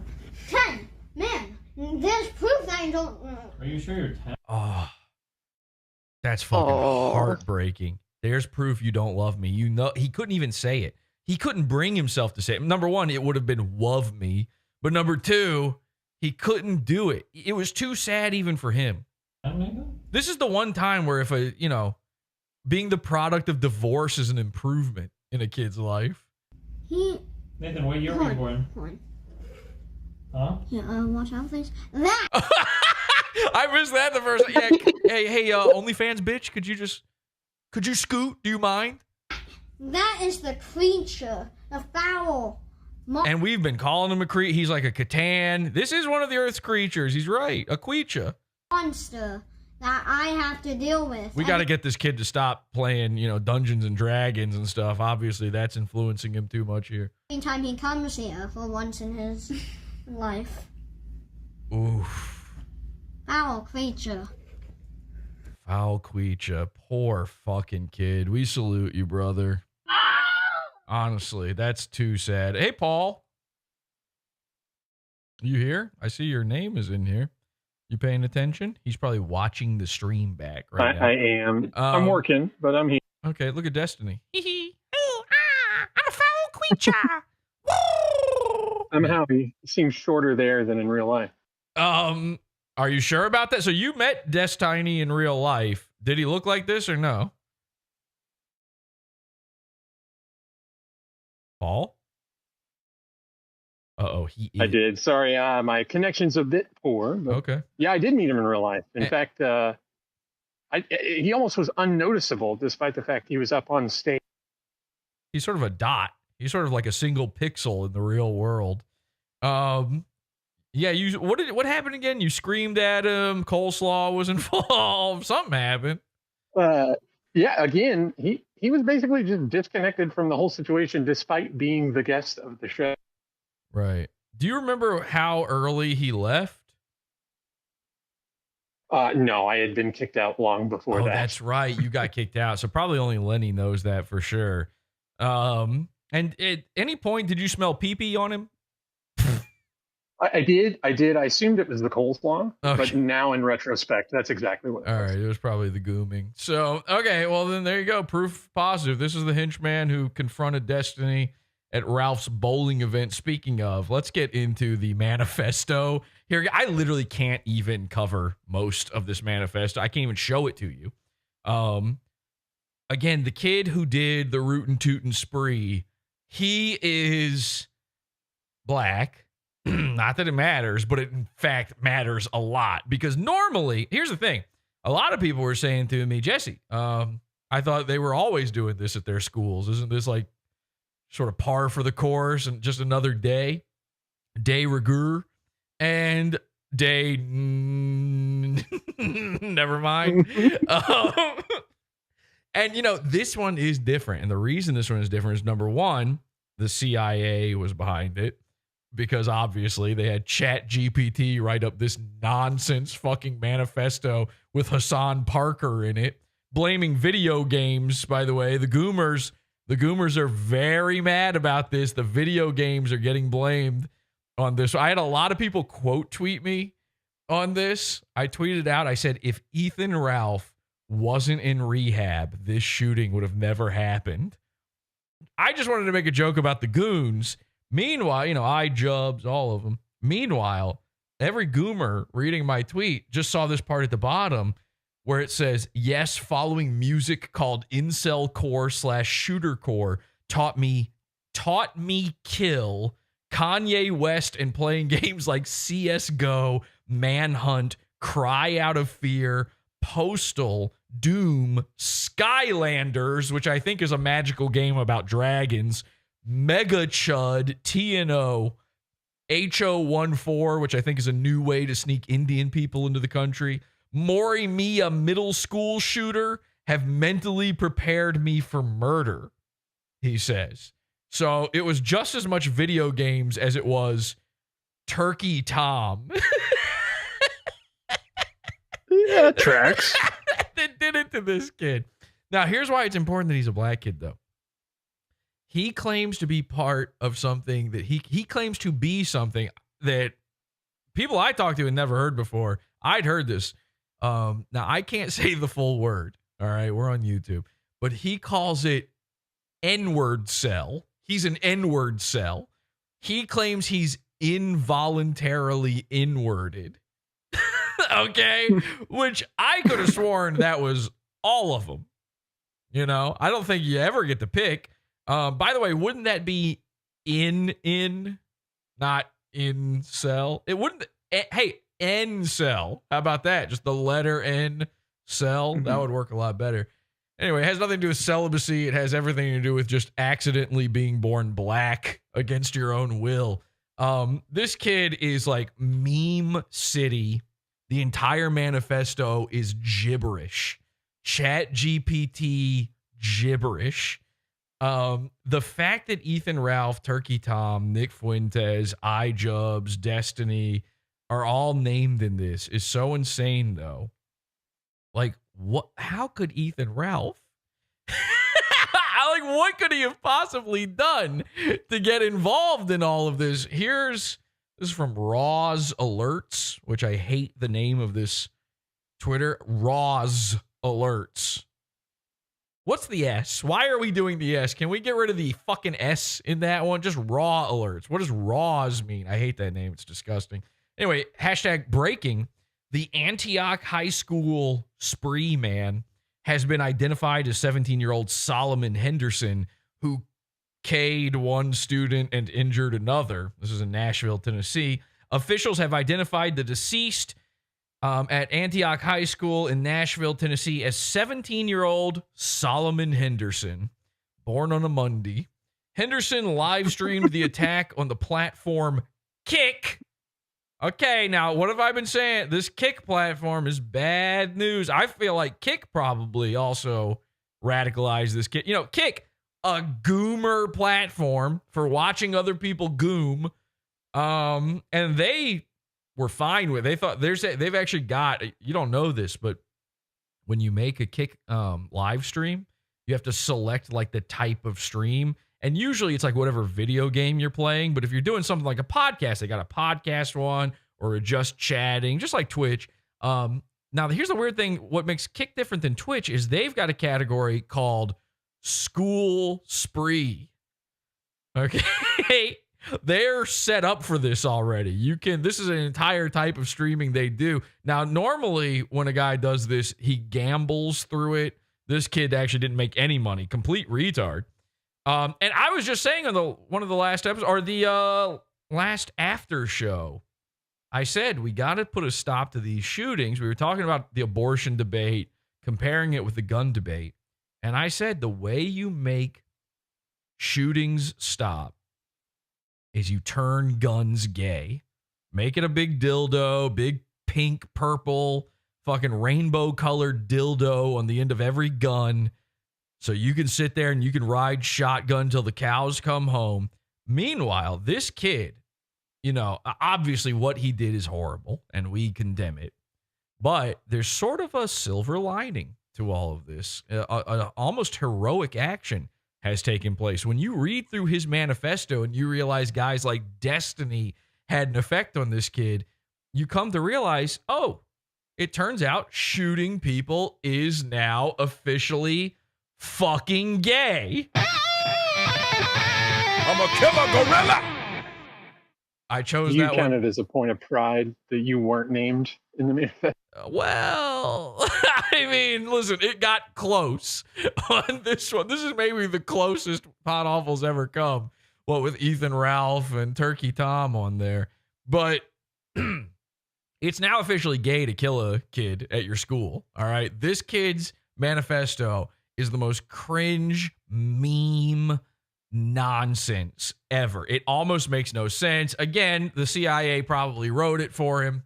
10. Man, there's proof that I don't. Are you sure you're 10? Oh, that's fucking heartbreaking. There's proof you don't love me. You know, he couldn't even say it. He couldn't bring himself to say it. Number one, it would have been love me. But number two, he couldn't do it. It was too sad even for him. This is the one time where if being the product of divorce is an improvement in a kid's life. Nathan, what year were you born? Huh? Yeah, watch out, please. That. I missed that the first. Yeah. Hey, OnlyFans bitch, could you scoot? Do you mind? That is the creature, the foul. And we've been calling him a creature. He's like a Catan. This is one of the Earth's creatures. He's right, a queecha. Monster that I have to deal with. We got to get this kid to stop playing, Dungeons and Dragons and stuff. Obviously, that's influencing him too much here. Anytime he comes here for once in his life. Oof. Foul creature. Foul queecha. Poor fucking kid. We salute you, brother. Honestly, that's too sad. Hey, Paul. You here? I see your name is in here. You paying attention? He's probably watching the stream back right now. I am. I'm working, but I'm here. Okay, look at Destiny. I'm a foul queecha. I'm happy. It seems shorter there than in real life. Are you sure about that? So you met Destiny in real life. Did he look like this or no? Paul? Uh-oh, I did. Sorry, my connection's a bit poor. But okay. Yeah, I did meet him in real life. In fact, he almost was unnoticeable, despite the fact he was up on stage. He's sort of a dot. He's sort of like a single pixel in the real world. Yeah, what happened again? You screamed at him. Coleslaw was involved. Something happened. Yeah, again, he was basically just disconnected from the whole situation, despite being the guest of the show. Right. Do you remember how early he left? No, I had been kicked out long before that. That's right. You got kicked out. So probably only Lenny knows that for sure. And at any point, did you smell pee-pee on him? I did. I assumed it was the coleslaw, but now in retrospect, that's exactly what it was. All right, it was probably the gooming. So, okay, well, then there you go. Proof positive. This is the henchman who confronted Destiny at Ralph's bowling event. Speaking of, let's get into the manifesto. Here, I literally can't even cover most of this manifesto. I can't even show it to you. Again, the kid who did the rootin tootin spree, he is black. Not that it matters, but it in fact matters a lot, because normally, here's the thing. A lot of people were saying to me, Jesse, I thought they were always doing this at their schools. Isn't this like sort of par for the course and just another day rigueur and day, never mind. And this one is different. And the reason this one is different is, number one, the CIA was behind it. Because obviously they had ChatGPT write up this nonsense fucking manifesto with Hassan Parker in it, blaming video games, by the way. The Goomers are very mad about this. The video games are getting blamed on this. I had a lot of people quote tweet me on this. I tweeted out, I said, if Ethan Ralph wasn't in rehab, this shooting would have never happened. I just wanted to make a joke about the Goons. Meanwhile, iDubbbz, all of them. Meanwhile, every Goomer reading my tweet just saw this part at the bottom where it says, yes, following music called N-cel core / shooter core taught me kill Kanye West and playing games like CSGO, Manhunt, Cry Out of Fear, Postal, Doom, Skylanders, which I think is a magical game about dragons, Mega Chud, TNO, HO14, which I think is a new way to sneak Indian people into the country, Mori Mia middle school shooter, have mentally prepared me for murder. he says. So it was just as much video games as it was Turkey Tom. Yeah, tracks. That did it to this kid. Now, here's why it's important that he's a black kid, though. He claims to be part of something that he claims to be something that people I talked to had never heard before. I'd heard this. Now, I can't say the full word. All right, we're on YouTube. But he calls it N-word cell. He's an N-word cell. He claims he's involuntarily inwarded. Okay? Which I could have sworn that was all of them. You know, I don't think you ever get to pick. By the way, wouldn't that be in, not N-cel? It wouldn't. Hey, N-cel. How about that? Just the letter N-cel. That would work a lot better. Anyway, it has nothing to do with celibacy. It has everything to do with just accidentally being born black against your own will. This kid is like meme city. The entire manifesto is gibberish. Chat GPT gibberish. The fact that Ethan Ralph, Turkey Tom, Nick Fuentes, iDubbbz, Destiny are all named in this is so insane, though. Like, what? How could Ethan Ralph? Like, what could he have possibly done to get involved in all of this? This is from Raw's Alerts, which I hate the name of this Twitter. Raw's Alerts. What's the S? Why are we doing the S? Can we get rid of the fucking S in that one? Just Raw Alerts. What does Raws mean? I hate that name. It's disgusting. Anyway, hashtag breaking. The Antioch High School spree man has been identified as 17-year-old Solomon Henderson, who K'd one student and injured another. This is in Nashville, Tennessee. Officials have identified the deceased at Antioch High School in Nashville, Tennessee, as 17-year-old Solomon Henderson, born on a Monday. Henderson live streamed the attack on the platform Kick. Okay, now what have I been saying? This Kick platform is bad news. I feel like Kick probably also radicalized this kid. You know, Kick, a goomer platform for watching other people goom. And they were fine with it. They thought they've actually got, you don't know this, but when you make a Kick live stream, you have to select like the type of stream. And usually it's like whatever video game you're playing. But if you're doing something like a podcast, they got a podcast one or a just chatting, just like Twitch. Now, here's the weird thing. What makes Kick different than Twitch is they've got a category called School Spree. Okay. They're set up for this already. This is an entire type of streaming they do. Now, normally when a guy does this, he gambles through it. This kid actually didn't make any money. Complete retard. And I was just saying on one of the last episodes, or the last after show, I said we got to put a stop to these shootings. We were talking about the abortion debate, comparing it with the gun debate. And I said the way you make shootings stop is you turn guns gay. Make it a big dildo, big pink, purple, fucking rainbow colored dildo on the end of every gun. So you can sit there and you can ride shotgun till the cows come home. Meanwhile, this kid, you know, obviously what he did is horrible and we condemn it. But there's sort of a silver lining to all of this. Almost heroic action has taken place. When you read through his manifesto and you realize guys like Destiny had an effect on this kid, you come to realize, oh, it turns out shooting people is now officially fucking gay. I'm a killer gorilla. I chose you that one. You counted as a point of pride that you weren't named in the manifesto. Well, I mean, listen, it got close on this one. This is maybe the closest Podawful's ever come. What, with Ethan Ralph and Turkey Tom on there. But it's now officially gay to kill a kid at your school. All right. This kid's manifesto is the most cringe meme nonsense ever. It almost makes no sense. Again, the CIA probably wrote it for him.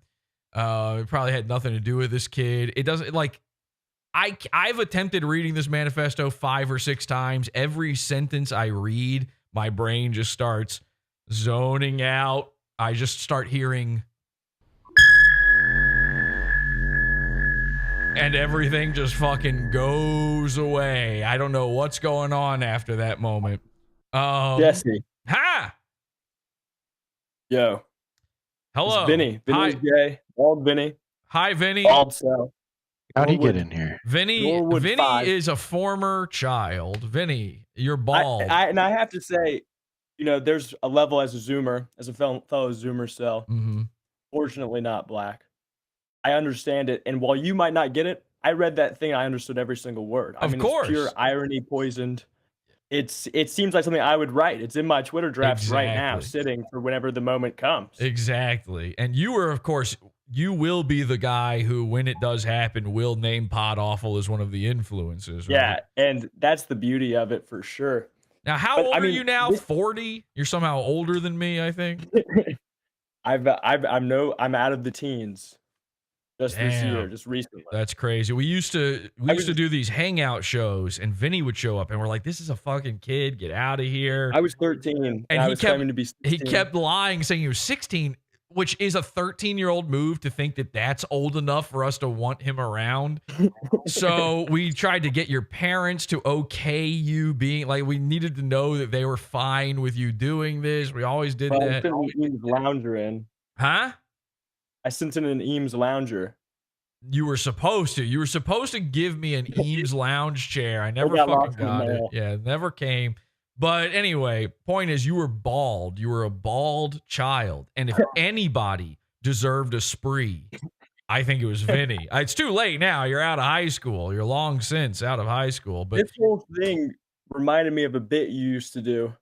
It probably had nothing to do with this kid. It doesn't, like, I've attempted reading this manifesto 5 or 6 times. Every sentence I read, my brain just starts zoning out. I just start hearing, and everything just fucking goes away. I don't know what's going on after that moment. Jesse. Ha! Yo. Hello. It's Vinny. Vinny's Hi. gay. Bald Vinny. Hi, Vinny. Bald cell. How'd he get in here? Vinny is a former child. Vinny, you're bald. And I have to say, you know, there's a level as a Zoomer, as a fellow Zoomer cell. Mm-hmm. Fortunately, not black. I understand it, and while you might not get it, I read that thing. I understood every single word. Of course. It's pure irony poisoned. It seems like something I would write. It's in my Twitter drafts right now, sitting for whenever the moment comes. Exactly. And you are, of course, you will be the guy who, when it does happen, will name Podawful as one of the influences. Right? Yeah, and that's the beauty of it for sure. Now, how old are you now? 40? You're somehow older than me, I think. I'm out of the teens. Just this year, just recently. That's crazy. We used to do these hangout shows, and Vinny would show up, and we're like, "This is a fucking kid. Get out of here." I was 13, and I was claiming to be 16. He kept lying, saying he was 16, which is a 13-year-old move to think that that's old enough for us to want him around. So we tried to get your parents to okay you being like, we needed to know that they were fine with you doing this. We always did that. I sent an Eames lounger in. Huh? I sent in an Eames lounger. You were supposed to. You were supposed to give me an Eames lounge chair. I never fucking got it. Yeah, it never came. But anyway, point is, you were bald. You were a bald child. And if anybody deserved a spree, I think it was Vinny. It's too late now. You're out of high school. You're long since out of high school. But this whole thing reminded me of a bit you used to do,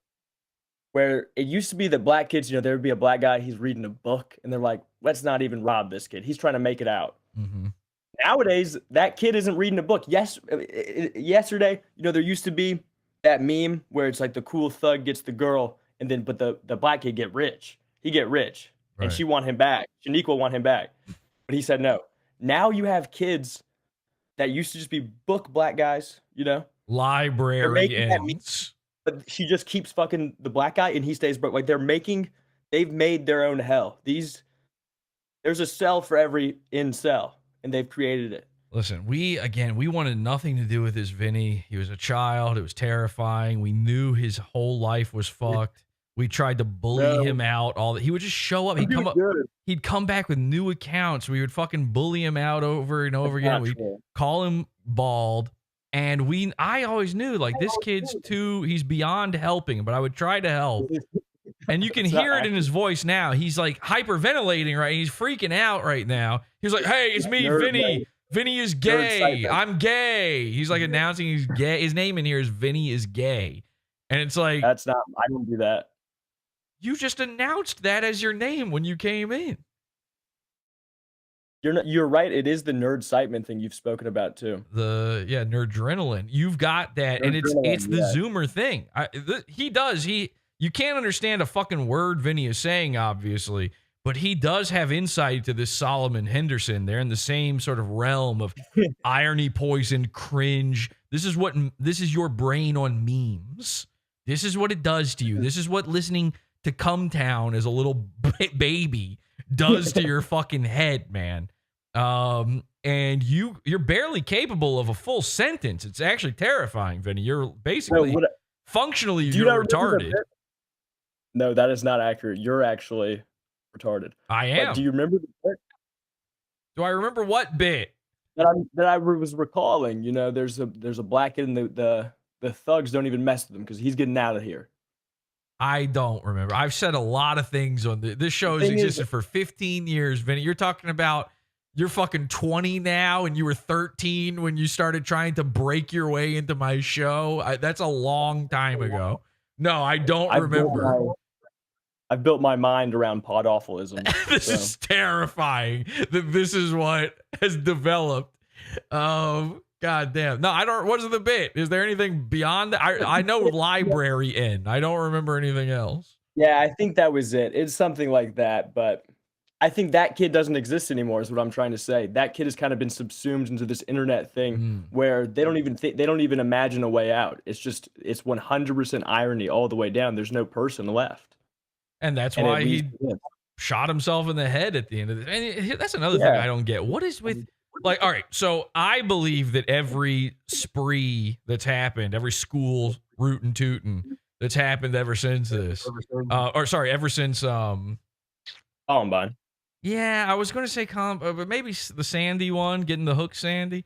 where it used to be that black kids, there would be a black guy, he's reading a book, and they're like, let's not even rob this kid. He's trying to make it out. Mm-hmm. Nowadays, that kid isn't reading a book. Yesterday, there used to be that meme where it's like the cool thug gets the girl, and then but the black kid get rich. He get rich, and she want him back. Shaniqua want him back, but he said no. Now you have kids that used to just be book black guys, librarians. But she just keeps fucking the black guy, and he stays broke. Like they've made their own hell. There's a cell for every N-cel, and they've created it. Listen, we wanted nothing to do with this Vinny. He was a child. It was terrifying. We knew his whole life was fucked. We tried to bully him out. He would just show up. He'd come back with new accounts. We would fucking bully him out over and over again. We'd call him bald. And I always knew, like, this kid's he's beyond helping, but I would try to help. And you can hear it in his voice now. He's like hyperventilating, right? He's freaking out right now. He's like, hey, it's me, Vinny. Vinny is gay. I'm gay. He's like announcing he's gay. His name in here is Vinny is gay. And it's like, I don't do that. You just announced that as your name when you came in. You're right. It is the nerd excitement thing you've spoken about too. Nerdrenaline. You've got that, and it's the Zoomer thing. You can't understand a fucking word Vinny is saying, obviously, but he does have insight to this Solomon Henderson. They're in the same sort of realm of irony, poison, cringe. This is your brain on memes. This is what it does to you. This is what listening to Come Town as a little baby does to your fucking head, man. And you're barely capable of a full sentence. It's actually terrifying, Vinny. You're basically functionally you're retarded. No, that is not accurate. You're actually retarded. I am. But do you remember the bit? Do I remember what bit? That I was recalling. There's a black kid, and the thugs don't even mess with him because he's getting out of here. I don't remember. I've said a lot of things on this show has existed for 15 years, Vinny. You're talking about you're fucking 20 now, and you were 13 when you started trying to break your way into my show. That's a long time ago. No, I don't remember. I've built my mind around Podawfulism. This is terrifying that this is what has developed. God damn. No, I don't. What's the bit? Is there anything beyond that? I know library in. I don't remember anything else. Yeah, I think that was it. It's something like that. But I think that kid doesn't exist anymore is what I'm trying to say. That kid has kind of been subsumed into this internet thing where they don't even imagine a way out. It's 100% irony all the way down. There's no person left. And that's why he shot himself in the head at the end of this. And that's another thing I don't get. What is with, like, all right, so I believe that every spree that's happened, every school rootin' tootin' that's happened ever since this, ever since Columbine. Yeah, I was going to say but maybe the Sandy one, getting the hook Sandy.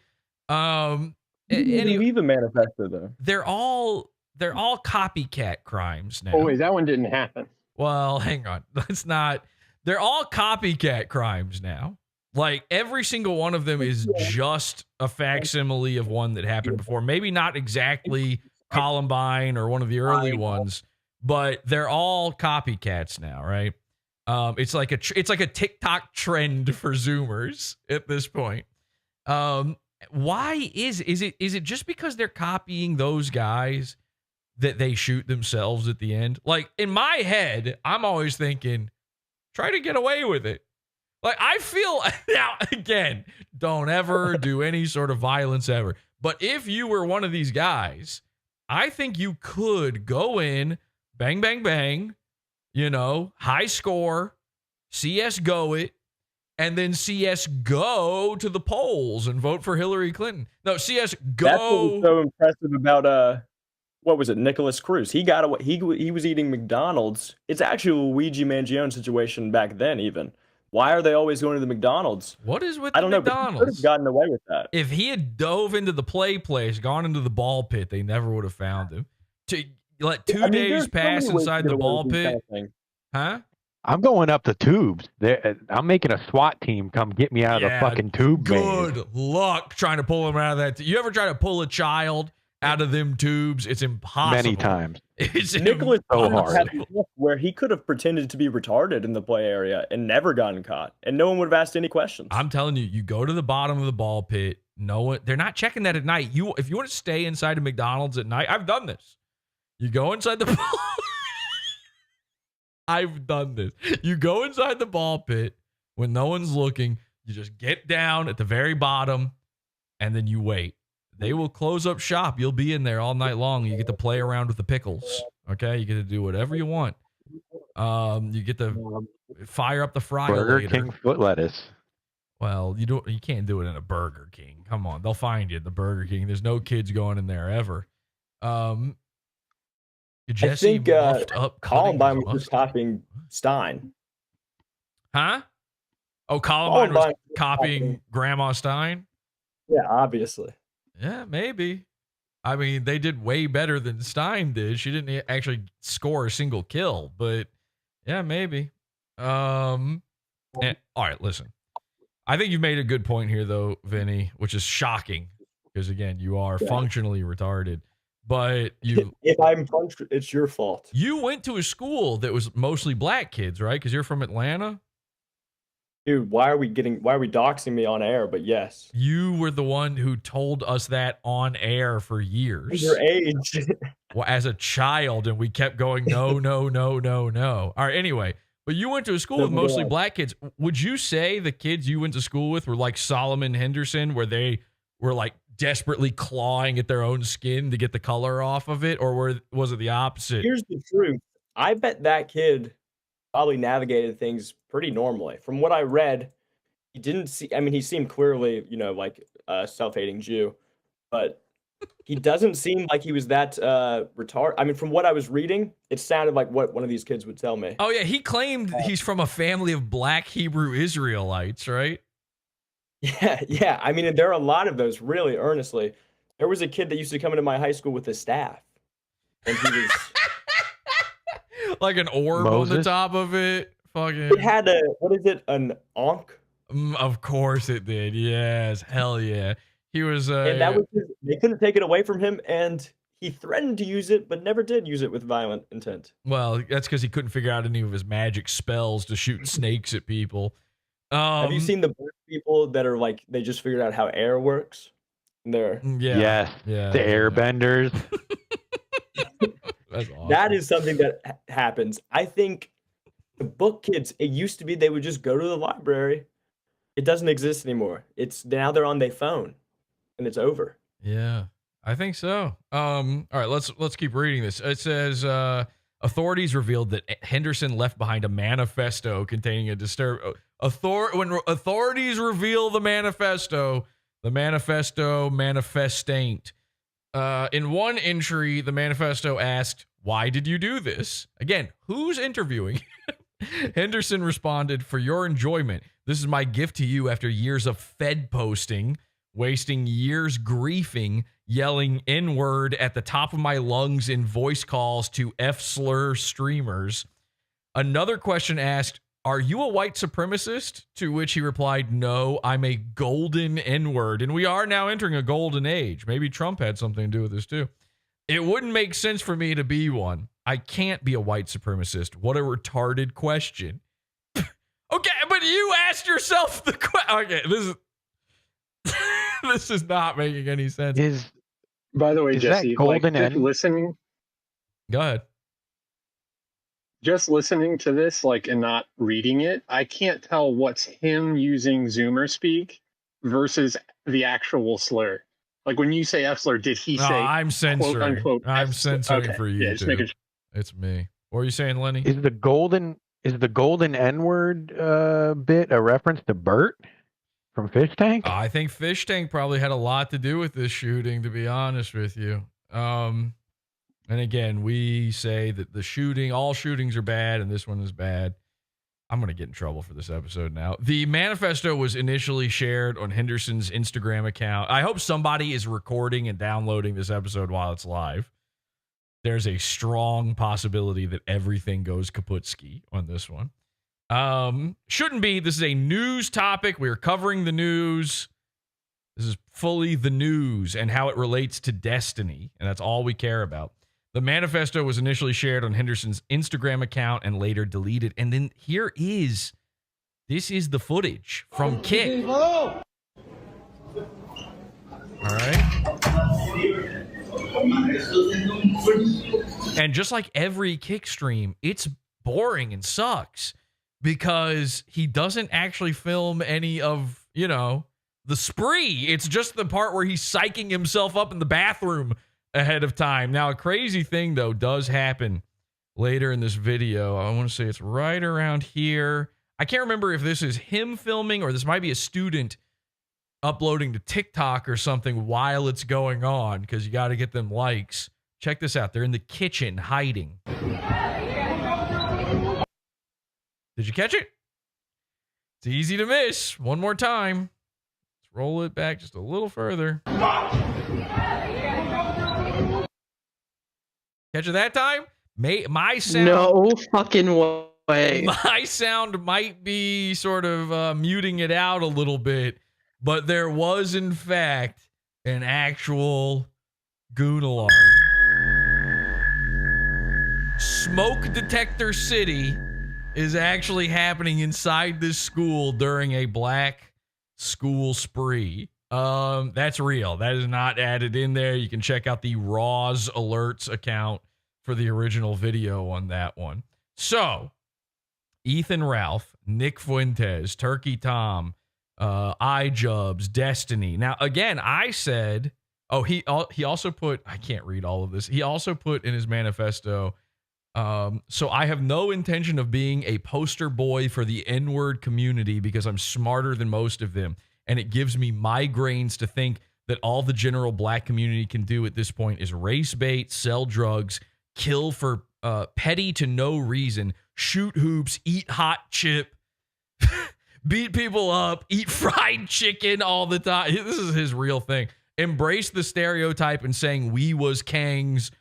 Leave a manifesto though. They're all copycat crimes now. Oh wait, that one didn't happen. Well, hang on. Let's not. They're all copycat crimes now. Like every single one of them is just a facsimile of one that happened before. Maybe not exactly Columbine or one of the early ones, but they're all copycats now, right? It's like a TikTok trend for Zoomers at this point. Why is it just because they're copying those guys that they shoot themselves at the end? Like in my head, I'm always thinking, try to get away with it. Like I feel now again, don't ever do any sort of violence ever. But if you were one of these guys, I think you could go in, bang, bang, bang, high score, CS:GO it, and then CS:GO to the polls and vote for Hillary Clinton. No, CS:GO. That's what was so impressive about what was it, Nicholas Cruz? He got away. He was eating McDonald's. It's actually a Luigi Mangione situation back then. Even why are they always going to the McDonald's? What is with I don't know. McDonald's? But he could have gotten away with that. If he had dove into the play place, gone into the ball pit, they never would have found him. To let 2 days pass inside the ball pit, huh? I'm going up the tubes. I'm making a SWAT team come get me out of the fucking tube. Good luck trying to pull him out of that. You ever try to pull a child out of them tubes? It's impossible. Many times. It's Nicholas so Cruz hard. had a look where he could have pretended to be retarded in the play area and never gotten caught, and no one would have asked any questions. I'm telling you, you go to the bottom of the ball pit. No one, they're not checking that at night. If you want to stay inside of McDonald's at night, I've done this. You go inside the ball. I've done this. You go inside the ball pit when no one's looking. You just get down at the very bottom, and then you wait. They will close up shop. You'll be in there all night long. You get to play around with the pickles. Okay, you get to do whatever you want. You get to fire up the fryer. Burger King foot lettuce. Well, you can't do it in a Burger King. Come on, they'll find you at the Burger King. There's no kids going in there ever. Jesse I think muffed up Columbine was just copying Stein. Huh? Oh, Columbine was copying Grandma Stein? Yeah, obviously. Yeah, maybe. I mean, they did way better than Stein did. She didn't actually score a single kill, but yeah, maybe. All right, listen. I think you've made a good point here, though, Vinny, which is shocking because, again, you are functionally retarded. But if I'm punched, it's your fault. You went to a school that was mostly black kids, right? Because you're from Atlanta. Dude, why are we doxing me on air? But yes, you were the one who told us that on air for years. Your age. Well, as a child, and we kept going, no, no, no, no, no. All right, anyway, but you went to a school with mostly black kids. Would you say the kids you went to school with were like Solomon Henderson, where they were like desperately clawing at their own skin to get the color off of it, or was it the opposite? Here's the truth. I bet that kid probably navigated things pretty normally. From what I read, he seemed clearly, like a self-hating Jew, but he doesn't seem like he was that retarded. I mean, from what I was reading, it sounded like what one of these kids would tell me. Oh yeah, he claimed he's from a family of black Hebrew Israelites, right? Yeah. I mean, there are a lot of those, really, earnestly. There was a kid that used to come into my high school with a staff. And he was... like an orb on the top of it. Fucking... It had an ankh? Of course it did. Yes. Hell yeah. He was... and that was they couldn't take it away from him, and he threatened to use it, but never did use it with violent intent. Well, that's because he couldn't figure out any of his magic spells to shoot snakes at people. Have you seen the bird people that are like, they just figured out how air works? And they're the airbenders. That's awesome. That is something that happens. I think The book kids, it used to be they would just go to the library. It doesn't exist anymore. It's now they're on their phone, and it's over. Yeah, I think so. All right, let's keep reading this. It says authorities revealed that Henderson left behind a manifesto containing a when authorities reveal the manifesto manifestaint. In one entry, the manifesto asked, "Why did you do this?" Again, who's interviewing? Henderson responded, "For your enjoyment. This is my gift to you after years of Fed posting, wasting years griefing, yelling N-word at the top of my lungs in voice calls to F-slur streamers." Another question asked, "Are you a white supremacist?" To which he replied, "No, I'm a golden N-word." And we are now entering a golden age. Maybe Trump had something to do with this too. "It wouldn't make sense for me to be one. I can't be a white supremacist. What a retarded question." Okay, but you asked yourself the question. Okay, this is not making any sense. By the way, Jesse, golden just N? listening. Go ahead. Just listening to this, and not reading it, I can't tell what's him using Zoomer speak versus the actual slur. Like when you say F slur, did he say? I'm censoring. Quote, unquote, I'm censoring okay. for you. Yeah, just making sure. It's me. What are you saying, Lenny? Is the golden N-word bit a reference to Bert from Fish Tank? I think Fish Tank probably had a lot to do with this shooting, to be honest with you. And again, we say that all shootings are bad, and this one is bad. I'm going to get in trouble for this episode now. The manifesto was initially shared on Henderson's Instagram account. I hope somebody is recording and downloading this episode while it's live. There's a strong possibility that everything goes kaputski on this one. Shouldn't be. This is a news topic. We're covering the news. This is fully the news and how it relates to Destiny, and that's all we care about. The manifesto was initially shared on Henderson's Instagram account and later deleted. And then this is the footage from Kick. All right. And just like every Kick stream, it's boring and sucks because he doesn't actually film any of, the spree. It's just the part where he's psyching himself up in the bathroom ahead of time. Now, a crazy thing, though, does happen later in this video. I want to say it's right around here. I can't remember if this is him filming or this might be a student uploading to TikTok or something while it's going on, because you got to get them likes. Check this out. They're in the kitchen hiding. Did you catch it? It's easy to miss. One more time. Let's roll it back just a little further. Catch it that time? My sound. No fucking way. My sound might be sort of muting it out a little bit, but there was, in fact, an actual goon alarm. Smoke Detector City is actually happening inside this school during a black school spree. That's real. That is not added in there. You can check out the Raw's Alerts account for the original video on that one. So, Ethan Ralph, Nick Fuentes, Turkey Tom, iDubbbz, Destiny. Now, again, I said, he also put, I can't read all of this. He also put in his manifesto, so I have no intention of being a poster boy for the N-word community because I'm smarter than most of them. And it gives me migraines to think that all the general black community can do at this point is race bait, sell drugs, kill for petty to no reason, shoot hoops, eat hot chip, beat people up, eat fried chicken all the time. This is his real thing. Embrace the stereotype and saying we was Kangs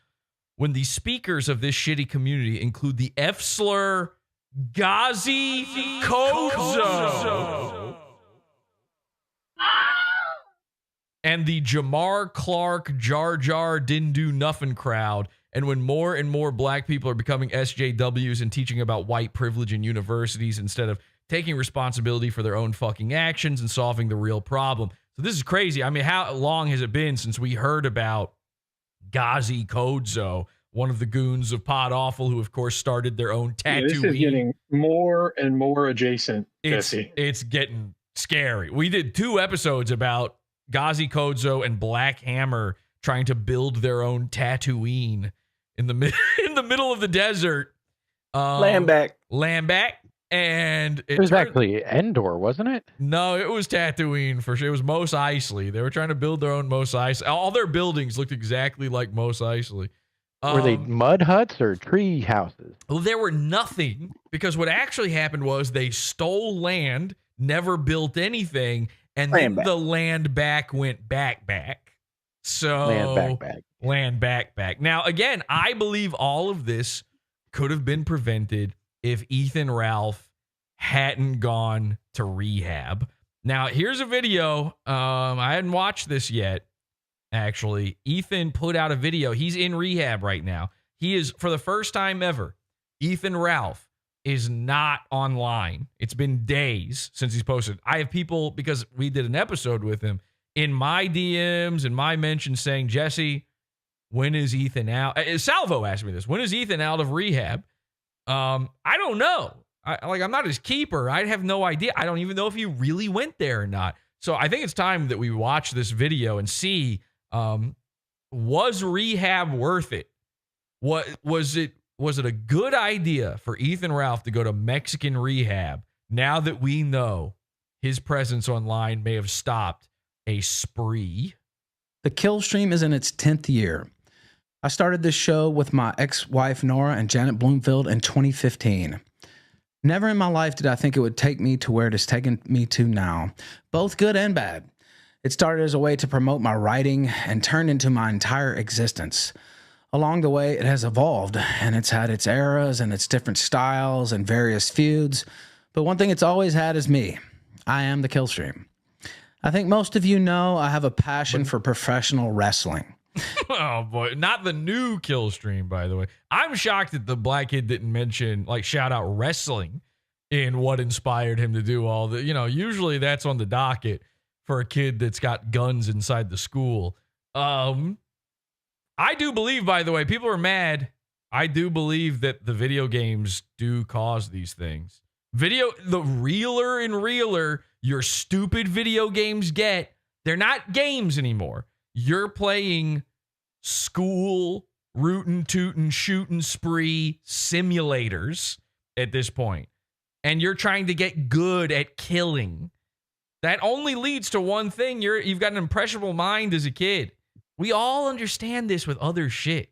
when the speakers of this shitty community include the F-slur Gazi Kodzo and the Jamar Clark Jar Jar didn't do nothing crowd. And when more and more black people are becoming SJWs and teaching about white privilege in universities instead of taking responsibility for their own fucking actions and solving the real problem. So this is crazy. I mean, how long has it been since we heard about Gazi Kodzo? one of the goons of Podawful, who of course started their own tattoo. This is getting more and more adjacent, Jesse. It's getting scary. We did 2 episodes about Gazi Kodzo and Black Hammer trying to build their own Tatooine in the middle of the desert. Land back. And it was actually Endor, wasn't it? No, it was Tatooine for sure. It was Mos Eisley. They were trying to build their own Mos Eisley. All their buildings looked exactly like Mos Eisley. Were they mud huts or tree houses? Well, there were nothing, because what actually happened was they stole land, never built anything, and then the land back went back. So land back. Now, again, I believe all of this could have been prevented if Ethan Ralph hadn't gone to rehab. Now, here's a video. I hadn't watched this yet, actually. Ethan put out a video. He's in rehab right now. He is, for the first time ever, Ethan Ralph is not online. It's been days since he's posted. I have people, because we did an episode with him, in my DMs and my mentions saying, Jesse, when is Ethan out? Salvo asked me this. When is Ethan out of rehab? I don't know. I'm not his keeper. I have no idea. I don't even know if he really went there or not. So I think it's time that we watch this video and see, was rehab worth it? Was it a good idea for Ethan Ralph to go to Mexican rehab now that we know his presence online may have stopped a spree? The kill stream is in its 10th year. I started this show with my ex-wife Nora and Janet Bloomfield in 2015. Never in my life did I think it would take me to where it has taken me to now, both good and bad. It started as a way to promote my writing and turned into my entire existence. Along the way, it has evolved, and it's had its eras and its different styles and various feuds, but one thing it's always had is me. I am the kill stream. I think most of you know I have a passion for professional wrestling. Oh boy, not the new kill stream, by the way. I'm shocked that the black kid didn't mention Shoutout wrestling in what inspired him to do all the, usually that's on the docket for a kid that's got guns inside the school. I do believe, by the way, people are mad. I do believe that the video games do cause these things. The realer and realer your stupid video games get, they're not games anymore. You're playing school, rootin, tootin, shootin spree simulators at this point. And you're trying to get good at killing. That only leads to one thing. You've got an impressionable mind as a kid. We all understand this with other shit.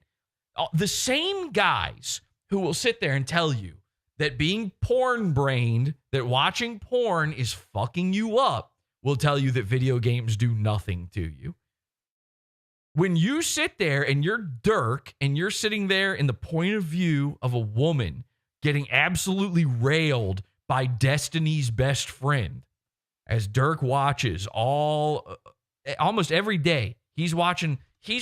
The same guys who will sit there and tell you that being porn-brained, that watching porn is fucking you up, will tell you that video games do nothing to you. When you sit there and you're Dirk and you're sitting there in the point of view of a woman getting absolutely railed by Destiny's best friend, as Dirk watches almost every day, he's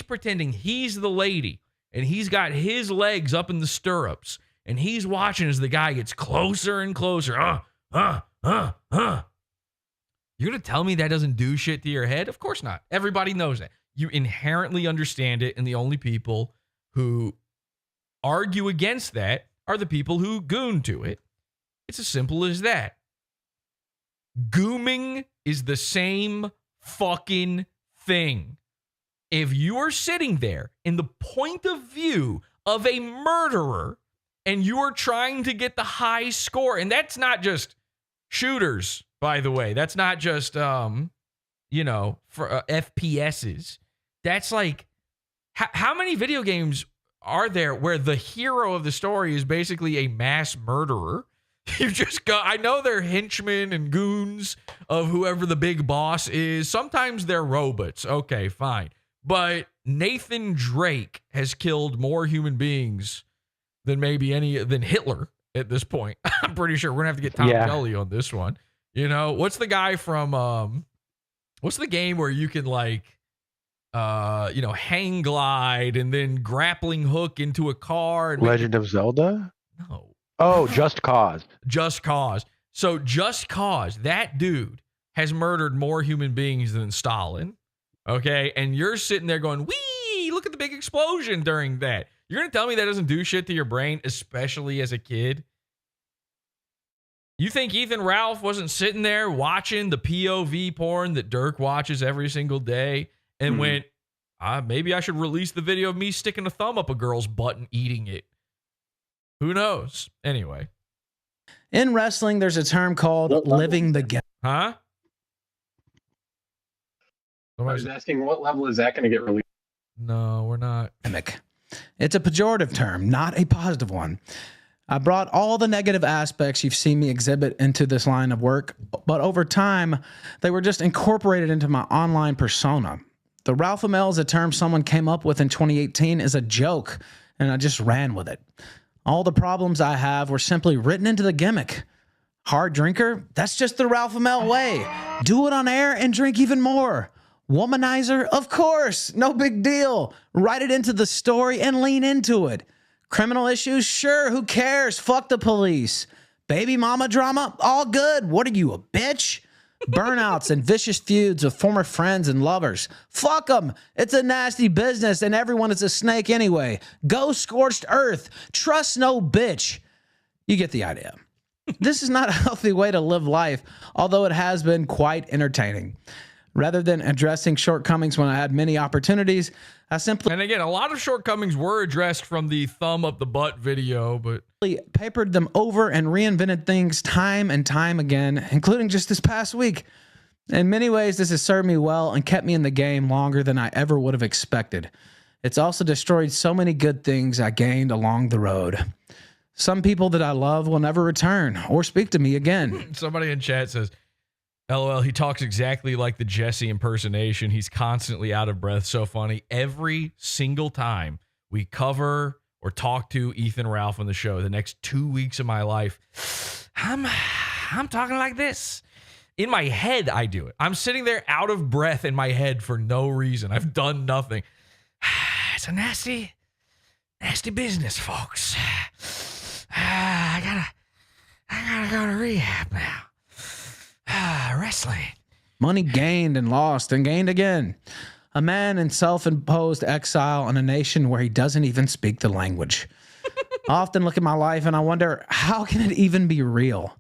pretending he's the lady and he's got his legs up in the stirrups and he's watching as the guy gets closer and closer. You're going to tell me that doesn't do shit to your head? Of course not. Everybody knows that. You inherently understand it, and the only people who argue against that are the people who goon to it. It's as simple as that. Gooming is the same fucking thing. If you are sitting there in the point of view of a murderer and you are trying to get the high score, and that's not just shooters, by the way. That's not just, for FPSs. That's like, how many video games are there where the hero of the story is basically a mass murderer? You just go, I know they're henchmen and goons of whoever the big boss is. Sometimes they're robots. Okay, fine. But Nathan Drake has killed more human beings than than Hitler at this point. I'm pretty sure we're gonna have to get Tom Kelly on this one. What's the guy from what's the game where you can hang glide and then grappling hook into a car? And Legend of Zelda? No. Oh, Just Cause. Just Cause. So Just Cause, that dude has murdered more human beings than Stalin. Okay. And you're sitting there going, wee, look at the big explosion during that. You're going to tell me that doesn't do shit to your brain, especially as a kid? You think Ethan Ralph wasn't sitting there watching the POV porn that Dirk watches every single day and went, maybe I should release the video of me sticking a thumb up a girl's butt and eating it? Who knows? Anyway. In wrestling, there's a term called living the game. Huh? I was asking, what level is that going to get released? No, we're not. It's a pejorative term, not a positive one. I brought all the negative aspects you've seen me exhibit into this line of work, but over time, they were just incorporated into my online persona. The Ralpha Male is a term someone came up with in 2018 is a joke, and I just ran with it. All the problems I have were simply written into the gimmick. Hard drinker? That's just the Ralpha Male way. Do it on air and drink even more. Womanizer? Of course. No big deal. Write it into the story and lean into it. Criminal issues? Sure. Who cares? Fuck the police. Baby mama drama? All good. What are you, a bitch? Burnouts and vicious feuds with former friends and lovers. Fuck them. It's a nasty business and everyone is a snake anyway. Go scorched earth. Trust no bitch. You get the idea. This is not a healthy way to live life, although it has been quite entertaining. Rather than addressing shortcomings when I had many opportunities, I simply... And again, a lot of shortcomings were addressed from the thumb up the butt video, but... papered them over and reinvented things time and time again, including just this past week. In many ways, this has served me well and kept me in the game longer than I ever would have expected. It's also destroyed so many good things I gained along the road. Some people that I love will never return or speak to me again. Somebody in chat says, LOL, he talks exactly like the Jesse impersonation. He's constantly out of breath. So funny. Every single time we cover or talk to Ethan Ralph on the show, the next 2 weeks of my life, I'm talking like this. In my head, I do it. I'm sitting there out of breath in my head for no reason. I've done nothing. It's a nasty business, folks. I gotta go to rehab now. Wrestling. Money gained and lost and gained again. A man in self-imposed exile in a nation where he doesn't even speak the language. I often look at my life and I wonder, how can it even be real?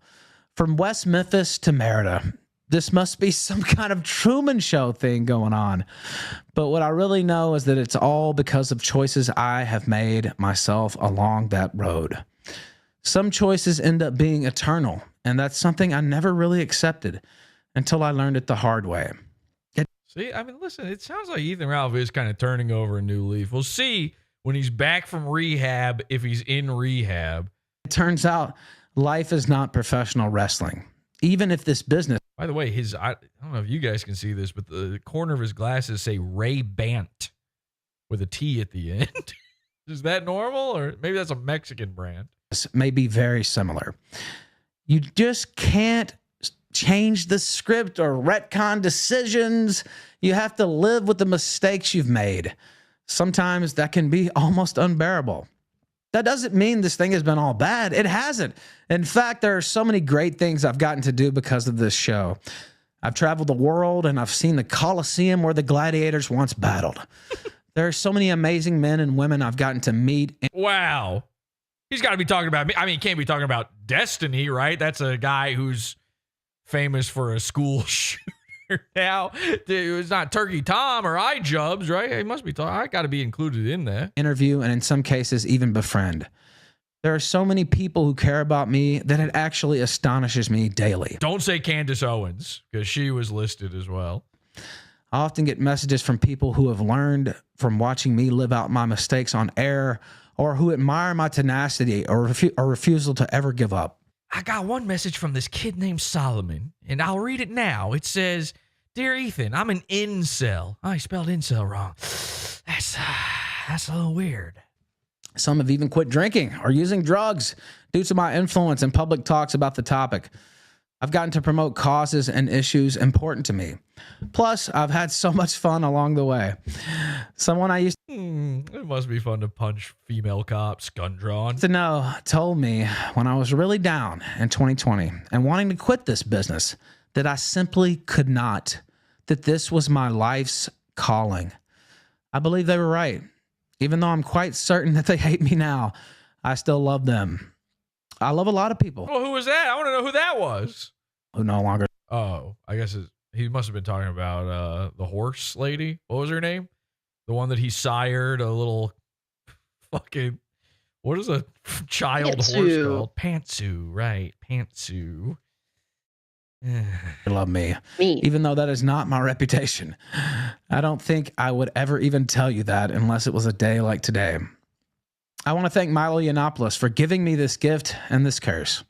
From West Memphis to Merida, this must be some kind of Truman Show thing going on. But what I really know is that it's all because of choices I have made myself along that road. Some choices end up being eternal, and that's something I never really accepted until I learned it the hard way. See, I mean, listen, it sounds like Ethan Ralph is kind of turning over a new leaf. We'll see when he's back from rehab, if he's in rehab. It turns out life is not professional wrestling. Even if this business... By the way, I don't know if you guys can see this, but the corner of his glasses say Ray Bant with a T at the end. Is that normal? Or maybe that's a Mexican brand. May be very similar. You just can't change the script or retcon decisions. You have to live with the mistakes you've made. Sometimes that can be almost unbearable. That doesn't mean this thing has been all bad. It hasn't. In fact, there are so many great things I've gotten to do because of this show. I've traveled the world and I've seen the Coliseum where the gladiators once battled. There are so many amazing men and women I've gotten to meet. Wow. He's got to be talking about me. I mean, he can't be talking about Destiny, right? That's a guy who's famous for a school shooter now. It's not Turkey Tom or iDubbbz, right? He must be talking. I got to be included in that. Interview and in some cases even befriend. There are so many people who care about me that it actually astonishes me daily. Don't say Candace Owens, because she was listed as well. I often get messages from people who have learned from watching me live out my mistakes on air, or who admire my tenacity or refusal to ever give up. I got one message from this kid named Solomon, and I'll read it now. It says, "Dear Ethan, I'm an N-cel." Oh, I spelled N-cel wrong. That's a little weird. Some have even quit drinking or using drugs due to my influence in public talks about the topic. I've gotten to promote causes and issues important to me. Plus, I've had so much fun along the way. Someone I used it must be fun to punch female cops, gun drawn. to know told me when I was really down in 2020 and wanting to quit this business that I simply could not, that this was my life's calling. I believe they were right. Even though I'm quite certain that they hate me now, I still love them. I love a lot of people. Well, who was that? I want to know who that was. Who no longer. Oh, I guess he must have been talking about the horse lady. What was her name? The one that he sired a little fucking, what is a child horse called? Pantsu, right. Pantsu. They love me, even though that is not my reputation. I don't think I would ever even tell you that unless it was a day like today. I want to thank Milo Yiannopoulos for giving me this gift and this curse.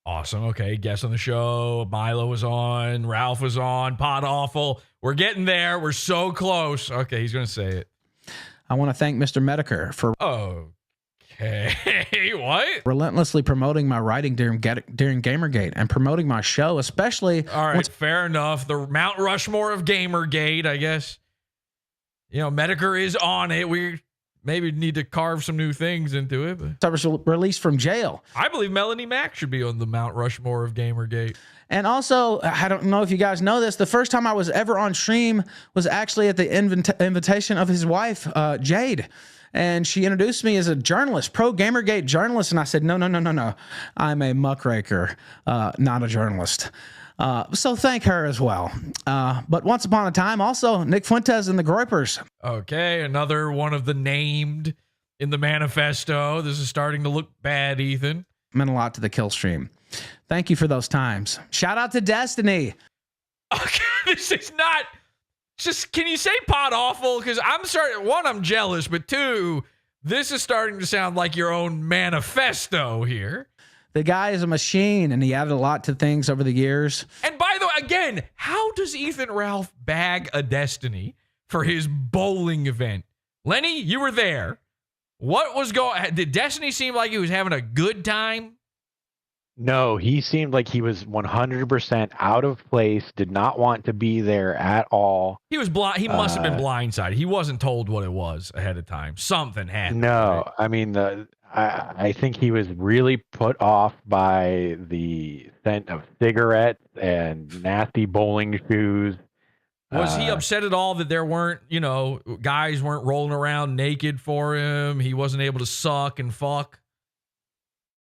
Awesome. Okay, guest on the show. Milo was on. Ralph was on. Podawful. We're getting there. We're so close. Okay, he's going to say it. I want to thank Mr. Medicare for what? Relentlessly promoting my writing during Gamergate and promoting my show, especially. All right, fair enough. The Mount Rushmore of Gamergate, I guess. You know, Medicare is on it. We maybe need to carve some new things into it. But I was released from jail. I believe Melanie Mack should be on the Mount Rushmore of Gamergate. And also, I don't know if you guys know this, the first time I was ever on stream was actually at the invitation of his wife, Jade. And she introduced me as a journalist, pro Gamergate journalist. And I said, no. I'm a muckraker, not a journalist. So thank her as well. But once upon a time, also, Nick Fuentes and the Groypers. Okay, another one of the named in the manifesto. This is starting to look bad, Ethan. Meant a lot to the kill stream. Thank you for those times. Shout out to Destiny. Okay, this is not... Just, can you say Podawful? Because I'm starting, one, I'm jealous, but two, this is starting to sound like your own manifesto here. The guy is a machine, and he added a lot to things over the years. And by the way, again, how does Ethan Ralph bag a Destiny for his bowling event? Lenny, you were there. What was going? Did Destiny seem like he was having a good time? No, he seemed like he was 100% out of place, did not want to be there at all. He was blind. He must have been blindsided. He wasn't told what it was ahead of time. Something happened. No, right? I mean, I think he was really put off by the scent of cigarettes and nasty bowling shoes. Was he upset at all that there weren't, guys weren't rolling around naked for him? He wasn't able to suck and fuck?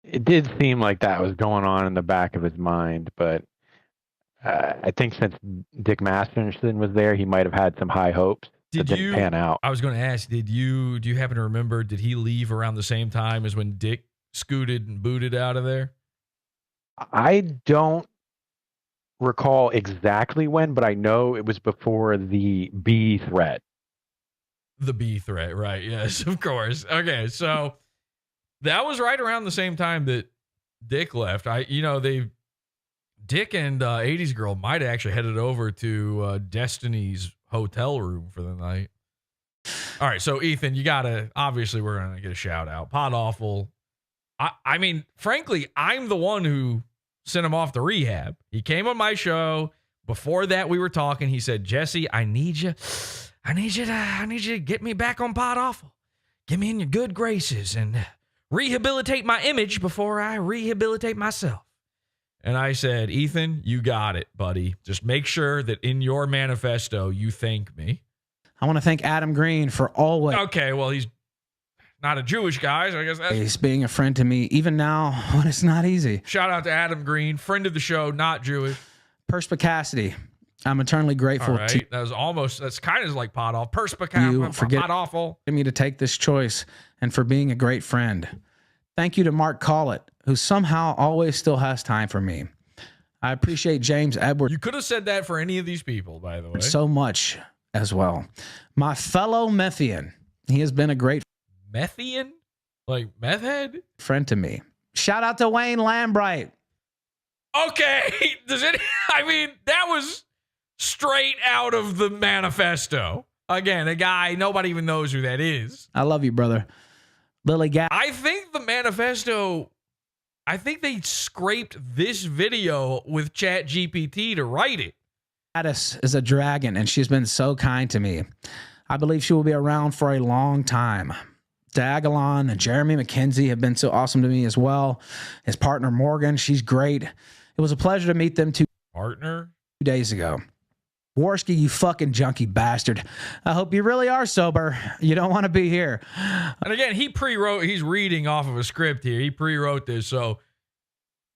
It did seem like that was going on in the back of his mind, but I think since Dick Masterson was there, he might have had some high hopes that didn't pan out. I was going to ask, do you happen to remember, did he leave around the same time as when Dick scooted and booted out of there? I don't recall exactly when, but I know it was before the B threat. The B threat, right? Yes, of course. Okay, so that was right around the same time that Dick left. Dick and 80s Girl might have actually headed over to Destiny's hotel room for the night. All right, so Ethan, obviously we're going to get a shout out. Podawful. I mean, frankly, I'm the one who sent him off to rehab. He came on my show. Before that, we were talking. He said, Jesse, I need you to get me back on Podawful. Get me in your good graces and rehabilitate my image before I rehabilitate myself. And I said, Ethan, you got it, buddy. Just make sure that in your manifesto, you thank me. I want to thank Adam Green for always. Okay, well, he's not a Jewish guy, so I guess that's... He's being a friend to me, even now when it's not easy. Shout out to Adam Green, friend of the show, not Jewish. Perspicacity. I'm eternally grateful to you. That's kind of like Podawful. Perspicacity. For Podawful. me to take this choice and for being a great friend. Thank you to Mark Collett, who somehow always still has time for me. I appreciate James Edwards. You could have said that for any of these people, by the way. So much as well. My fellow Methian. He has been a great Methian? Like meth head? Friend to me. Shout out to Wayne Lambright. Okay. That was straight out of the manifesto. Again, a guy, nobody even knows who that is. I love you, brother. Lily Gap. I think the manifesto, they scraped this video with ChatGPT to write it. Addis is a dragon, and she's been so kind to me. I believe she will be around for a long time. Dagalon and Jeremy McKenzie have been so awesome to me as well. His partner, Morgan, she's great. It was a pleasure to meet them 2 partner 2 days ago. Worski, you fucking junkie bastard. I hope you really are sober. You don't want to be here. And again, he's reading off of a script here. He pre-wrote this, so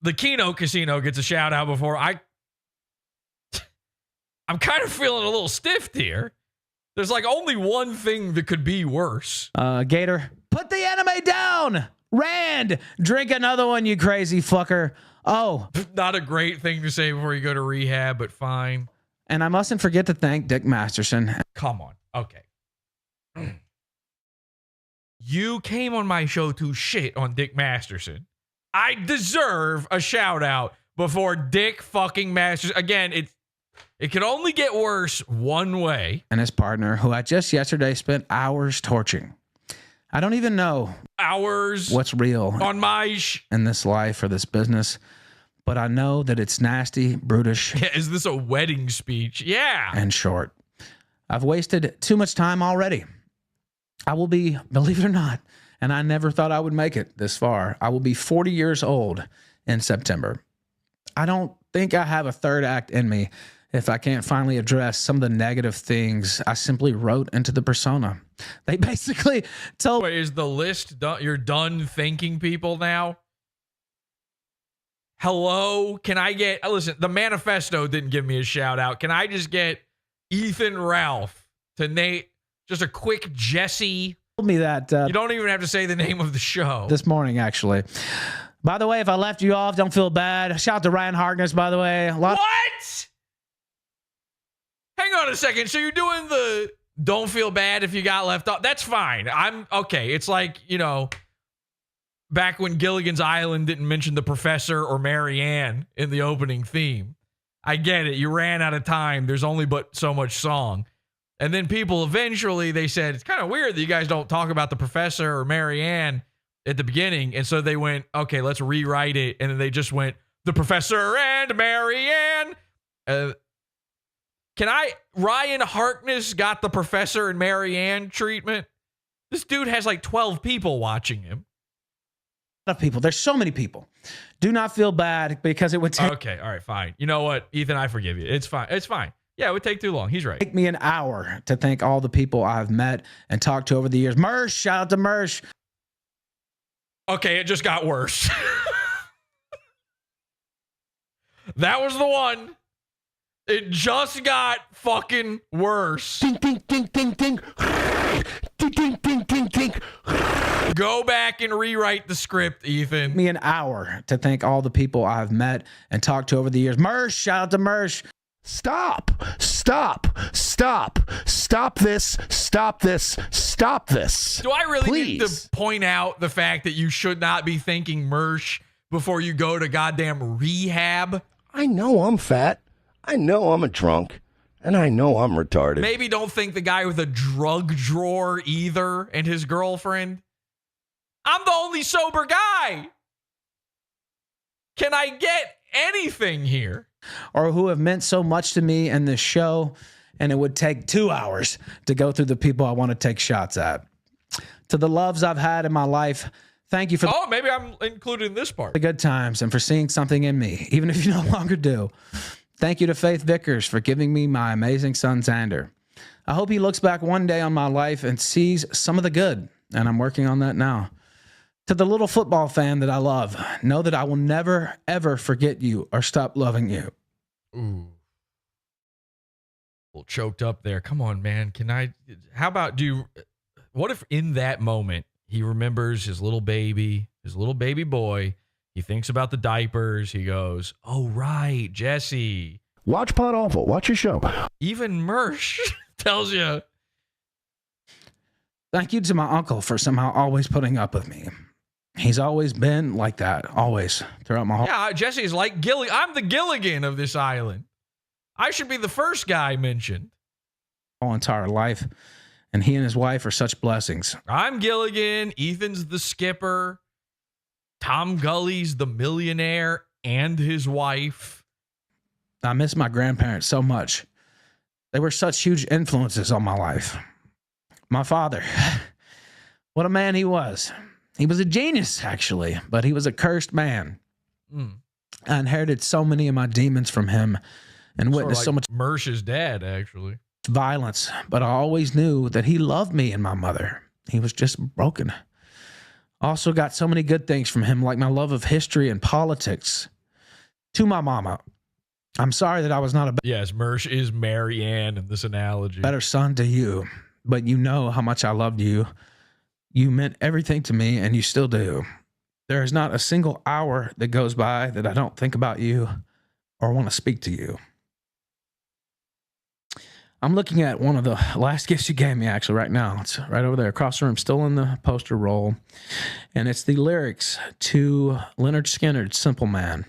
the Keno Casino gets a shout out before I'm kind of feeling a little stiffed here. There's like only one thing that could be worse. Gator, put the anime down. Rand, drink another one, you crazy fucker. Oh. Not a great thing to say before you go to rehab, but fine. And I mustn't forget to thank Dick Masterson. Come on. Okay. You came on my show to shit on Dick Masterson. I deserve a shout out before Dick fucking Masterson. Again, it could only get worse one way. And his partner, who I just yesterday spent hours torching. I don't even know what's real on my in this life or this business, but I know that it's nasty, brutish. Yeah, is this a wedding speech? Yeah. And short. I've wasted too much time already. I will be, believe it or not, and I never thought I would make it this far. I will be 40 years old in September. I don't think I have a third act in me if I can't finally address some of the negative things I simply wrote into the persona. They basically told... Wait, is the list done? You're done thanking people now? Hello? Can I get... Listen, the Manifesto didn't give me a shout out. Can I just get Ethan Ralph to Nate? Just a quick Jesse. Told me that... you don't even have to say the name of the show. This morning, actually. By the way, if I left you off, don't feel bad. Shout out to Ryan Harkness, by the way. What? Hang on a second. So you're doing the don't feel bad if you got left off. That's fine. I'm okay. It's like, back when Gilligan's Island didn't mention the professor or Mary Ann in the opening theme. I get it. You ran out of time. There's only but so much song. And then people eventually, they said, it's kind of weird that you guys don't talk about the professor or Mary Ann at the beginning. And so they went, okay, let's rewrite it. And then they just went, the professor and Mary Ann. Ryan Harkness got the professor and Mary Ann treatment. This dude has like 12 people watching him. Of people. There's so many people. Do not feel bad because it would take... Okay, all right, fine. You know what, Ethan, I forgive you. It's fine. It's fine. Yeah, it would take too long. He's right. Take me an hour to thank all the people I've met and talked to over the years. Mersh, shout out to Mersh. Okay, it just got worse. That was the one. It just got fucking worse. Ding, ding, ding, ding, ding. Ding, ding, ding, ding, ding. Go back and rewrite the script, Ethan. Me an hour to thank all the people I've met and talked to over the years. Mersh, shout out to Mersh. Stop. Stop. Stop. Stop this. Stop this. Stop this. Do I really Please. need to point out the fact that you should not be thanking Mersh before you go to goddamn rehab? I know I'm fat. I know I'm a drunk. And I know I'm retarded. Maybe don't think the guy with a drug drawer either and his girlfriend. I'm the only sober guy. Can I get anything here? Or who have meant so much to me in this show, and it would take 2 hours to go through the people I want to take shots at. To the loves I've had in my life, thank you for... Oh, maybe I'm including this part. The good times and for seeing something in me, even if you no longer do. Thank you to Faith Vickers for giving me my amazing son, Xander. I hope he looks back one day on my life and sees some of the good, and I'm working on that now. To the little football fan that I love, know that I will never, ever forget you or stop loving you. Ooh. A little choked up there. Come on, man. How about what if in that moment he remembers his little baby boy? He thinks about the diapers. He goes, oh, right, Jesse. Watch Podawful. Watch your show. Even Mersh tells you. Thank you to my uncle for somehow always putting up with me. He's always been like that, always, throughout my whole... Yeah, Jesse's like Gilligan. I'm the Gilligan of this island. I should be the first guy mentioned. Whole entire life, and he and his wife are such blessings. I'm Gilligan. Ethan's the skipper. Tom Gully's the millionaire and his wife. I miss my grandparents so much. They were such huge influences on my life. My father, what a man he was. He was a genius, actually, but he was a cursed man. I inherited so many of my demons from him, and witnessed so much Mersh's dad, actually. violence, but I always knew that he loved me and my mother. He was just broken. Also got so many good things from him, like my love of history and politics. To my mama, I'm sorry that I was not a Yes, Mersh is Mary Ann in this analogy. better son to you, but you know how much I loved you. You meant everything to me, and you still do. There is not a single hour that goes by that I don't think about you or want to speak to you. I'm looking at one of the last gifts you gave me, actually, right now. It's right over there across the room, still in the poster roll. And it's the lyrics to Leonard Skinner's Simple Man.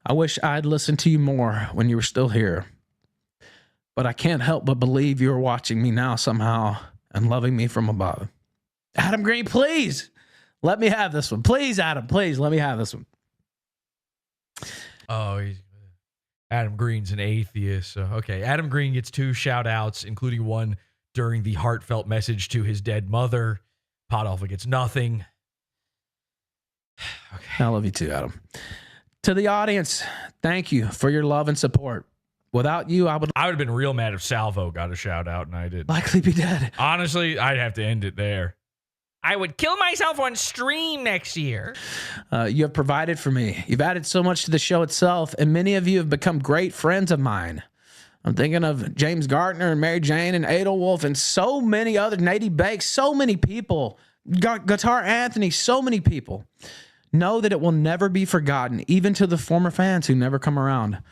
I wish I'd listened to you more when you were still here. But I can't help but believe you're watching me now somehow and loving me from above. Adam Green, please let me have this one. Please, Adam, please let me have this one. Oh, Adam Green's an atheist. So, okay, Adam Green gets 2 shout-outs, including one during the heartfelt message to his dead mother. Podawful gets nothing. Okay. I love you too, Adam. To the audience, thank you for your love and support. Without you, I would have been real mad if Salvo got a shout-out and I didn't. Likely be dead. Honestly, I'd have to end it there. I would kill myself on stream next year. You have provided for me. You've added so much to the show itself, and many of you have become great friends of mine. I'm thinking of James Gardner and Mary Jane and Adelwolf and so many others, Nady Bakes, so many people. Guitar Anthony, so many people. Know that it will never be forgotten, even to the former fans who never come around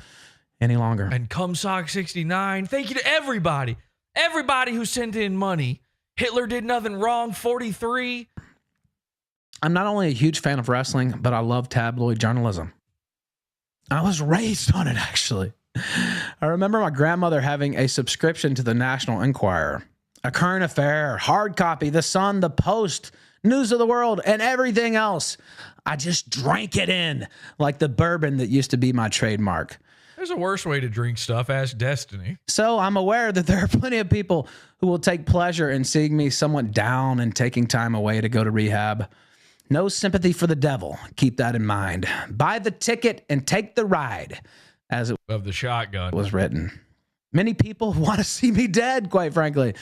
any longer. And Cumsock69, thank you to everybody. Everybody who sent in money. Hitler did nothing wrong, 43. I'm not only a huge fan of wrestling, but I love tabloid journalism. I was raised on it, actually. I remember my grandmother having a subscription to the National Enquirer, a Current Affair, Hard Copy, The Sun, The Post, News of the World, and everything else. I just drank it in like the bourbon that used to be my trademark. There's a worse way to drink stuff. Ask Destiny. So I'm aware that there are plenty of people who will take pleasure in seeing me somewhat down and taking time away to go to rehab. No sympathy for the devil. Keep that in mind. Buy the ticket and take the ride, as it of the shotgun was written. Many people want to see me dead, quite frankly.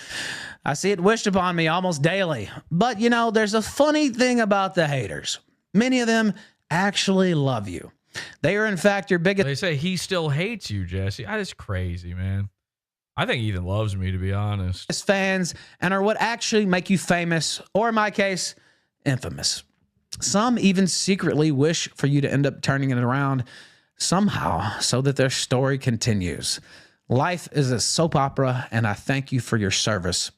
I see it wished upon me almost daily. But, you know, there's a funny thing about the haters. Many of them actually love you. They are, in fact, your biggest... They say he still hates you, Jesse. That's crazy, man. I think Ethan loves me, to be honest. Fans, and are what actually make you famous, or in my case, infamous. Some even secretly wish for you to end up turning it around somehow so that their story continues. Life is a soap opera, and I thank you for your service.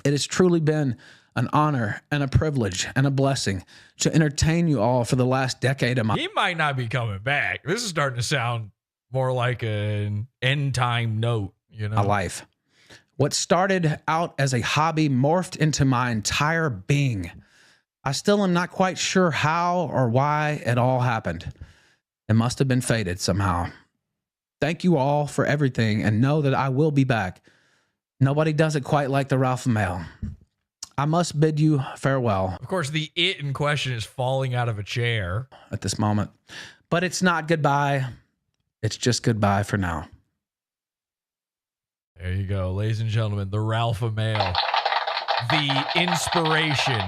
It has truly been an honor and a privilege and a blessing to entertain you all for the last decade of my... He might not be coming back. This is starting to sound more like an end time note, you know? My life. What started out as a hobby morphed into my entire being. I still am not quite sure how or why it all happened. It must have been fated somehow. Thank you all for everything, and know that I will be back. Nobody does it quite like the Ralph Mail. I must bid you farewell. Of course, the it in question is falling out of a chair at this moment. But it's not goodbye. It's just goodbye for now. There you go, ladies and gentlemen, the Ralph Mail. The inspiration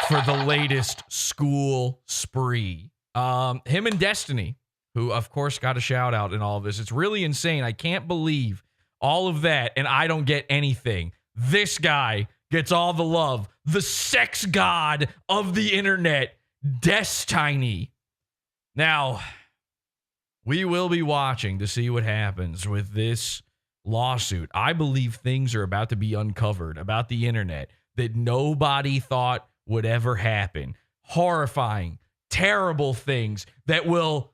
for the latest school spree. Him and Destiny, who, of course, got a shout out in all of this. It's really insane. I can't believe all of that, and I don't get anything. This guy gets all the love. The sex god of the internet, Destiny. Now, we will be watching to see what happens with this lawsuit. I believe things are about to be uncovered about the internet that nobody thought would ever happen. Horrifying, terrible things that will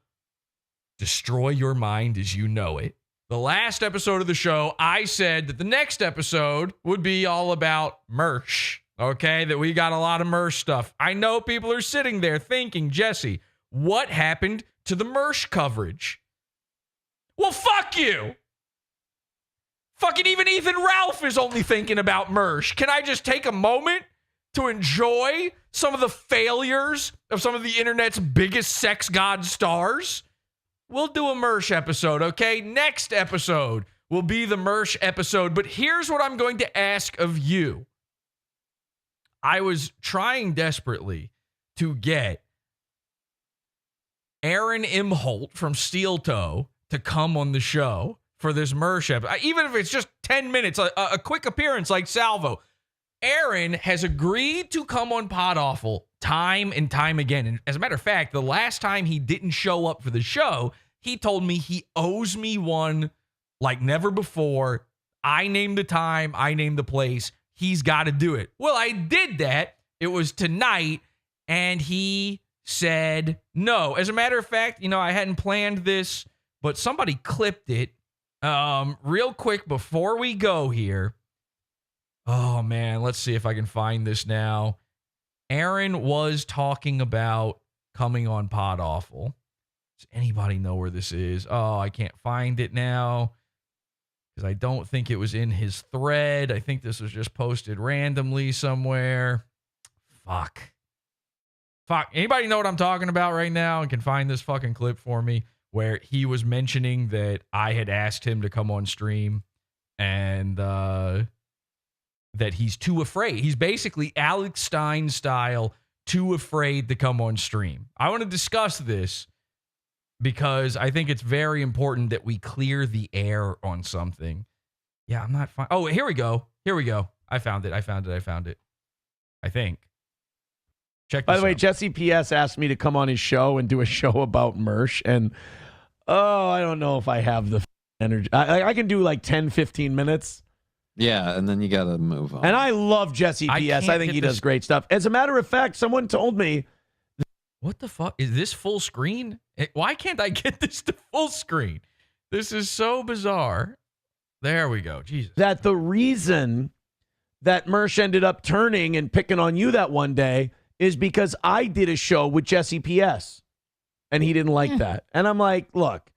destroy your mind as you know it. The last episode of the show, I said that the next episode would be all about merch, okay? That we got a lot of merch stuff. I know people are sitting there thinking, Jesse, what happened to the merch coverage? Well, fuck you. Fucking even Ethan Ralph is only thinking about merch. Can I just take a moment to enjoy some of the failures of some of the internet's biggest sex god stars? we'll do a Mersh episode, okay? Next episode will be the Mersh episode. But here's what I'm going to ask of you. I was trying desperately to get Aaron Imholte from Steel Toe to come on the show for this Mersh episode. Even if it's just 10 minutes, a quick appearance like Salvo. Aaron has agreed to come on Podawful time and time again. And as a matter of fact, the last time he didn't show up for the show, he told me he owes me one like never before. I named the time, I named the place. He's got to do it. Well, I did that. It was tonight, and he said no. As a matter of fact, I hadn't planned this, but somebody clipped it real quick before we go here. Oh, man, let's see if I can find this now. Aaron was talking about coming on Podawful. Does anybody know where this is? Oh, I can't find it now because I don't think it was in his thread. I think this was just posted randomly somewhere. Fuck. Anybody know what I'm talking about right now and can find this fucking clip for me where he was mentioning that I had asked him to come on stream and that he's too afraid. He's basically Alex Stein style, too afraid to come on stream. I want to discuss this because I think it's very important that we clear the air on something. Yeah, I'm not fine. Oh, here we go. I found it. I think. Check this By the way, out. Jesse PS asked me to come on his show and do a show about Mersh. And, I don't know if I have the energy. I can do like 10, 15 minutes. Yeah, and then you got to move on. And I love Jesse PS. I think he does great stuff. As a matter of fact, someone told me. What the fuck? Is this full screen? Why can't I get this to full screen? This is so bizarre. There we go. Jesus. That the reason that Mersh ended up turning and picking on you that one day is because I did a show with Jesse PS. And he didn't like that. And I'm like, look,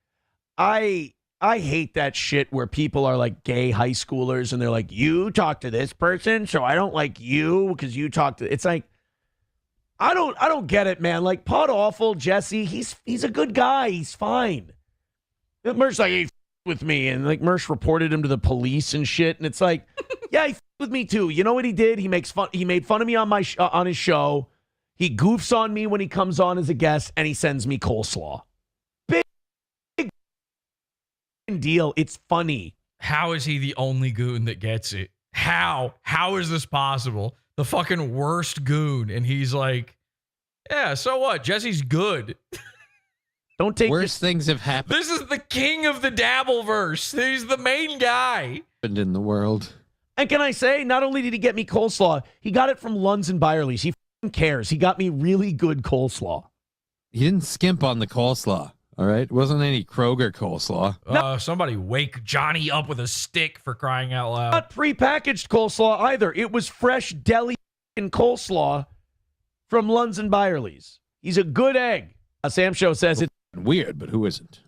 I hate that shit where people are like gay high schoolers and they're like, you talk to this person, so I don't like you because you talk to. It's like, I don't get it, man. Like Podawful, Jesse, he's a good guy. He's fine. Mersh like he with me, and like Mersh reported him to the police and shit. And it's like, yeah, he with me too. You know what he did? He made fun of me on my on his show. He goofs on me when he comes on as a guest, and he sends me coleslaw. Big deal. It's funny. How is he the only goon that gets it? How is this possible? The fucking worst goon. And he's like, yeah, so what? Jesse's good. Don't take worse things have happened This is the king of the Dabbleverse. He's the main guy. in the world. And can I say, not only did he get me coleslaw, he got it from Lunds and Byerly's. He f***ing cares. He got me really good coleslaw. He didn't skimp on the coleslaw, all right? It wasn't any Kroger coleslaw. Somebody wake Johnny up with a stick, for crying out loud. Not prepackaged coleslaw either. It was fresh deli coleslaw from Lunds and Byerly's. He's a good egg. Sam Show says it's weird, but who isn't?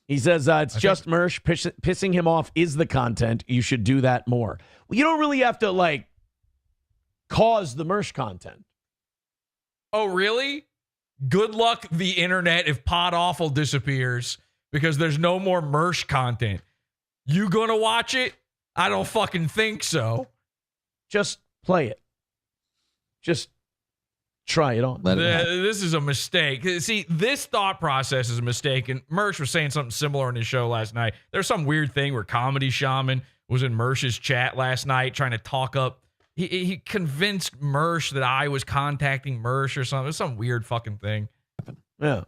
He says it's just Mersh. Pissing him off is the content. You should do that more. Well, you don't really have to, like, cause the Mersh content. Oh, really? Good luck, the internet, if Podawful disappears because there's no more Mersh content. You gonna watch it? I don't fucking think so. Just play it. Just try it on. This is a mistake. See, this thought process is a mistake. And Mersh was saying something similar on his show last night. There's some weird thing where Comedy Shaman was in Mersh's chat last night trying to talk up. He convinced Mersh that I was contacting Mersh or something. It's some weird fucking thing. Yeah.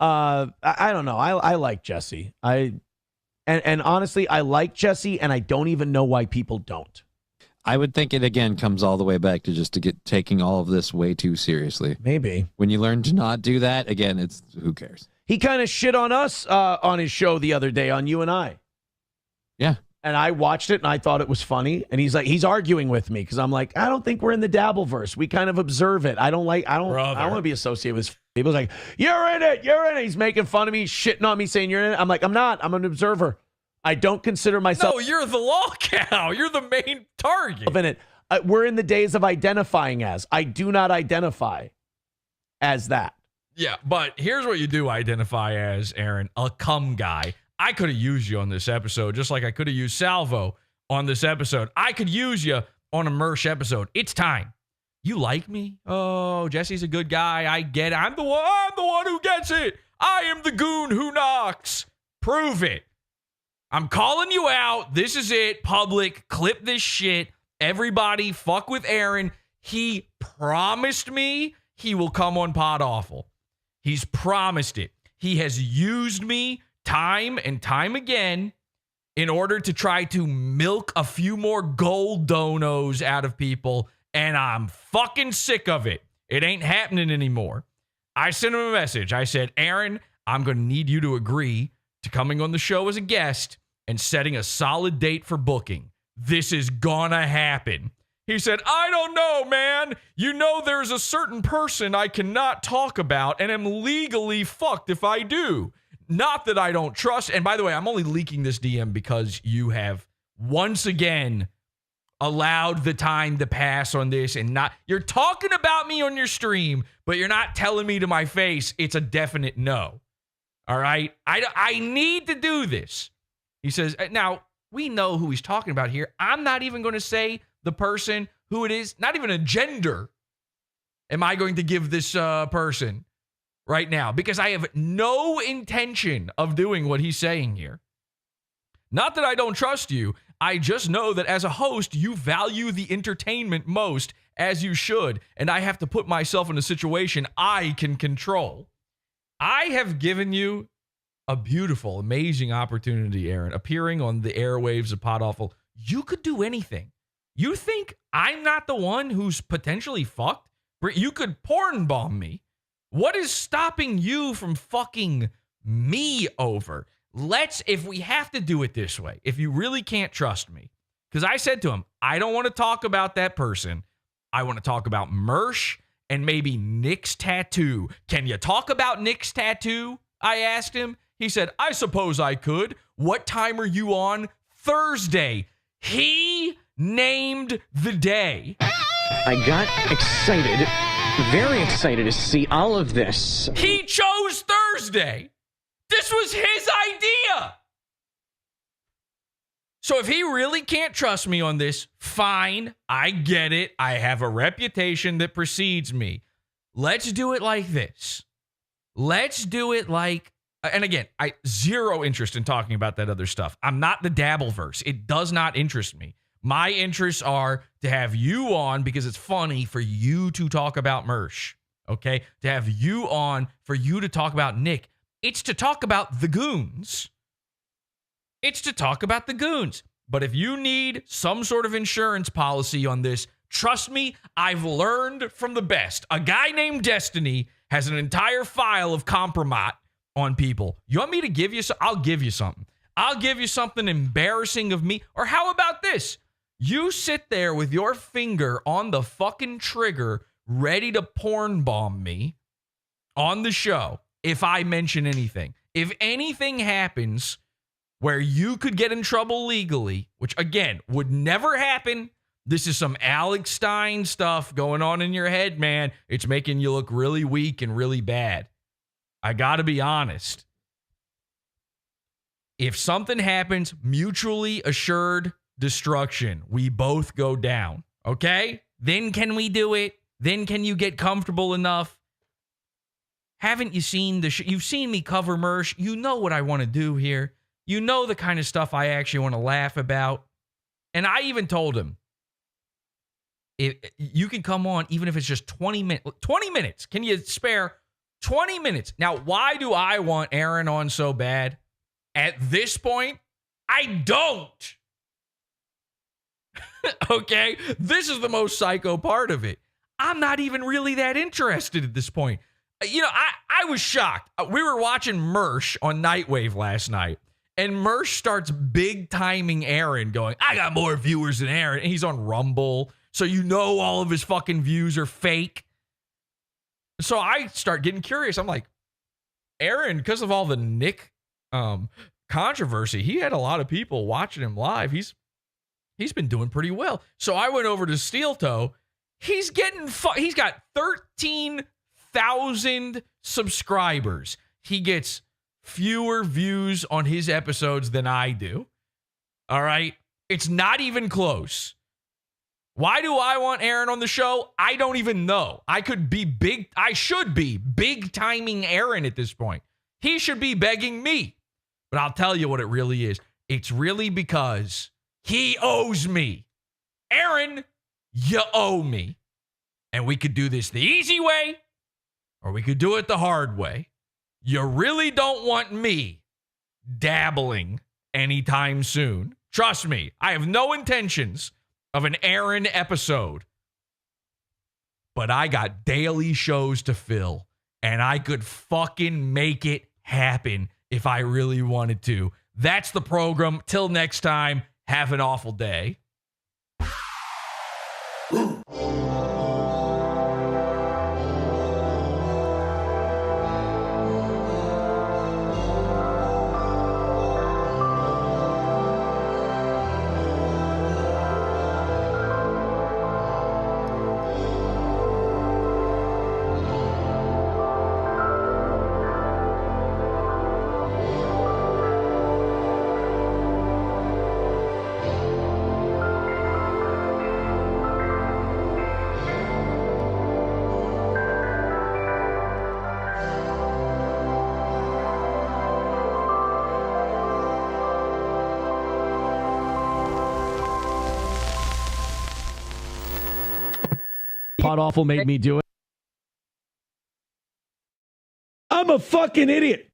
I don't know. I like Jesse. And honestly, I like Jesse, and I don't even know why people don't. I would think it again comes all the way back to just to get taking all of this way too seriously. Maybe. When you learn to not do that, again, it's who cares? He kind of shit on us on his show the other day on You and I. Yeah. And I watched it and I thought it was funny. And he's arguing with me because I'm like, I don't think we're in the Dabbleverse. We kind of observe it. I don't want to be associated with people. Like, you're in it. He's making fun of me, shitting on me, saying you're in it. I'm like, I'm not. I'm an observer. I don't consider myself. No, you're the law cow. You're the main target. In it. We're in the days of identifying as. I do not identify as that. Yeah, but here's what you do identify as, Aaron, a cum guy. I could have used you on this episode, just like I could have used Salvo on this episode. I could use you on a Mersh episode. It's time. You like me? Oh, Jesse's a good guy. I get it. I'm the one who gets it. I am the goon who knocks. Prove it. I'm calling you out. This is it. Public, clip this shit. Everybody, fuck with Aaron. He promised me he will come on Podawful. He's promised it. He has used me time and time again in order to try to milk a few more gold donos out of people, and I'm fucking sick of it. It ain't happening anymore. I sent him a message. I said, Aaron, I'm going to need you to agree to coming on the show as a guest and setting a solid date for booking. This is gonna happen. He said, I don't know, man. You know there's a certain person I cannot talk about and am legally fucked if I do. Not that I don't trust. And by the way, I'm only leaking this DM because you have once again allowed the time to pass on this and not, you're talking about me on your stream, but you're not telling me to my face it's a definite no. All right? I need to do this. He says, now, we know who he's talking about here. I'm not even going to say the person who it is, not even a gender am I going to give this person right now, because I have no intention of doing what he's saying here. Not that I don't trust you. I just know that as a host, you value the entertainment most, as you should, and I have to put myself in a situation I can control. I have given you a beautiful, amazing opportunity, Aaron, appearing on the airwaves of Podawful. You could do anything. You think I'm not the one who's potentially fucked? You could porn bomb me. What is stopping you from fucking me over? If we have to do it this way, if you really can't trust me, because I said to him, I don't want to talk about that person. I want to talk about Mersh and maybe Nick's tattoo. Can you talk about Nick's tattoo? I asked him. He said, I suppose I could. What time are you on? Thursday. He named the day. I got excited, very excited to see all of this. He chose Thursday. This was his idea. So if he really can't trust me on this, fine. I get it. I have a reputation that precedes me. Let's do it like this. Let's do it like, and again, I zero interest in talking about that other stuff. I'm not the Dabbleverse. It does not interest me. My interests are to have you on because it's funny for you to talk about Mersh, okay? To have you on for you to talk about Nick. It's to talk about the Goons. It's to talk about the Goons. But if you need some sort of insurance policy on this, trust me, I've learned from the best. A guy named Destiny has an entire file of compromise on people. You want me to give you I'll give you something. I'll give you something embarrassing of me. Or how about this? You sit there with your finger on the fucking trigger, ready to porn bomb me on the show if I mention anything. If anything happens where you could get in trouble legally, which again would never happen. This is some Alex Stein stuff going on in your head, man. It's making you look really weak and really bad. I gotta be honest. If something happens, mutually assured destruction. We both go down. Okay? Then can we do it? Then can you get comfortable enough? Haven't you seen you've seen me cover Mersh. You know what I want to do here. You know the kind of stuff I actually want to laugh about. And I even told him, you can come on even if it's just 20 minutes. 20 minutes. Can you spare 20 minutes? Now, why do I want Aaron on so bad? At this point, I don't. Okay? This is the most psycho part of it. I'm not even really that interested at this point. You know, I was shocked. We were watching Mersh on Nightwave last night, and Mersh starts big timing Aaron going, I got more viewers than Aaron. And he's on Rumble, so you know all of his fucking views are fake. So I start getting curious. I'm like, Aaron, because of all the Nick controversy, he had a lot of people watching him live. He's been doing pretty well. So I went over to Steel Toe. He's got 13,000 subscribers. He gets fewer views on his episodes than I do. All right? It's not even close. Why do I want Aaron on the show? I don't even know. I should be big timing Aaron at this point. He should be begging me. But I'll tell you what it really is. It's really because he owes me. Aaron, you owe me. And we could do this the easy way, or we could do it the hard way. You really don't want me dabbling anytime soon. Trust me, I have no intentions of an Aaron episode. But I got daily shows to fill, and I could fucking make it happen if I really wanted to. That's the program. Till next time, have an awful day. Podawful made me do it. I'm a fucking idiot.